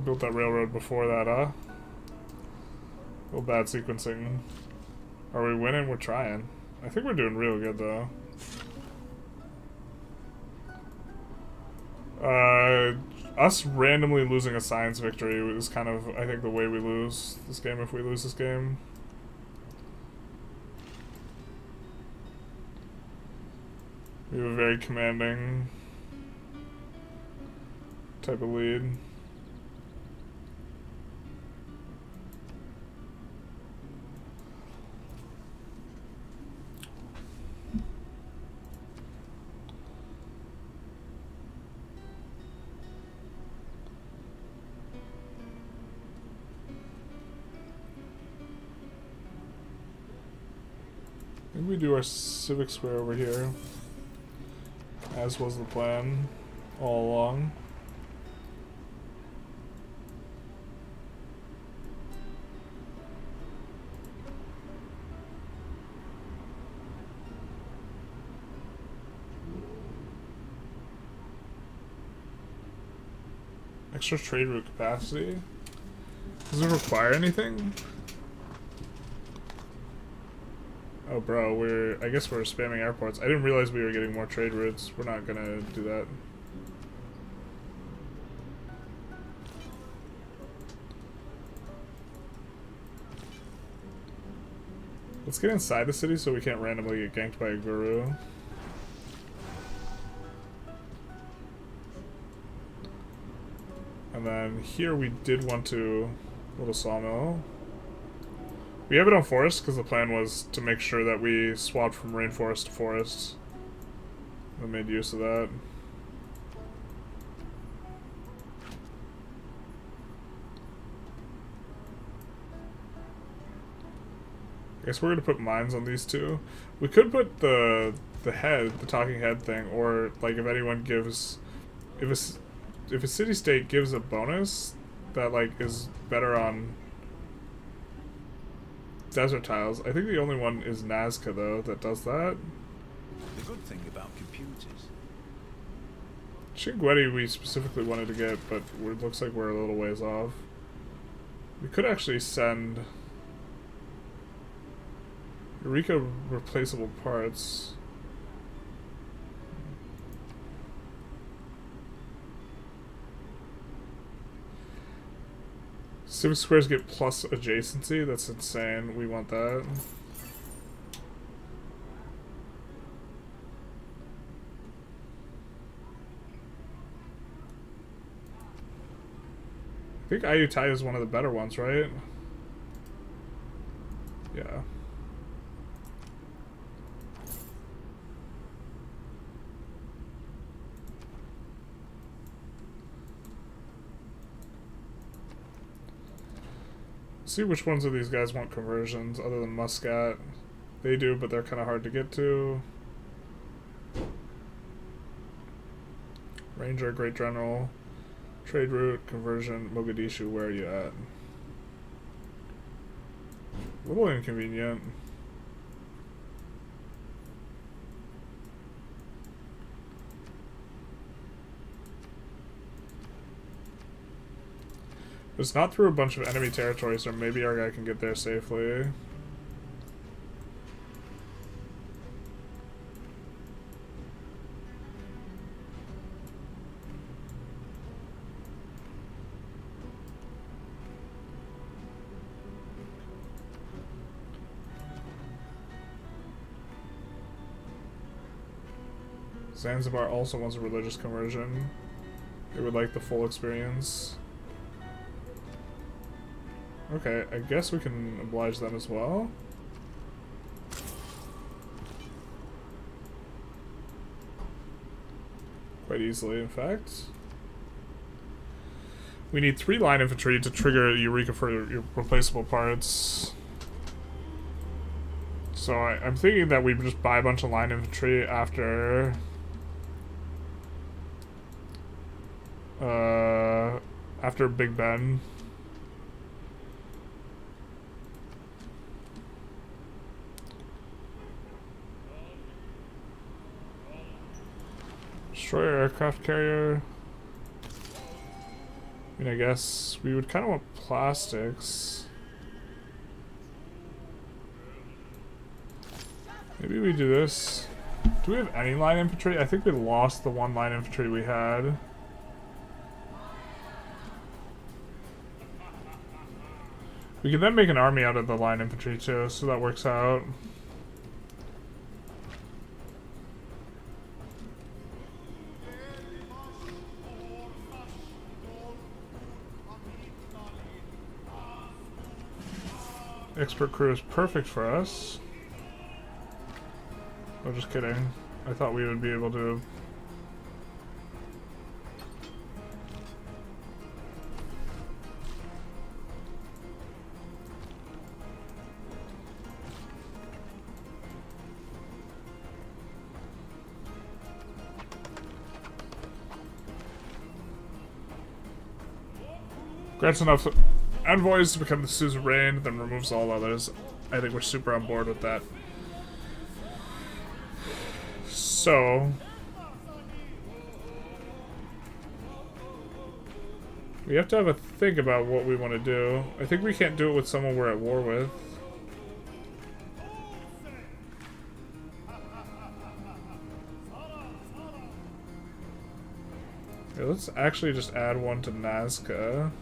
built that railroad before that, huh? A little bad sequencing. Are we winning? We're trying. I think we're doing real good though. Us randomly losing a science victory is kind of, I think, the way we lose this game if we lose this game. We have a very commanding type of lead. Maybe we do our civic square over here, as was the plan all along. Extra trade route capacity? Does it require anything? Oh, bro, I guess we're spamming airports. I didn't realize we were getting more trade routes. We're not gonna do that. Let's get inside the city so we can't randomly get ganked by a guru. And then here we did want to build a sawmill. We have it on forest because the plan was to make sure that we swapped from rainforest to forest. I made use of that. I guess we're gonna put mines on these two. We could put the talking head thing, or like if anyone gives, if a city-state gives a bonus that like is better on desert tiles. I think the only one is Nazca though that does that. The good thing about computers. Chinguetti we specifically wanted to get, but it looks like we're a little ways off. We could actually send Eureka replaceable parts. Civic squares get plus adjacency. That's insane. We want that. I think Ayutthaya is one of the better ones, right? Yeah. See which ones of these guys want conversions other than Muscat. They do, but they're kind of hard to get to. Ranger, Great General, Trade Route, Conversion, Mogadishu, where are you at? A little inconvenient. It's not through a bunch of enemy territory, so maybe our guy can get there safely. Zanzibar also wants a religious conversion. They would like the full experience. Okay, I guess we can oblige them as well. Quite easily, in fact. We need 3 line infantry to trigger Eureka for your replaceable parts. So I'm thinking that we just buy a bunch of line infantry after... after Big Ben. Destroyer aircraft carrier. I mean, I guess we would kind of want plastics. Maybe we do this. Do we have any line infantry? I think we lost the 1 line infantry we had. We can then make an army out of the line infantry too, so that works out. Expert crew is perfect for us. Oh, just kidding. I thought we would be able to... Grants enough envoys to become the suzerain, then removes all others. I think we're super on board with that. So... we have to have a think about what we want to do. I think we can't do it with someone we're at war with. Yeah, let's actually just add one to Nazca.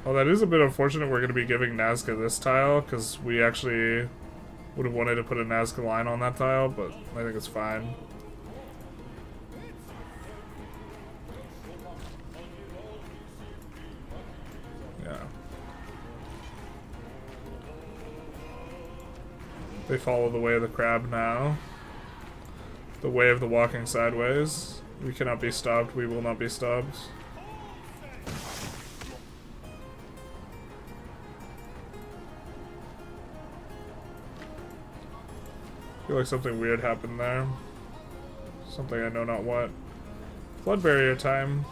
Oh, that is a bit unfortunate we're going to be giving Nazca this tile, because we actually Would have wanted to put a Nazca line on that tile, but I think it's fine. Yeah. They follow the way of the crab now. The way of the walking sideways. We cannot be stopped. We will not be stopped. I feel like something weird happened there. Something I know not what. Flood barrier time.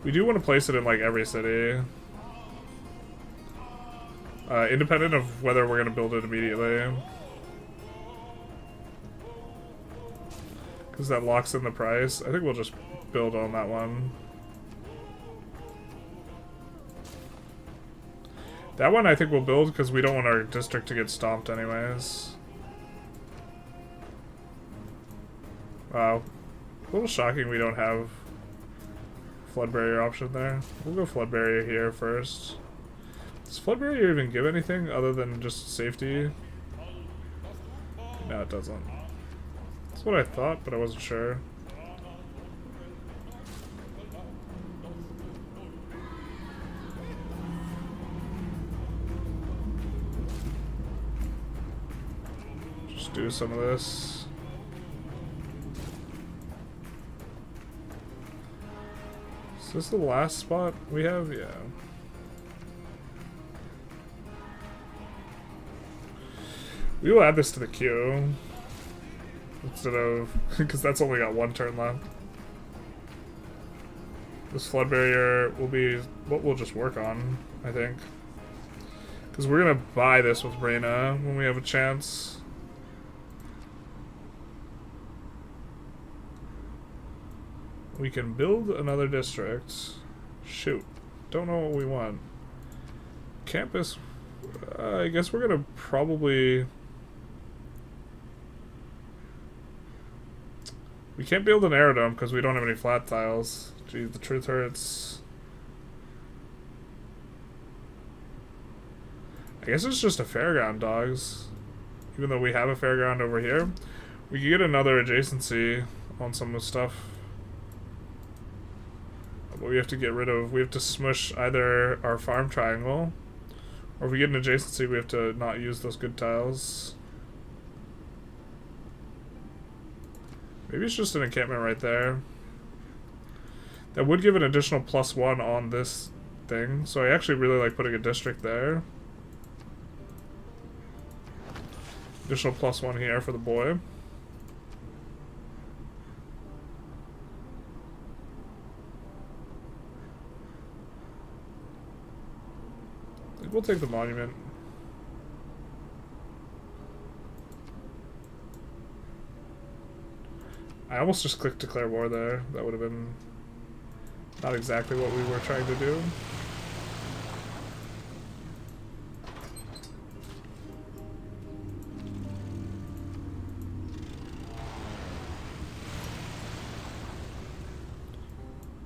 We do want to place it in like every city. Independent of whether we're going to build it immediately. Because that locks in the price. I think we'll just build on that one. That one I think we'll build because we don't want our district to get stomped anyways. Wow. A little shocking we don't have flood barrier option there. We'll go flood barrier here first. Does flood barrier even give anything other than just safety? No, it doesn't. That's what I thought, but I wasn't sure. Just do some of this. Is this the last spot we have? Yeah. We will add this to the queue. Instead of... because that's only got one turn left. This flood barrier will be what we'll just work on, I think. Because we're going to buy this with Reyna when we have a chance. We can build another district. Shoot. Don't know what we want. Campus... I guess we're going to probably... We can't build an aerodrome because we don't have any flat tiles. Geez, the true turrets... I guess it's just a fairground, dogs. Even though we have a fairground over here. We could get another adjacency on some of the stuff. But we have to get rid of... We have to smush either our farm triangle, or if we get an adjacency, we have to not use those good tiles. Maybe it's just an encampment right there. That would give an additional +1 on this thing, so I actually really like putting a district there. Additional +1 here for the boy. I think we'll take the monument. I almost just clicked declare war there. That would have been not exactly what we were trying to do.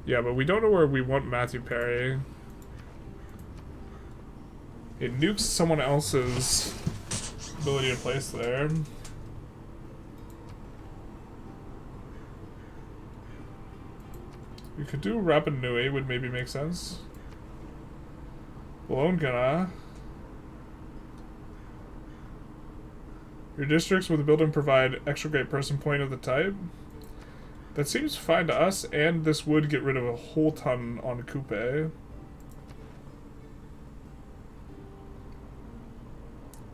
Yeah, but we don't know where we want Matthew Perry. It nukes someone else's ability to place there. We could do Rapid Nui, would maybe make sense. Lone Gana. Your districts with a building provide extra great person point of the type. That seems fine to us, and this would get rid of a whole ton on Coupe.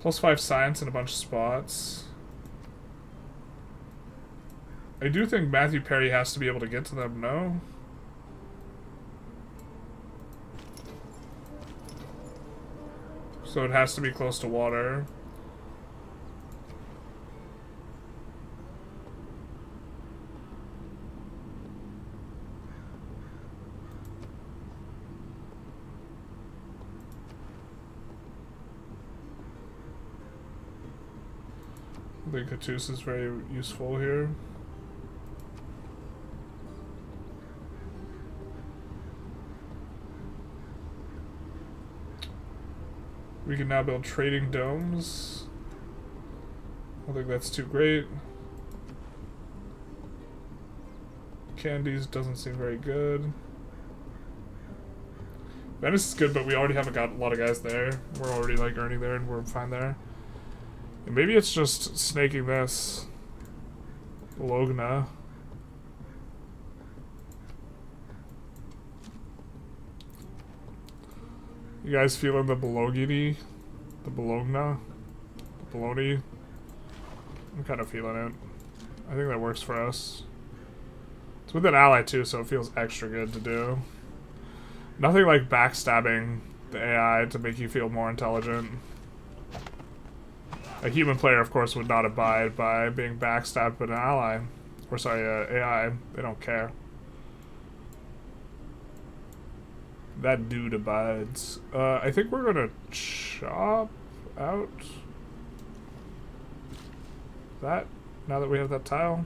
+5 science in a bunch of spots. I do think Matthew Perry has to be able to get to them, no? So it has to be close to water. I think Catus is very useful here. We We can now build trading domes. I don't think that's too great. Candies doesn't seem very good. Venice is good, but we already haven't got a lot of guys there. We're already like earning there and we're fine there. And maybe it's just snaking this. Bologna. You guys feeling the Bologna? The Bologna? The Bologna? I'm kind of feeling it. I think that works for us. It's with an ally too, so it feels extra good to do. Nothing like backstabbing the AI to make you feel more intelligent. A human player, of course, would not abide by being backstabbed by an ally. Or sorry, AI. They don't care. That dude abides. I think we're gonna chop out that, now that we have that tile.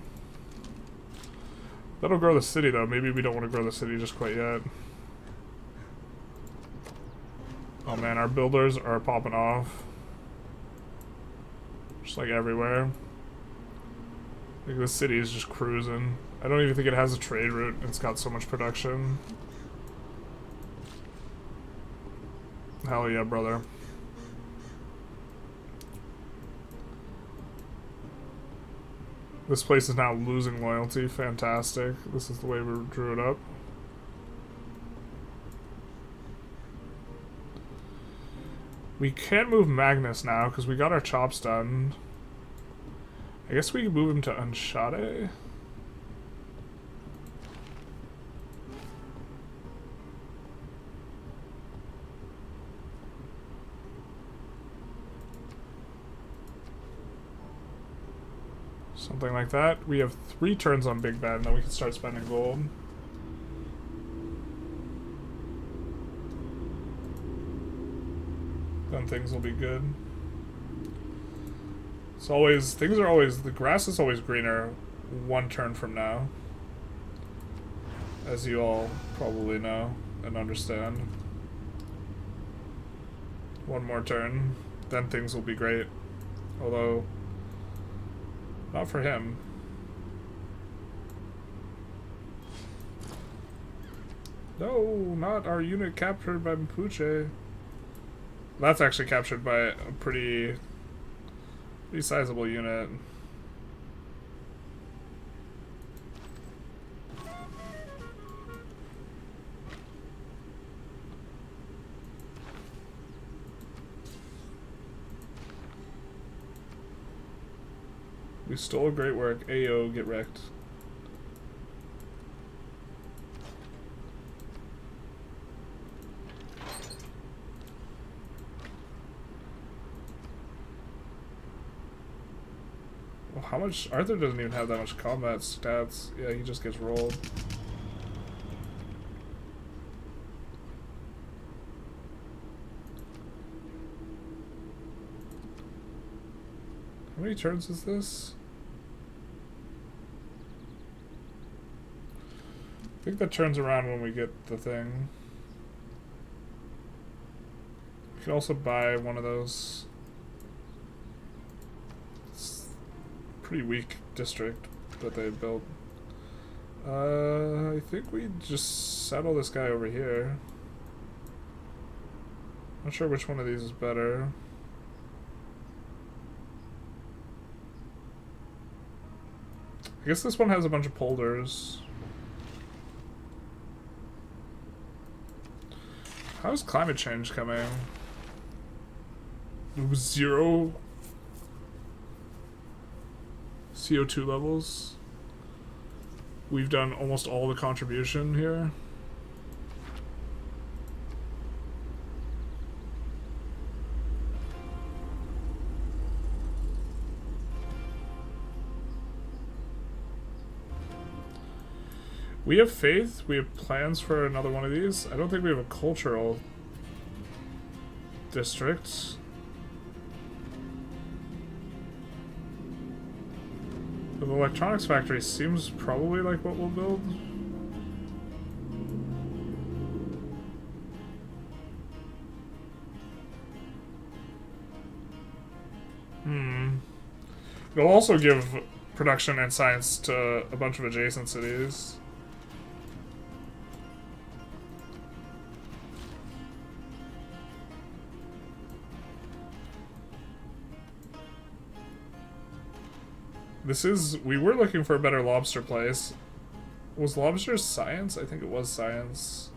That'll grow the city, though. Maybe we don't want to grow the city just quite yet. Oh man, our builders are popping off. Just like everywhere. Like this city is just cruising. I don't even think it has a trade route. It's got so much production. Hell yeah, brother. This place is now losing loyalty. Fantastic. This is the way we drew it up. We can't move Magnus now because we got our chops done. I guess we can move him to Anshade. Something like that. We have 3 turns on Big Ben, then we can start spending gold. Then things will be good. It's always, things are always, the grass is always greener 1 turn from now. As you all probably know and understand. 1 more turn, then things will be great. Although, not for him. No, not our unit captured by Mapuche. That's actually captured by a pretty sizable unit. We stole great work. Ayo, get wrecked. Well, how much? Arthur doesn't even have that much combat stats. Yeah, he just gets rolled. How many turns is this? I think that turns around when we get the thing. We could also buy one of those. It's a pretty weak district that they built. I think we just settle this guy over here. Not sure which one of these is better. I guess this one has a bunch of polders. How's climate change coming? 0 CO2 levels. We've done almost all the contribution here. We have faith. We have plans for another one of these. I don't think we have a cultural district. But the electronics factory seems probably like what we'll build. It'll also give production and science to a bunch of adjacent cities. We were looking for a better lobster place. Was lobsters science? I think it was science.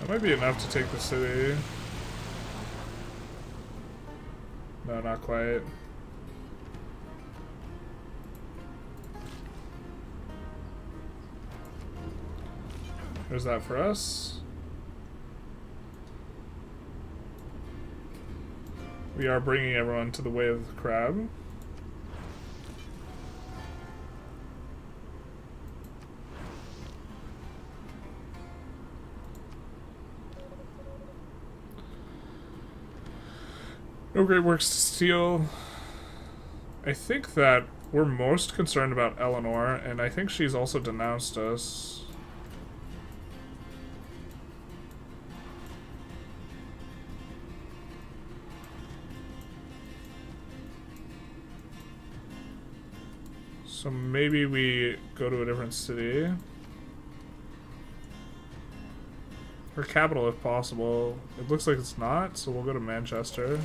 That might be enough to take the city. No, not quite. There's that for us. We are bringing everyone to the way of the crab. No great works to steal. I think that we're most concerned about Eleanor, and I think she's also denounced us. So maybe we go to a different city. Or capital if possible. It looks like it's not, so we'll go to Manchester.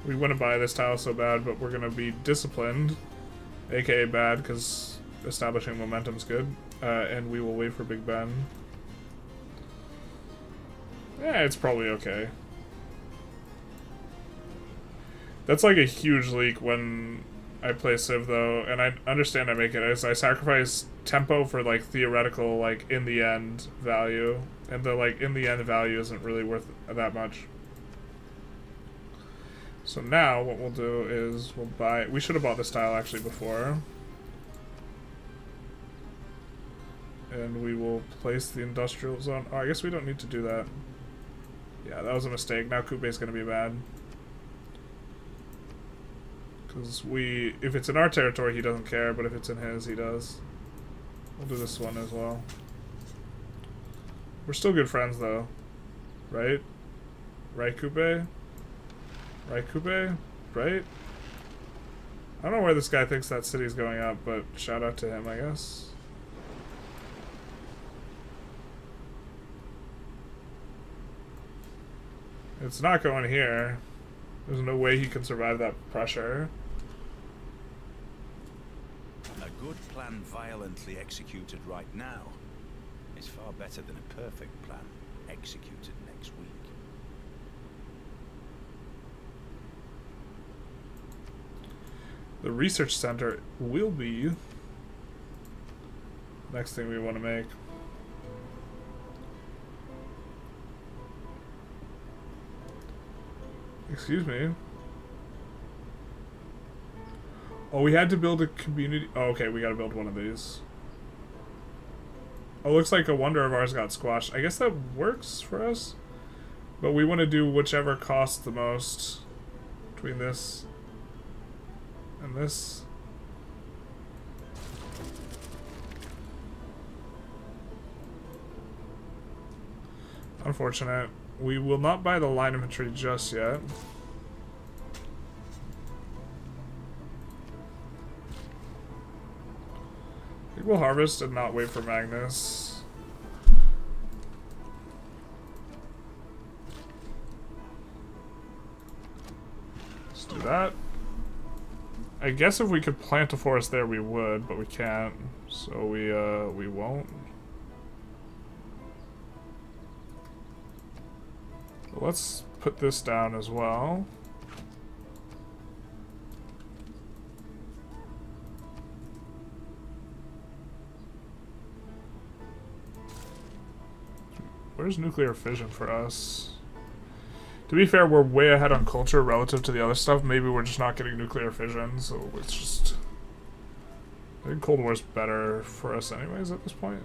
We wouldn't buy this tile so bad, but we're gonna be disciplined, aka bad, because establishing momentum's good. And we will wait for Big Ben. Yeah, it's probably okay. That's like a huge leak when I play Civ though, and I understand I make it as I sacrifice tempo for like theoretical like in the end value, and the like in the end value isn't really worth that much. So now what we'll do is we'll buy. We should have bought this tile actually before, and we will place the industrial zone. Oh, I guess we don't need to do that. Yeah, that was a mistake. Now Coupe's gonna be bad. Because if it's in our territory, he doesn't care, but if it's in his, he does. We'll do this one as well. We're still good friends, though. Right? Right, Coupe? Right, Coupe? Right? I don't know where this guy thinks that city's going up, but shout out to him, I guess. It's not going here. There's no way he can survive that pressure. A good plan violently executed right now is far better than a perfect plan executed next week. The research center will be next thing we want to make. Excuse me. Oh, we had to build a community. Oh, okay, we gotta build one of these. Oh, looks like a wonder of ours got squashed. I guess that works for us. But we want to do whichever costs the most between this and this. Unfortunate. We will not buy the line infantry just yet. I think we'll harvest and not wait for Magnus. Let's do that. I guess if we could plant a forest there, we would, but we can't, so we won't. Let's put this down as well. Where's nuclear fission for us? To be fair, we're way ahead on culture relative to the other stuff. Maybe we're just not getting nuclear fission, so it's just... I think Cold War's better for us anyways at this point.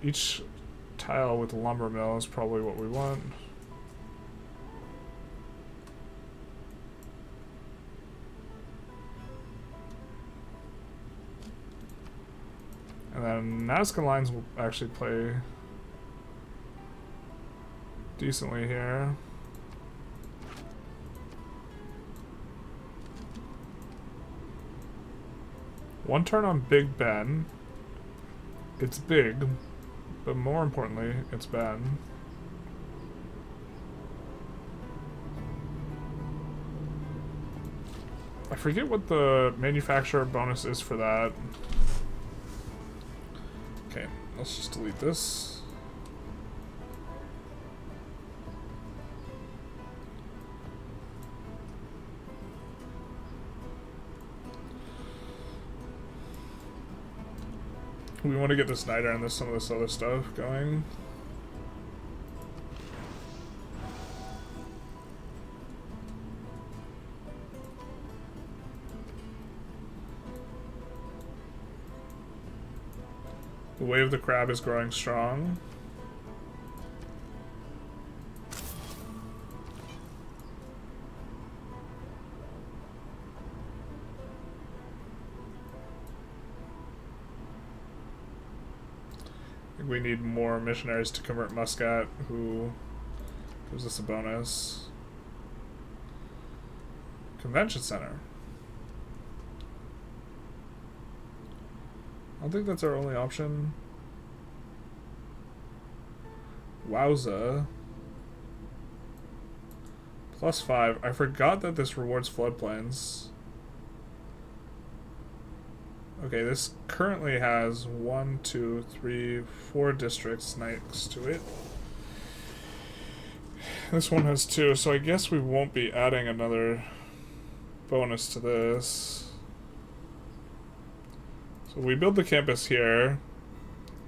Each tile with lumber mill is probably what we want. And then Nazca lines will actually play decently here. One turn on Big Ben. It's big, but more importantly, it's Ben. I forget what the manufacturer bonus is for that. Okay, let's just delete this. We want to get this Niter and this, some of this other stuff going. The Way of the Crab is growing strong. We need more missionaries to convert Muscat, who gives us a bonus. Convention Center. I don't think that's our only option. Wowza. +5. I forgot that this rewards floodplains. Okay, this currently has 1, 2, 3, 4 districts next to it. This one has 2, so I guess we won't be adding another bonus to this. So we build the campus here.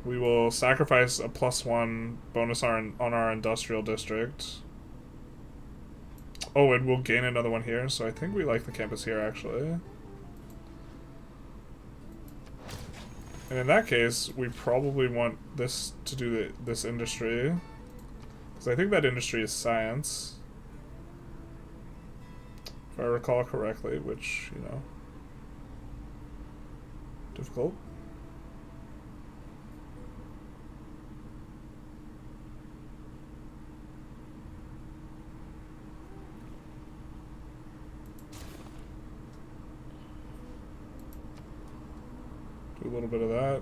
We will sacrifice a +1 bonus on our industrial district. Oh, and we'll gain another one here, so I think we like the campus here, actually. And in that case, we probably want this to do this industry. Because I think that industry is science. If I recall correctly, which, you know, difficult. Do a little bit of that.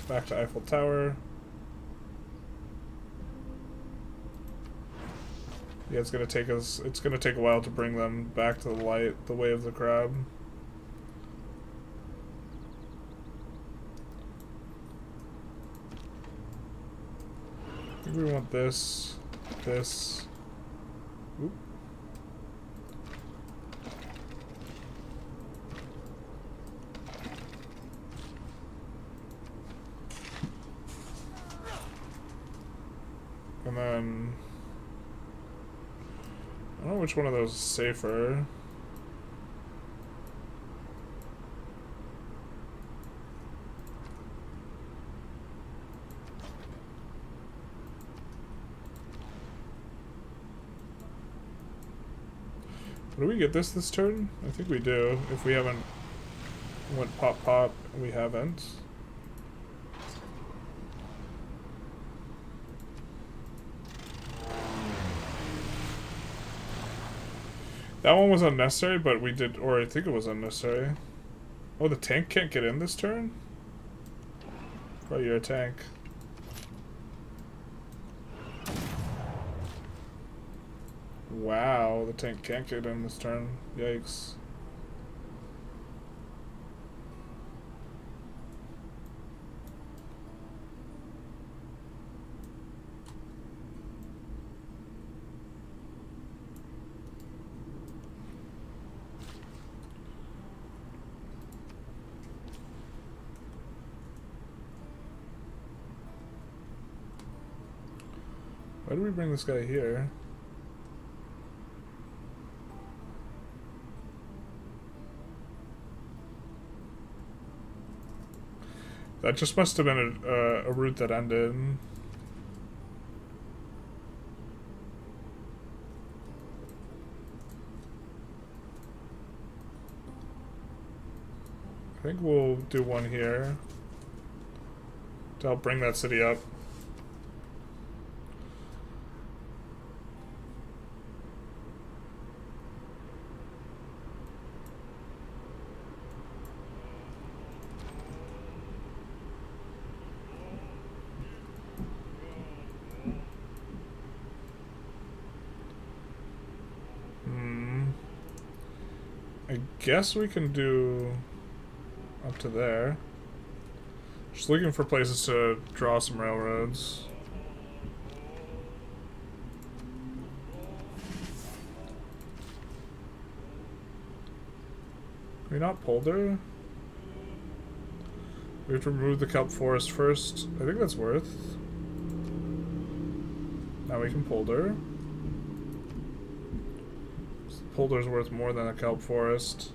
Back to Eiffel Tower. Yeah, it's gonna take a while to bring them back to the light, the Way of the Crab. I think we want this. Oop. And then I don't know which one of those is safer. Do we get this turn? I think we do. If we haven't went pop, we haven't. That one was unnecessary, but we did, or I think it was unnecessary. Oh, the tank can't get in this turn? Oh, you're a tank. Wow, the tank can't get in this turn. Yikes. Why do we bring this guy here? That just must have been a route that ended. I think we'll do one here to help bring that city up. I guess we can do up to there. Just looking for places to draw some railroads. Can we not polder? We have to remove the kelp forest first. I think that's worth. Now we can polder. Polder's worth more than a kelp forest.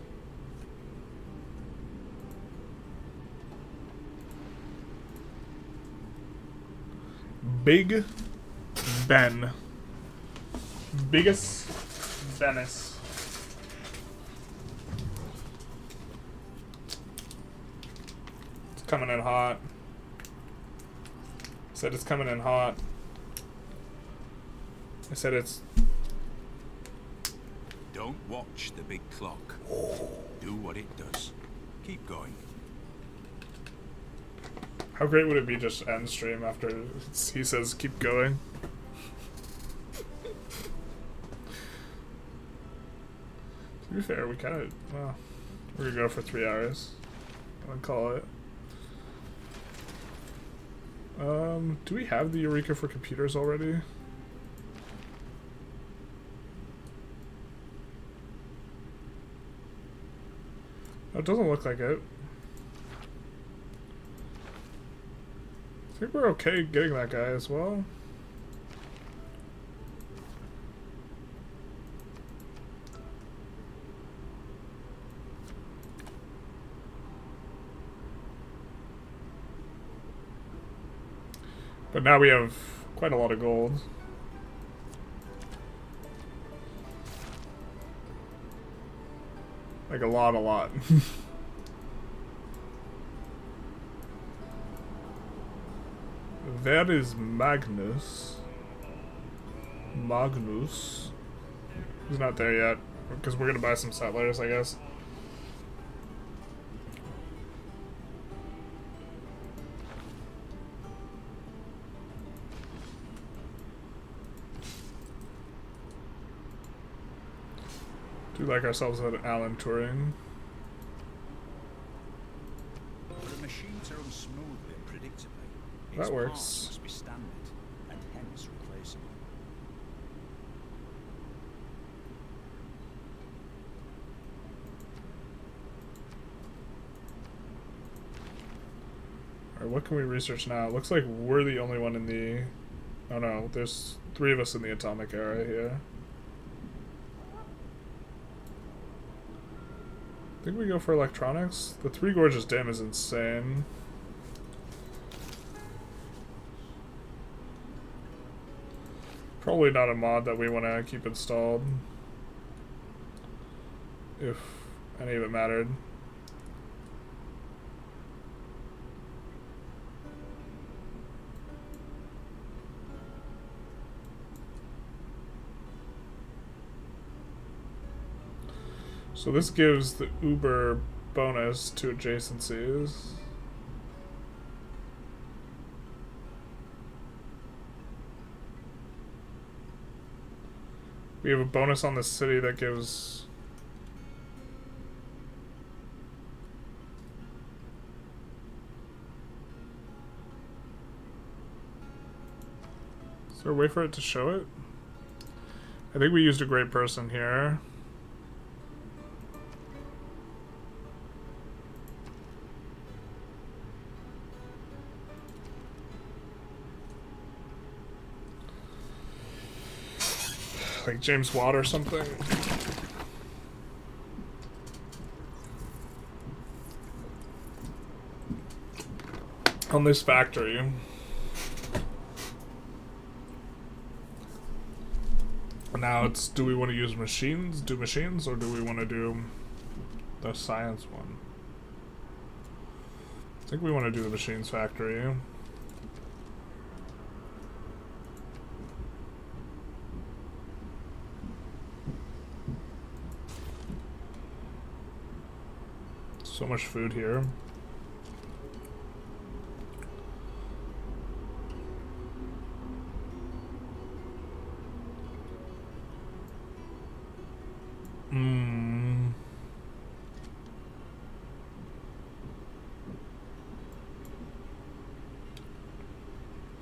Big Ben. Biggest Venice. It's coming in hot. I said it's coming in hot. I said it's... Don't watch the big clock. Do what it does. Keep going. How great would it be just end stream after he says keep going? To be fair, we kind of... Well, we're going to go for 3 hours. I'm going to call it. Do we have the Eureka for computers already? It doesn't look like it. I think we're okay getting that guy as well. But now we have quite a lot of gold. Like a lot. That is Magnus. He's not there yet, because we're gonna buy some settlers, I guess. Do like ourselves at Alan Turing. But the machines are run smoothly and predictably. That works. Parts must be standard and hence replaceable. Alright, what can we research now? It looks like we're the only one in the... Oh no, there's 3 of us in the atomic era here. I think we go for electronics. The 3 Gorgeous Dam is insane. Probably not a mod that we want to keep installed. If any of it mattered. So this gives the Uber bonus to adjacencies. We have a bonus on the city that gives... Is there a way for it to show it? I think we used a great person here. like James Watt or something. On this factory. Now it's, do we want to use machines, or do we want to do the science one? I think we want to do the machines factory. So much food here. Hmm.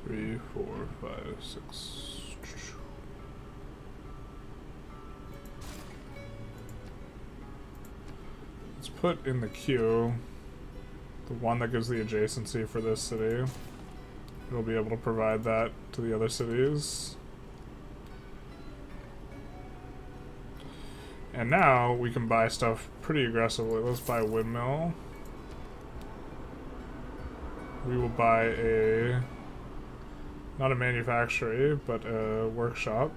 3, 4, 5, 6. Let's put in the queue the one that gives the adjacency for this city. It'll be able to provide that to the other cities. And now we can buy stuff pretty aggressively. Let's buy a windmill. We will buy a, not a manufactory, but a workshop.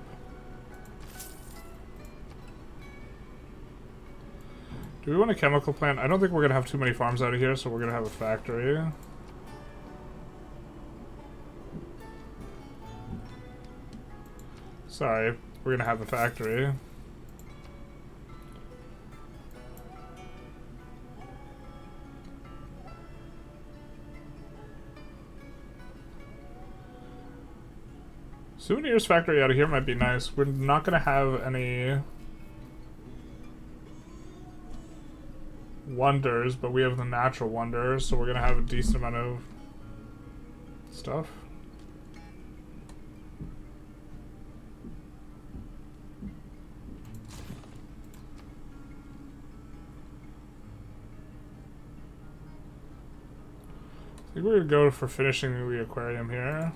Do we want a chemical plant? I don't think we're gonna have too many farms out of here, so we're gonna have a factory. Sorry, we're gonna have a factory. Souvenirs factory out of here might be nice. We're not gonna have any wonders, but we have the natural wonders, so we're gonna have a decent amount of stuff. I think we're gonna go for finishing the aquarium here.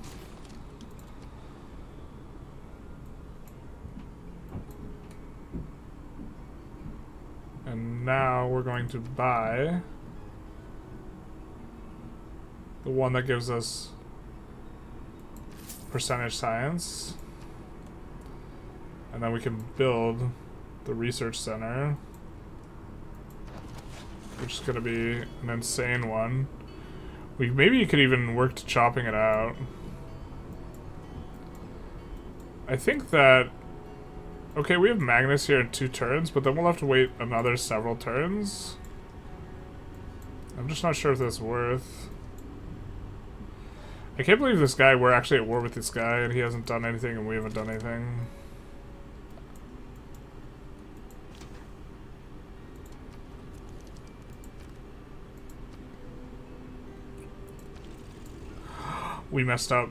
And now we're going to buy the one that gives us percentage science. And then we can build the research center, which is going to be an insane one. Maybe you could even work to chopping it out. I think that... Okay, we have Magnus here in 2 turns, but then we'll have to wait another several turns. I'm just not sure if that's worth... I can't believe this guy, we're actually at war with this guy and he hasn't done anything and we haven't done anything. We messed up.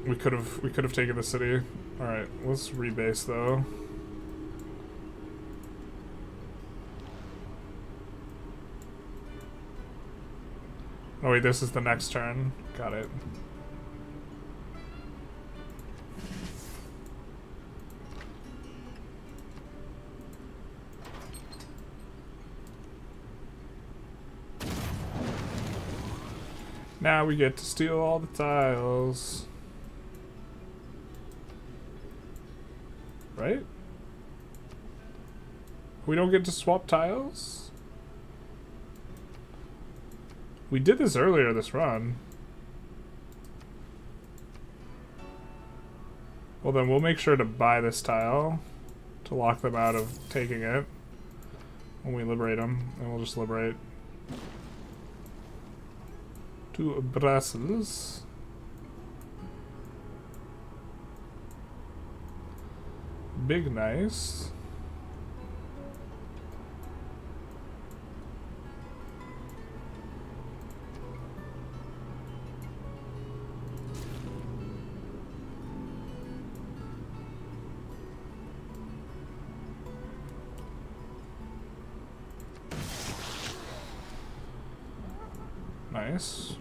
We could have taken the city. Alright, let's rebase though. Oh wait, this is the next turn. Got it. Now we get to steal all the tiles. Right? We don't get to swap tiles? We did this earlier this run. Well then we'll make sure to buy this tile to lock them out of taking it when we liberate them, and we'll just liberate to Brussels. Big nice. Nice.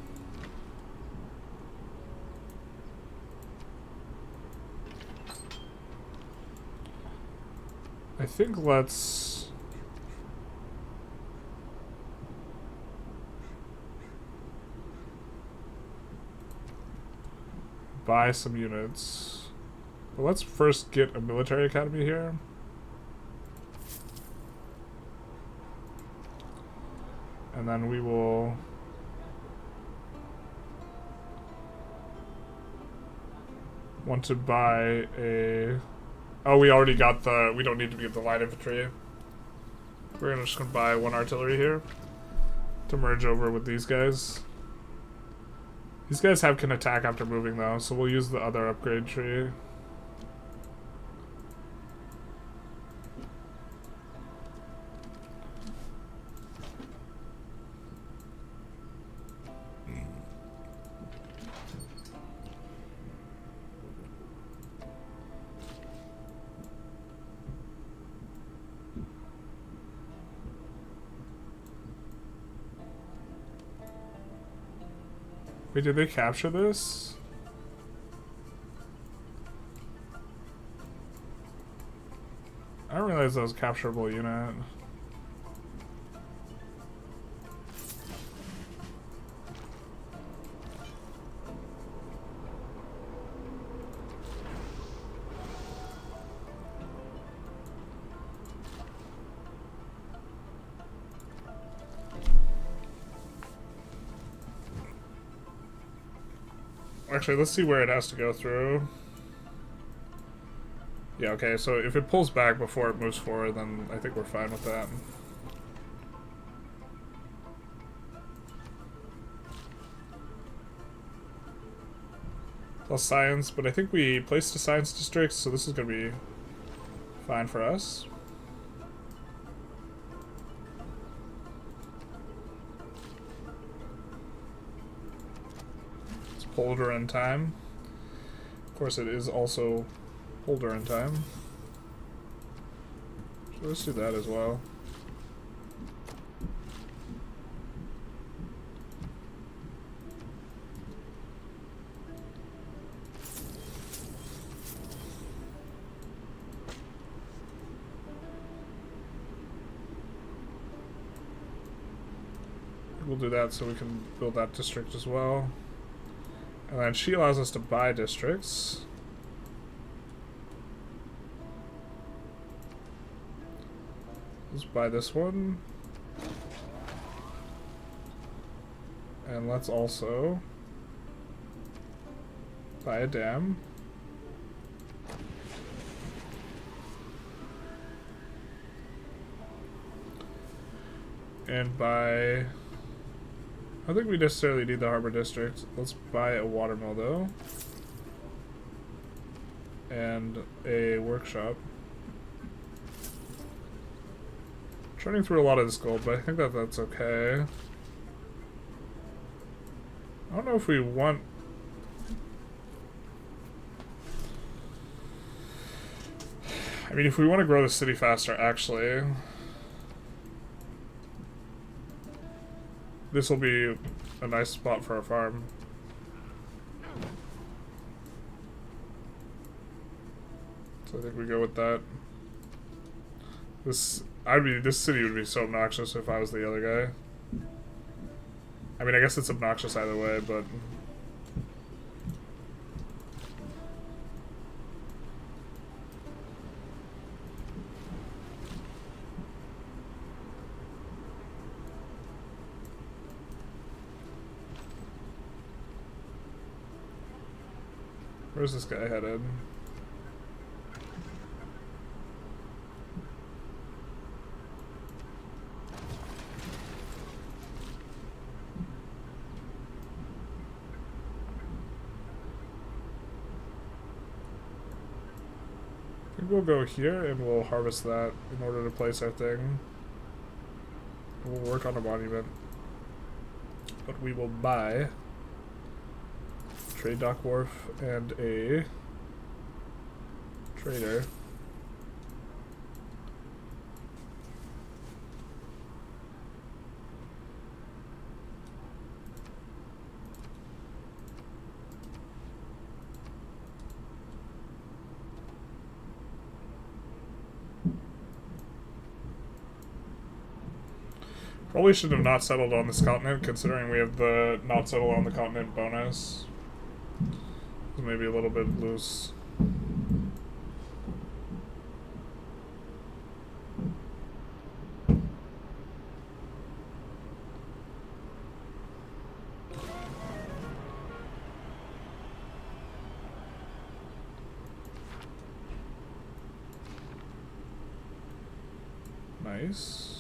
I think let's buy some units. But let's first get a military academy here. And then we will want to buy a... Oh, we already got the... We don't need to get the light infantry. We're just going to buy one artillery here to merge over with these guys. These guys can attack after moving though, so we'll use the other upgrade tree. Wait, did they capture this? I didn't realize that was a capturable unit. Actually, let's see where it has to go through. Yeah, okay, so if it pulls back before it moves forward, then I think we're fine with that. Plus science, but I think we placed a science district, so this is going to be fine for us. Polder in time. Of course, it is also Polder in time. So let's do that as well. We'll do that so we can build that district as well. And then she allows us to buy districts. Let's buy this one. And let's also buy a dam. And buy... I don't think we necessarily need the harbor district. Let's buy a watermill though. And a workshop. Churning through a lot of this gold, but I think that that's okay. I don't know if we want... I mean, if we want to grow the city faster, actually... This will be a nice spot for our farm. So I think we go with that. This city would be so obnoxious if I was the other guy. I mean, I guess it's obnoxious either way, but... Where's this guy headed? I think we'll go here and we'll harvest that in order to place our thing. We'll work on a monument. But we will buy trade dock wharf and a trader. Probably should have not settled on this continent, considering we have the not settle on the continent bonus. It's maybe a little bit loose. Nice.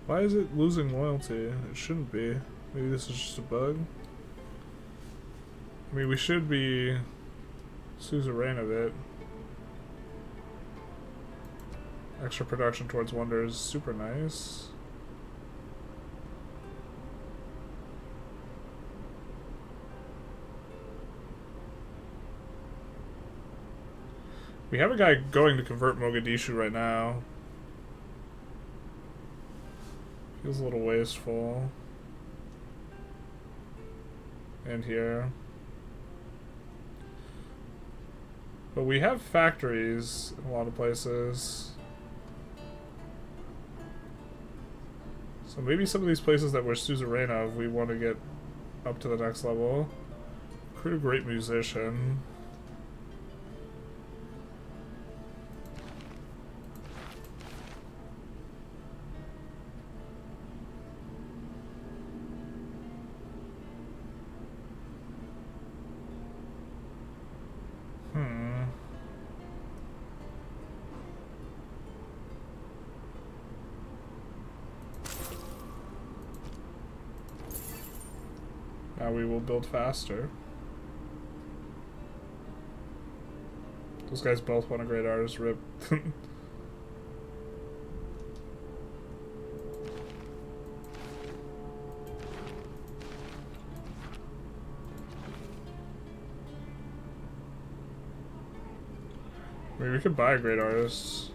Why is it losing loyalty? It shouldn't be. Maybe this is just a bug. I mean, we should be suzerain of it. Extra production towards wonder is super nice. We have a guy going to convert Mogadishu right now. Feels a little wasteful. And here. But we have factories in a lot of places. So maybe some of these places that we're suzerain of, we want to get up to the next level. Recruit a great musician. Now we will build faster. Those guys both want a great artist, rip. Maybe we could buy a great artist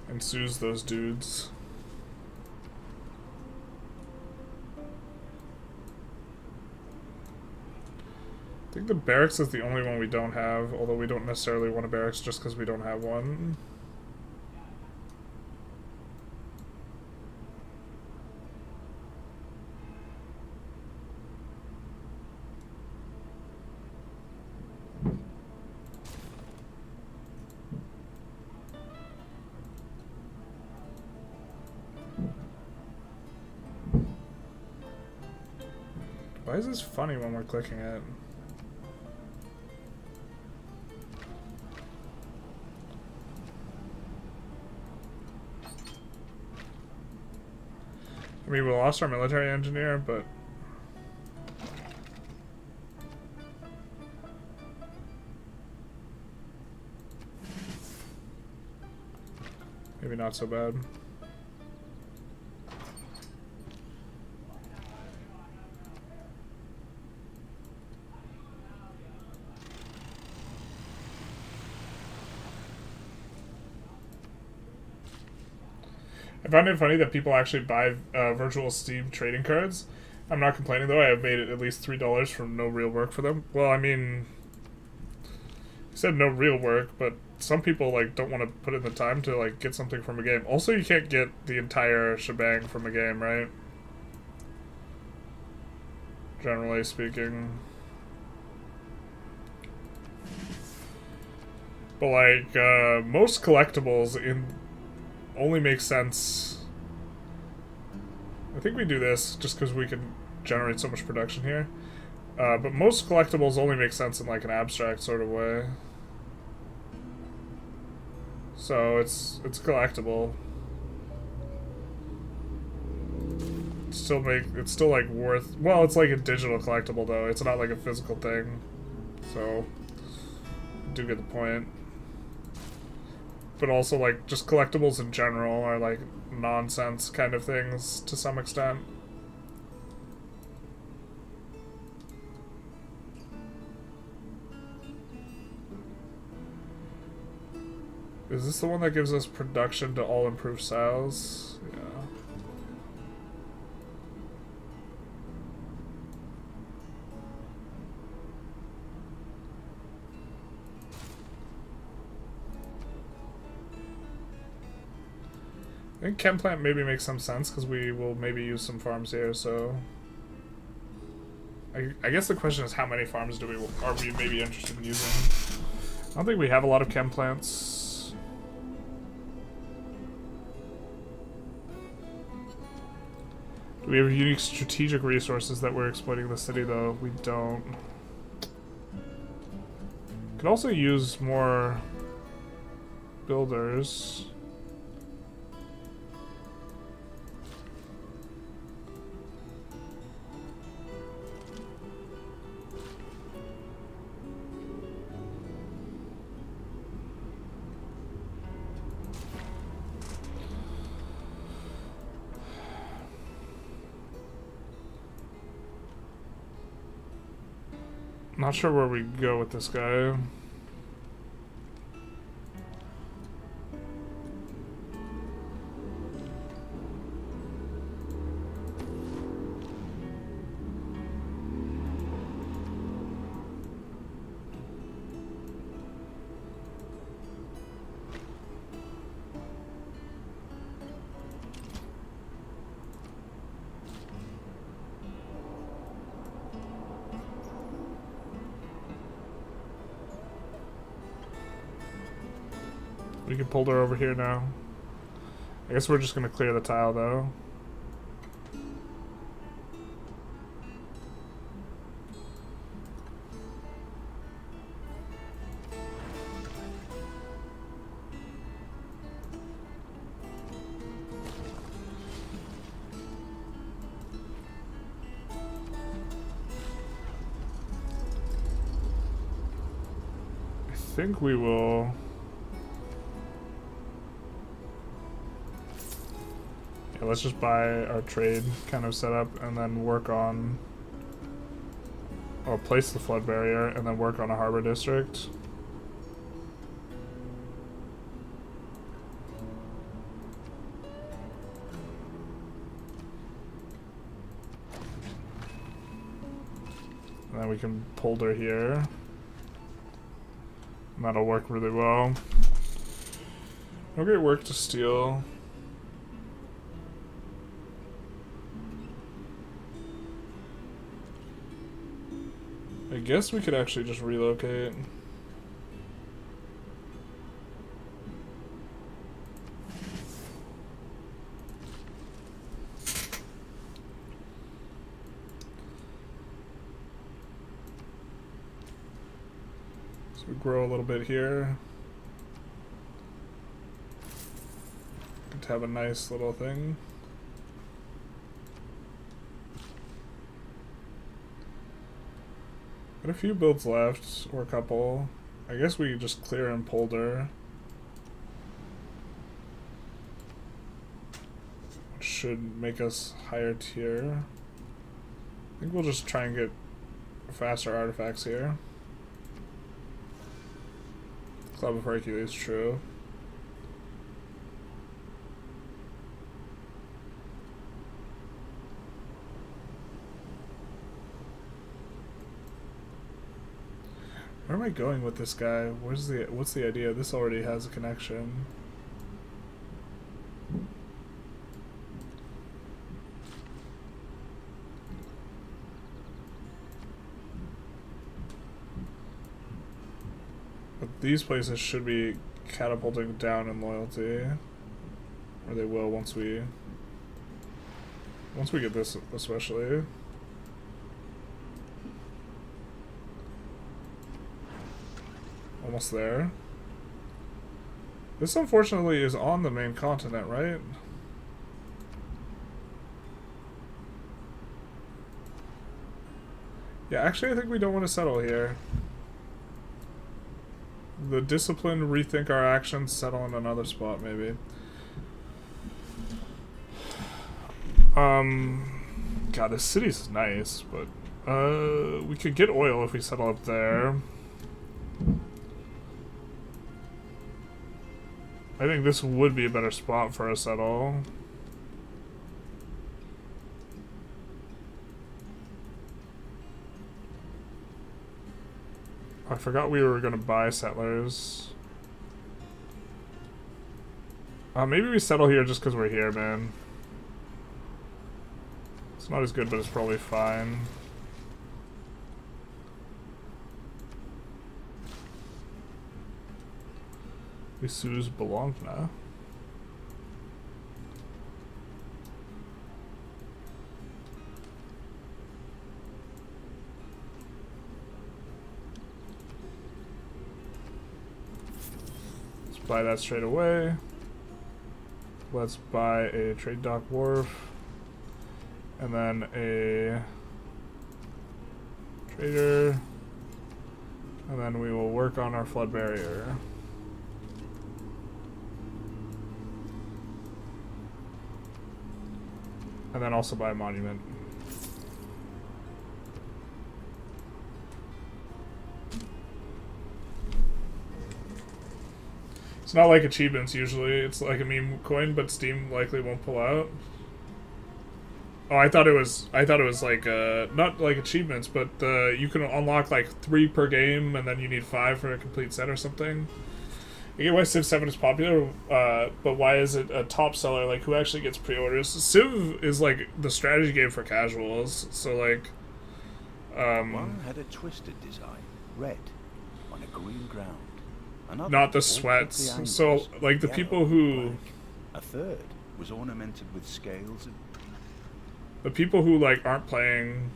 and Suze those dudes. I think the barracks is the only one we don't have, although we don't necessarily want a barracks just because we don't have one. Why is this funny when we're clicking it? I mean, we lost our military engineer, but maybe not so bad. I find it funny that people actually buy virtual Steam trading cards. I'm not complaining though. I have made it at least $3 from no real work for them. Well, I mean, I said no real work, but some people like don't want to put in the time to like get something from a game. Also, you can't get the entire shebang from a game, right? Generally speaking. But like most collectibles in only makes sense. I think we do this just because we can generate so much production here. But most collectibles only make sense in like an abstract sort of way. So it's collectible. It's still like worth, well, it's like a digital collectible though. It's not like a physical thing. So I do get the point. But also, like, just collectibles in general are, like, nonsense kind of things to some extent. Is this the one that gives us production to all improved styles? Yeah. I think chem plant maybe makes some sense because we will maybe use some farms here, so... I guess the question is how many farms are we maybe interested in using? I don't think we have a lot of chem plants. Do we have unique strategic resources that we're exploiting in the city though? We don't. Could also use more builders. Not sure where we go with this guy. We can pull her over here now. I guess we're just gonna clear the tile though. I think we will... Let's just buy our trade kind of set up and then work on, or place the flood barrier and then work on a harbor district. And then we can polder here. And that'll work really well. No great work to steal. I guess we could actually just relocate. So we grow a little bit here. Good to have a nice little thing. Got a few builds left, or a couple. I guess we just clear and polder. Which should make us higher tier. I think we'll just try and get faster artifacts here. Club of Hercules, true. Where am I going with this guy? What's the idea? This already has a connection. But these places should be catapulting down in loyalty. Or they will once we get this especially. Almost there. This unfortunately is on the main continent, right? Yeah, actually I think we don't want to settle here. The discipline, rethink our actions, settle in another spot maybe. God, this city's nice, but we could get oil if we settle up there. I think this would be a better spot for a settle. I forgot we were gonna buy settlers. Maybe we settle here just because we're here, man. It's not as good, but it's probably fine. Suez belonged now. Let's buy that straight away. Let's buy a trade dock wharf. And then a trader. And then we will work on our flood barrier. And then also buy a monument. It's not like achievements usually. It's like a meme coin, but Steam likely won't pull out. Oh, I thought it was like not like achievements, but you can unlock like 3 per game, and then you need 5 for a complete set or something. I get why Civ 7 is popular, but why is it a top seller? Like, who actually gets pre-orders? Civ is like the strategy game for casuals, so like... One had a twisted design, red, on a green ground. Another not the sweats. So, like, the people who... black. A third was ornamented with scales and... The people who, like, aren't playing,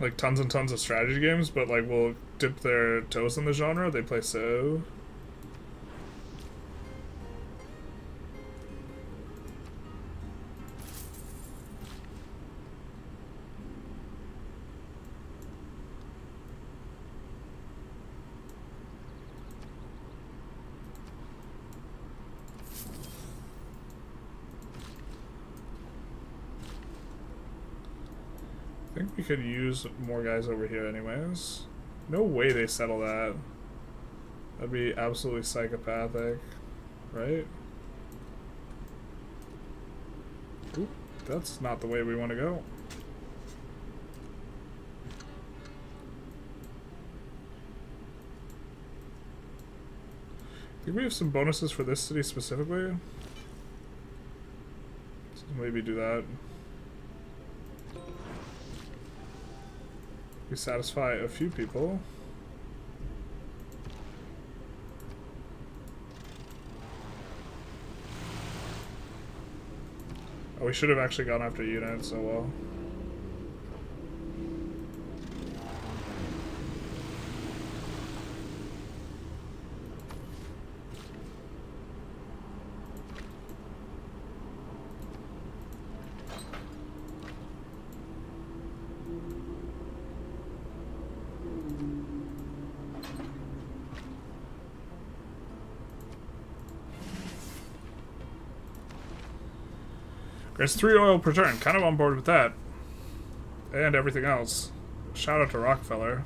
like, tons and tons of strategy games, but, like, will dip their toes in the genre, they play Civ. I think we could use more guys over here anyways. No way they settle that. That'd be absolutely psychopathic, right? Oop, that's not the way we want to go. I think we have some bonuses for this city specifically. So maybe do that. We satisfy a few people. Oh, we should have actually gone after units, so well. There's 3 oil per turn. Kind of on board with that. And everything else. Shout out to Rockefeller.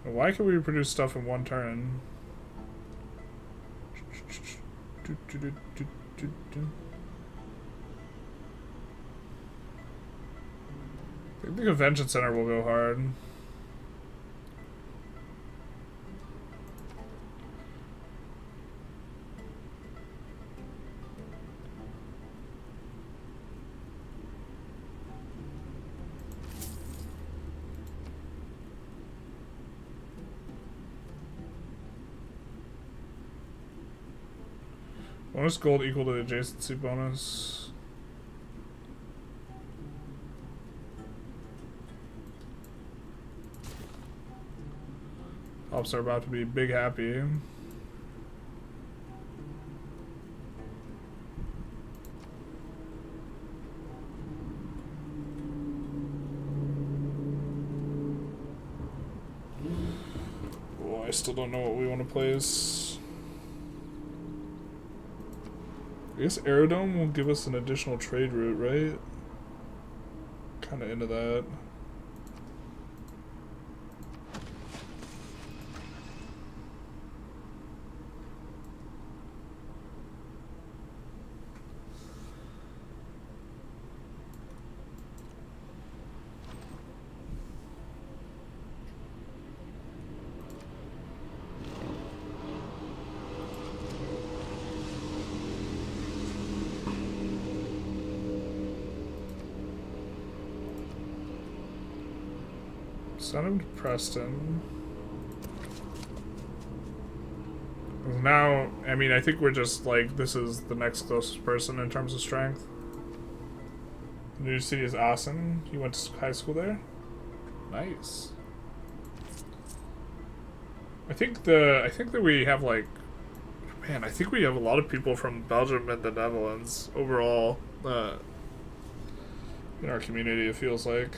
Why can we produce stuff in 1 turn? I think the convention center will go hard. Bonus gold equal to the adjacency bonus. Ops are about to be big happy. Oh, I still don't know what we want to place. I guess Aerodome will give us an additional trade route, right? Kinda into that. Send him to Preston. Now, I mean, I think we're just like, this is the next closest person in terms of strength. The new city is Assen. You went to high school there? Nice. I think that we have like, man, I think we have a lot of people from Belgium and the Netherlands overall in our community, it feels like.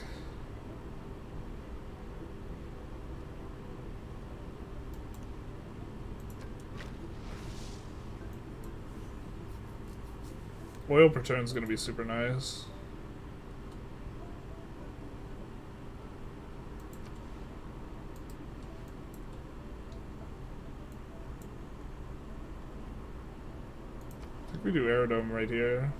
Oil per turn is going to be super nice. I think we do aerodome right here.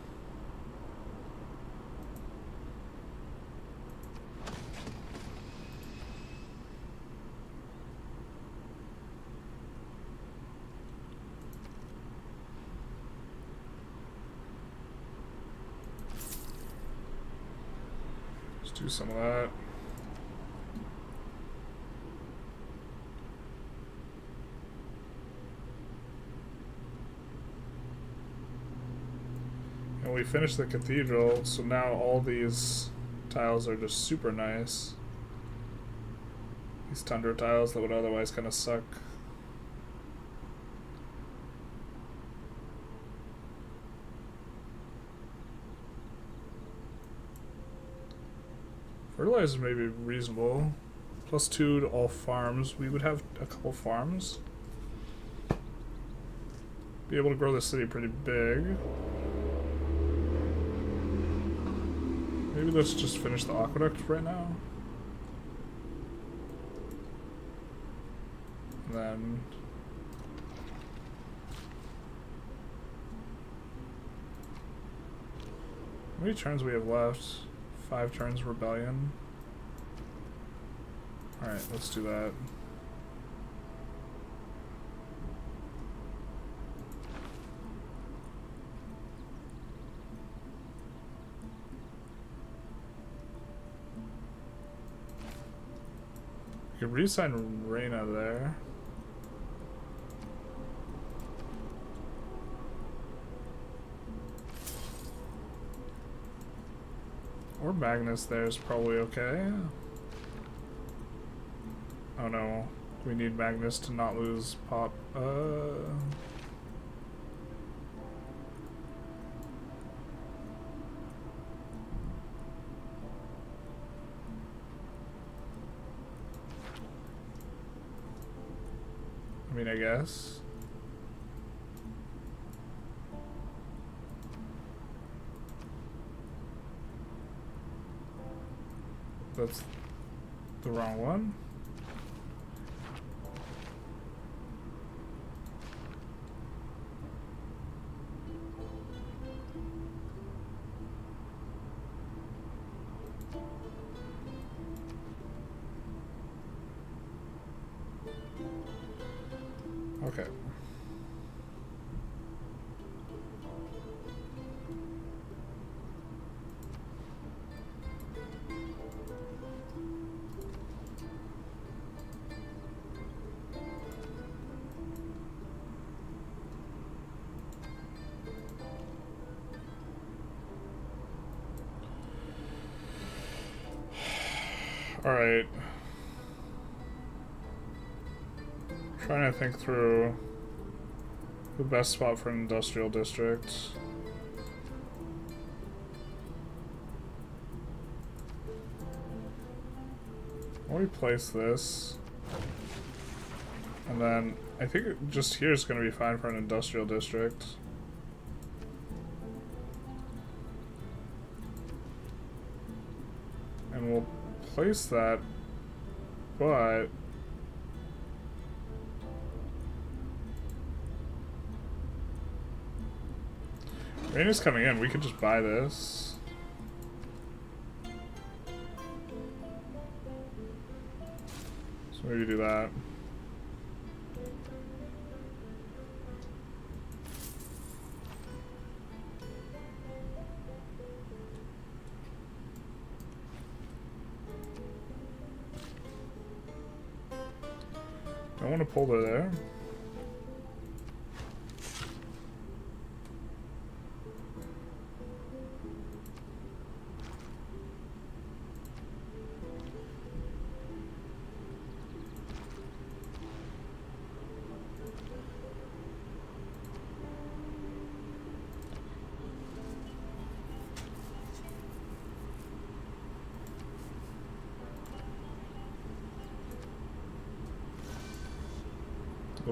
Do some of that. And we finished the cathedral, so now all these tiles are just super nice. These tundra tiles that would otherwise kind of suck. Fertilizer may be reasonable. +2 to all farms. We would have a couple farms. Be able to grow the city pretty big. Maybe let's just finish the aqueduct right now. And then how many turns we have left? 5 turns rebellion. Alright, let's do that. We could reassign Reyna there. Or Magnus there is probably okay. Oh no, we need Magnus to not lose pop. I mean, I guess. That's the wrong one. Okay. Alright. Trying to think through the best spot for an industrial district. I'll replace this. And then I think just here is going to be fine for an industrial district. And we'll place that, but rain is coming in. We could just buy this. So maybe do that. Don't want to pull her there.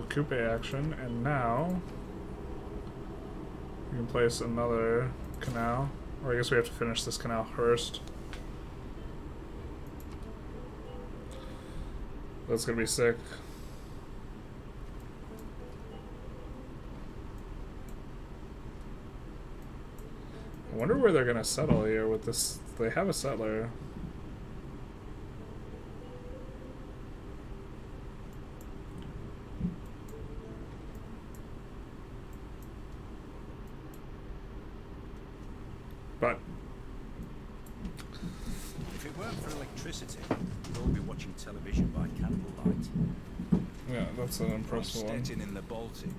Coupe action, and now we can place another canal, or I guess we have to finish this canal first. That's gonna be sick. I wonder where they're gonna settle here with this. They have a settler. But if it weren't for electricity, we'd all be watching television by candlelight. yeah, that's an impressive one. Stettin in the Baltic.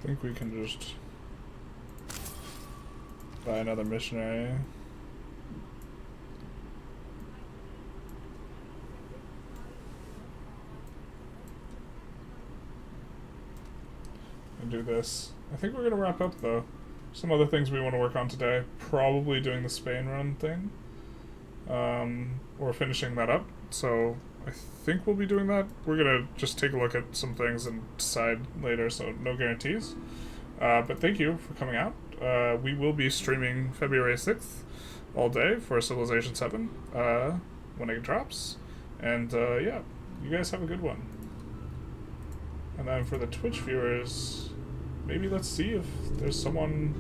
I think we can just buy another missionary. And do this. I think we're gonna wrap up though. Some other things we want to work on today. Probably doing the Spain run thing. Or finishing that up. So I think we'll be doing that. We're gonna just take a look at some things and decide later, so no guarantees. But thank you for coming out. We will be streaming February 6th all day for Civilization 7 when it drops. And yeah, you guys have a good one. And then for the Twitch viewers, maybe let's see if there's someone